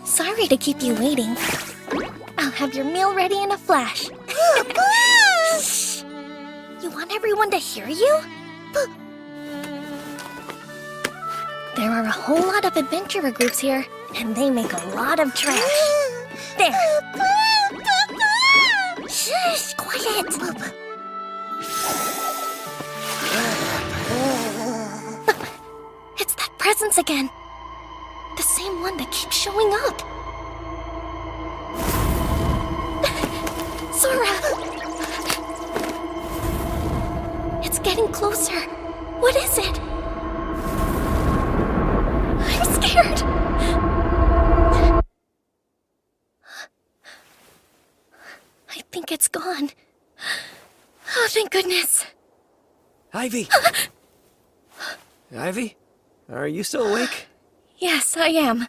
Sorry to keep you waiting. I'll have your meal ready in a flash. Shh. You want everyone to hear you? There are a whole lot of adventurer groups here, and they make a lot of trash. There. Shh, quiet. It's that presence again. The same one that keeps showing up. Sora! It's getting closer. What is it? I'm scared. I think it's gone. Oh, thank goodness. Ivy! Ivy? Are you still awake? Yes, I am.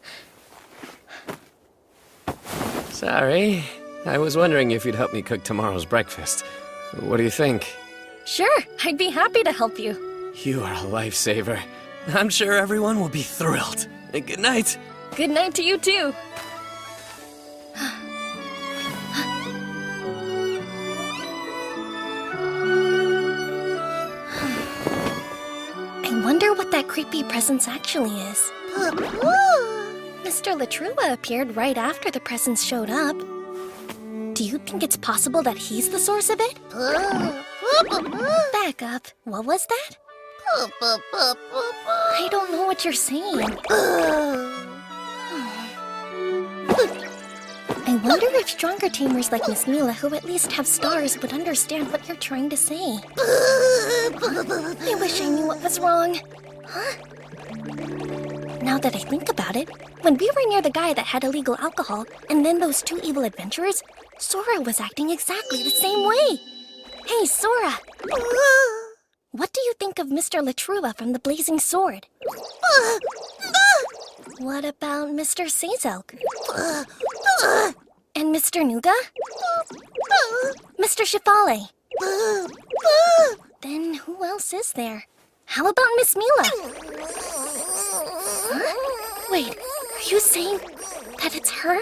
Sorry. I was wondering if you'd help me cook tomorrow's breakfast. What do you think? Sure, I'd be happy to help you. You are a lifesaver. I'm sure everyone will be thrilled. Good night. Good night to you, too. I wonder what that creepy presence actually is. Mr. Latrua appeared right after the presence showed up. Do you think it's possible that he's the source of it? Back up. What was that? I don't know what you're saying. I wonder if stronger tamers like Miss Mila, who at least have stars, would understand what you're trying to say. I wish I knew what was wrong. Huh? Now that I think about it, when we were near the guy that had illegal alcohol, and then those two evil adventurers, Sora was acting exactly the same way. Hey, Sora! What do you think of Mr. Latrua from the Blazing Sword? What about Mr. Sazelk? And Mr. Nuga? Mr. Shifale? Then who else is there? How about Miss Mila? Huh? Wait, are you saying that it's her?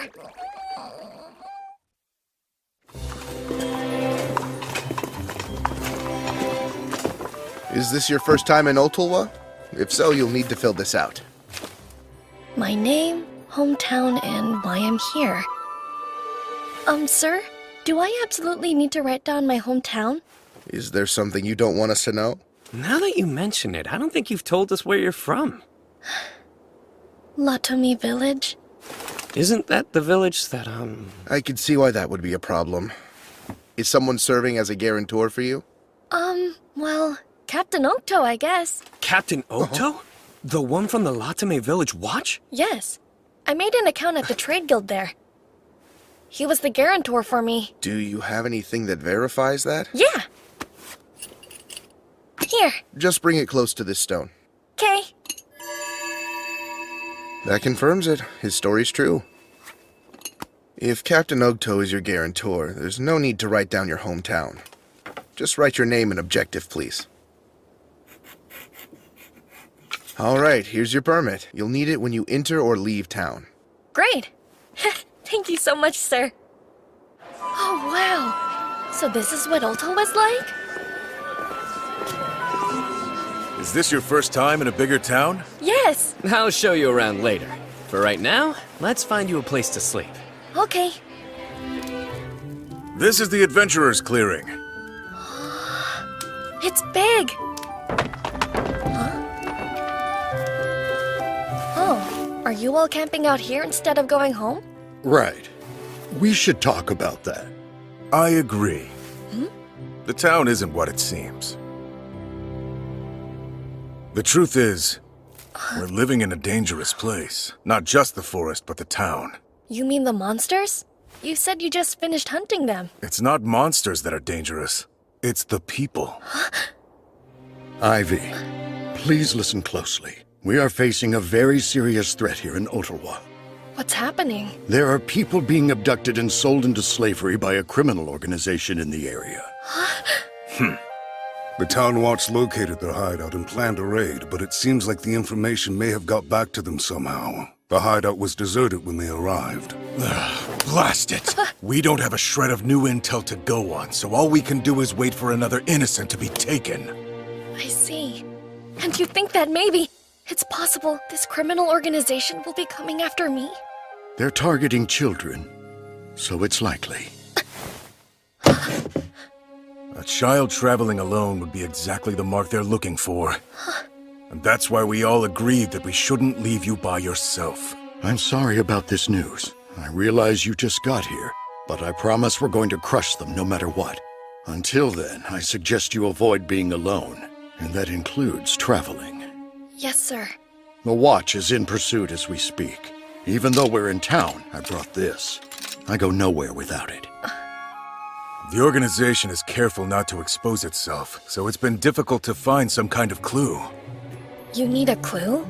Is this your first time in Ottawa? If so, you'll need to fill this out. My name, hometown, and why I'm here. Sir, do I absolutely need to write down my hometown? Is there something you don't want us to know? Now that you mention it, I don't think you've told us where you're from. Latomi Village. Isn't that the village that, I could see why that would be a problem. Is someone serving as a guarantor for you? Well, Captain Okto, I guess. Captain Okto? The one from the Latame Village Watch? Yes. I made an account at the Trade Guild there. He was the guarantor for me. Do you have anything that verifies that? Yeah. Here. Just bring it close to this stone. Okay. That confirms it. His story's true. If Captain Ogto is your guarantor, there's no need to write down your hometown. Just write your name and objective, please. All right, here's your permit. You'll need it when you enter or leave town. Great. Thank you so much, sir. Oh, wow. So this is what Ulta was like? Is this your first time in a bigger town? Yes. I'll show you around later. For right now, let's find you a place to sleep. Okay. This is the Adventurer's Clearing. It's big. Oh, are you all camping out here instead of going home? Right. We should talk about that. I agree. The town isn't what it seems. The truth is, we're living in a dangerous place. Not just the forest, but the town. You mean the monsters? You said you just finished hunting them. It's not monsters that are dangerous. It's the people. Ivy, please listen closely. We are facing a very serious threat here in Ottawa. What's happening? There are people being abducted and sold into slavery by a criminal organization in the area. The town watch located their hideout and planned a raid, but it seems like the information may have got back to them somehow. The hideout was deserted when they arrived. Blast it! We don't have a shred of new intel to go on, so all we can do is wait for another innocent to be taken. I see. And you think that maybe it's possible this criminal organization will be coming after me? They're targeting children, so it's likely. A child traveling alone would be exactly the mark they're looking for. And that's why we all agreed that we shouldn't leave you by yourself. I'm sorry about this news. I realize you just got here, but I promise we're going to crush them no matter what. Until then, I suggest you avoid being alone, and that includes traveling. Yes, sir. The watch is in pursuit as we speak. Even though we're in town, I brought this. I go nowhere without it. The organization is careful not to expose itself, so it's been difficult to find some kind of clue. You need a clue?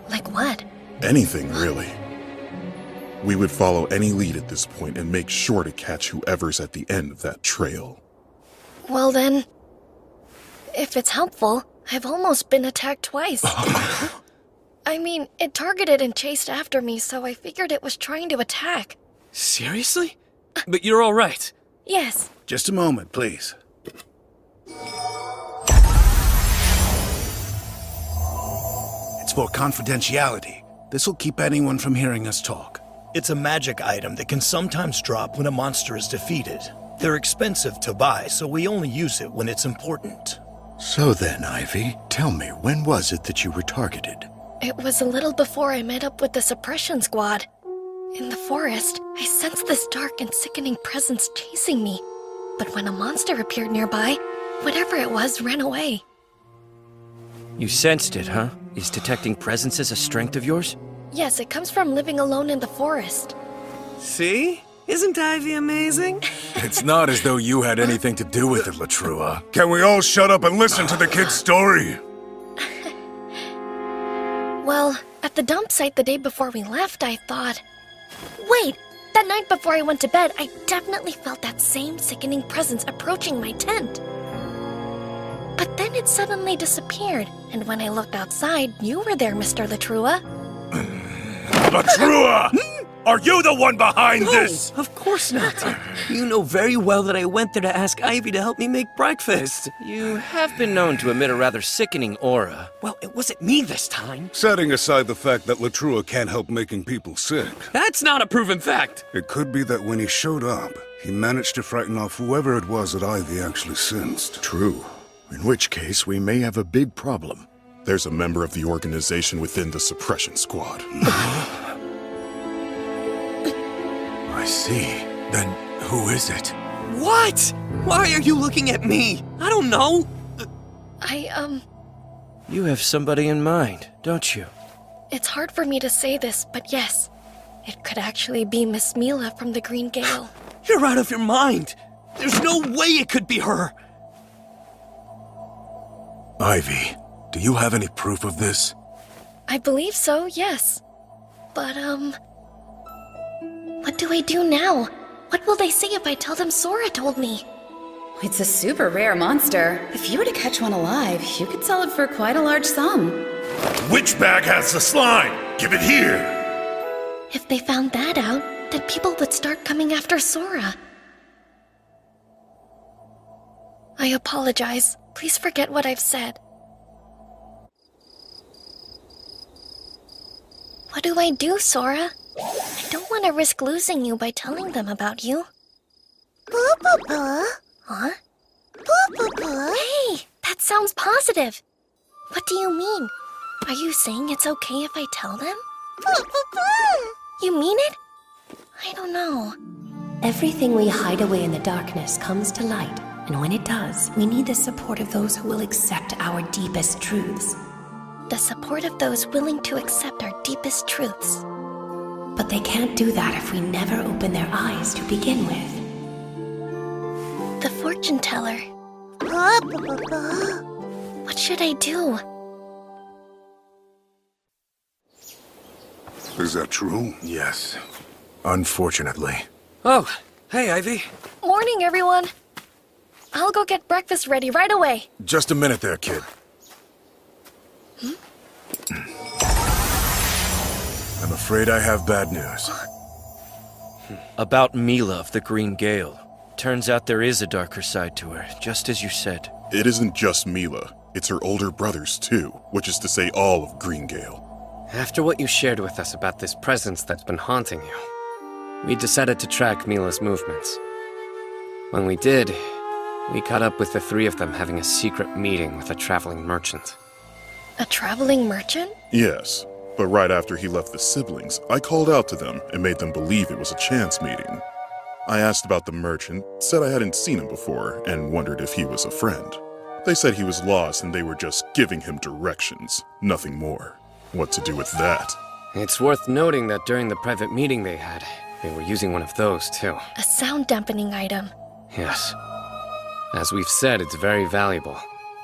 Like what? Anything, really. We would follow any lead at this point and make sure to catch whoever's at the end of that trail. Well then, if it's helpful, I've almost been attacked twice. I mean, it targeted and chased after me, so I figured it was trying to attack. Seriously? But you're all right. Yes. Just a moment, please. It's for confidentiality. This'll keep anyone from hearing us talk. It's a magic item that can sometimes drop when a monster is defeated. They're expensive to buy, so we only use it when it's important. So then, Ivy, tell me, when was it that you were targeted? It was a little before I met up with the suppression squad. In the forest, I sensed this dark and sickening presence chasing me. But when a monster appeared nearby, whatever it was ran away. You sensed it, huh? Is detecting presences a strength of yours? Yes, it comes from living alone in the forest. See? Isn't Ivy amazing? It's not as though you had anything to do with it, Latrua. Can we all shut up and listen to the kid's story? Well, at the dump site the day before we left, I thought... Wait! That night before I went to bed, I definitely felt that same sickening presence approaching my tent. But then it suddenly disappeared, and when I looked outside, you were there, Mr. Latrua. Latrua! Are you the one behind this? Of course not. You know very well that I went there to ask Ivy to help me make breakfast. You have been known to emit a rather sickening aura. Well, it wasn't me this time. Setting aside the fact that Latrua can't help making people sick. That's not a proven fact. It could be that when he showed up, he managed to frighten off whoever it was that Ivy actually sensed. True. In which case, we may have a big problem. There's a member of the organization within the suppression squad. I see. Then who is it? What? Why are you looking at me? I don't know. You have somebody in mind, don't you? It's hard for me to say this, but yes. It could actually be Miss Mila from the Green Gale. You're out of your mind. There's no way it could be her. Ivy, do you have any proof of this? I believe so, yes. But, what do I do now? What will they say if I tell them Sora told me? It's a super rare monster. If you were to catch one alive, you could sell it for quite a large sum. Which bag has the slime? Give it here! If they found that out, then people would start coming after Sora. I apologize. Please forget what I've said. What do I do, Sora? I don't want to risk losing you by telling them about you. Huh? Hey, that sounds positive. What do you mean? Are you saying it's okay if I tell them? You mean it? I don't know. Everything we hide away in the darkness comes to light, and when it does, we need the support of those who will accept our deepest truths. The support of those willing to accept our deepest truths. But they can't do that if we never open their eyes to begin with. The fortune teller. What should I do? Is that true? Yes. Unfortunately. Oh, hey, Ivy. Morning, everyone. I'll go get breakfast ready right away. Just a minute there, kid. I'm afraid I have bad news. About Mila of the Green Gale. Turns out there is a darker side to her, just as you said. It isn't just Mila. It's her older brothers, too, which is to say all of Greengale. After what you shared with us about this presence that's been haunting you, we decided to track Mila's movements. When we did, we caught up with the three of them having a secret meeting with a traveling merchant. A traveling merchant? Yes, but right after he left the siblings, I called out to them and made them believe it was a chance meeting. I asked about the merchant, said I hadn't seen him before, and wondered if he was a friend. They said he was lost and they were just giving him directions, nothing more. What to do with that? It's worth noting that during the private meeting they had, they were using one of those, too. A sound dampening item. Yes. As we've said, it's very valuable.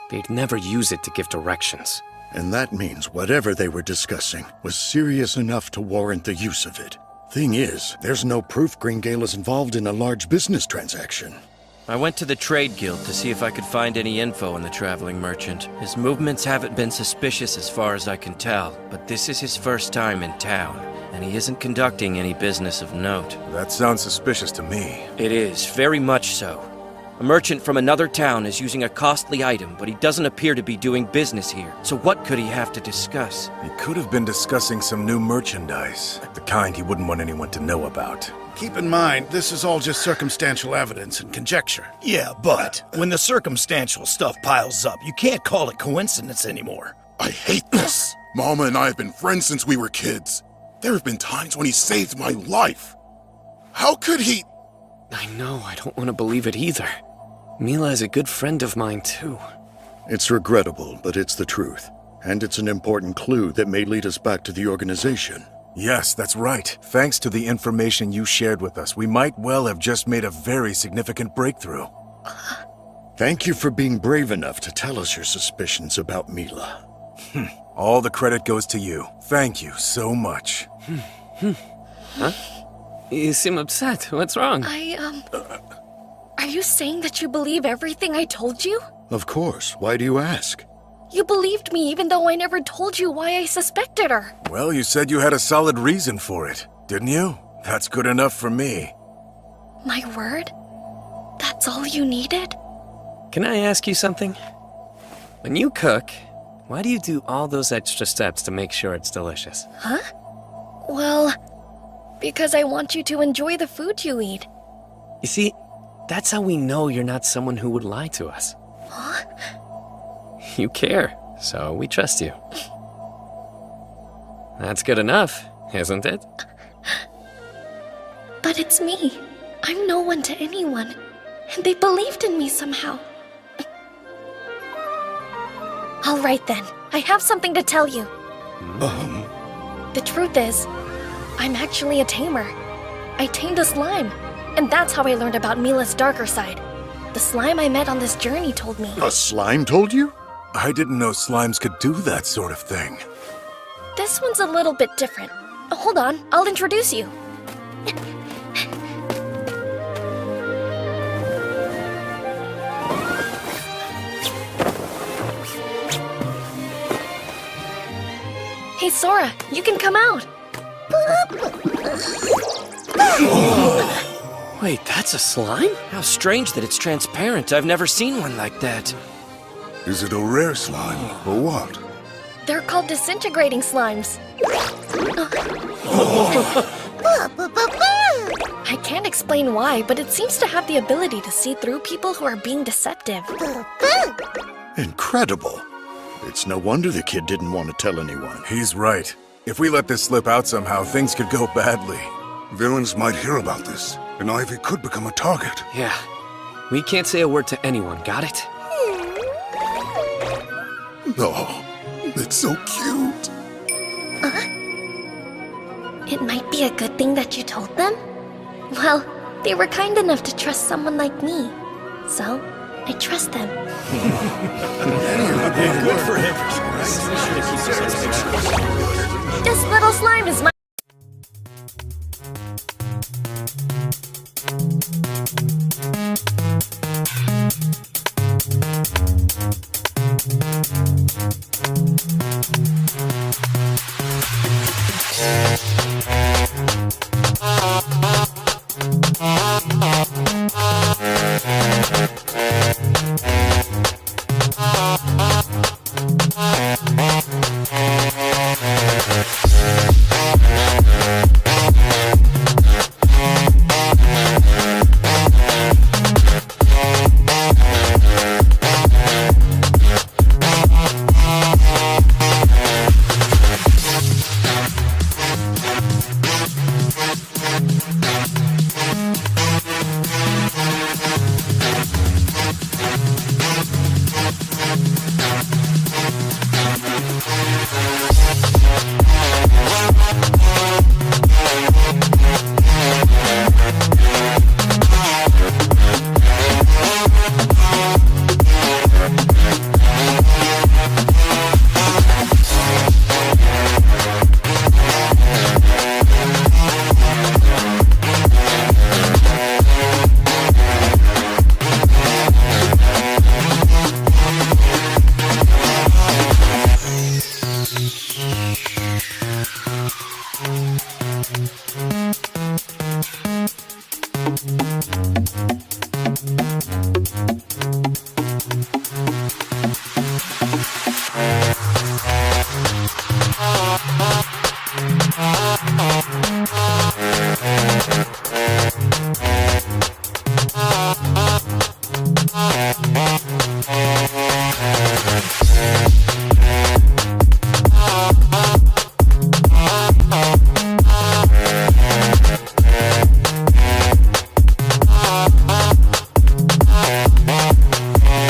They'd never use it to give directions. And that means whatever they were discussing was serious enough to warrant the use of it. Thing is, there's no proof Greengale is involved in a large business transaction. I went to the Trade Guild to see if I could find any info on the traveling merchant. His movements haven't been suspicious as far as I can tell, but this is his first time in town, and he isn't conducting any business of note. That sounds suspicious to me. It is, very much so. A merchant from another town is using a costly item, but he doesn't appear to be doing business here. So what could he have to discuss? He could have been discussing some new merchandise, the kind he wouldn't want anyone to know about. Keep in mind, this is all just circumstantial evidence and conjecture. Yeah, but when the circumstantial stuff piles up, you can't call it coincidence anymore. I hate this. Mama and I have been friends since we were kids. There have been times when he saved my life. How could he... I know, I don't want to believe it either. Mila is a good friend of mine, too. It's regrettable, but it's the truth. And it's an important clue that may lead us back to the organization. Yes, that's right. Thanks to the information you shared with us, we might well have just made a very significant breakthrough. Thank you for being brave enough to tell us your suspicions about Mila. All the credit goes to you. Thank you so much. Huh? You seem upset. What's wrong? Are you saying that you believe everything I told you? Of course. Why do you ask? You believed me even though I never told you why I suspected her. Well, you said you had a solid reason for it, didn't you? That's good enough for me. My word? That's all you needed? Can I ask you something? When you cook, why do you do all those extra steps to make sure it's delicious? Huh? Well, because I want you to enjoy the food you eat. You see, that's how we know you're not someone who would lie to us. Huh? You care, so we trust you. That's good enough, isn't it? But it's me. I'm no one to anyone. And they believed in me somehow. All right then, I have something to tell you. The truth is, I'm actually a tamer. I tamed a slime, and that's how I learned about Mila's darker side. The slime I met on this journey told me. A slime told you? I didn't know slimes could do that sort of thing. This one's a little bit different. Hold on, I'll introduce you. Hey Sora, you can come out. Wait, that's a slime? How strange that it's transparent. I've never seen one like that. Is it a rare slime, or what? They're called disintegrating slimes. I can't explain why, but it seems to have the ability to see through people who are being deceptive. Incredible. It's no wonder the kid didn't want to tell anyone. He's right. If we let this slip out somehow, things could go badly. Villains might hear about this, and Ivy could become a target. Yeah. We can't say a word to anyone, got it? Oh, it's so cute. It might be a good thing that you told them. Well, they were kind enough to trust someone like me. So, I trust them. Good for him. This little slime is my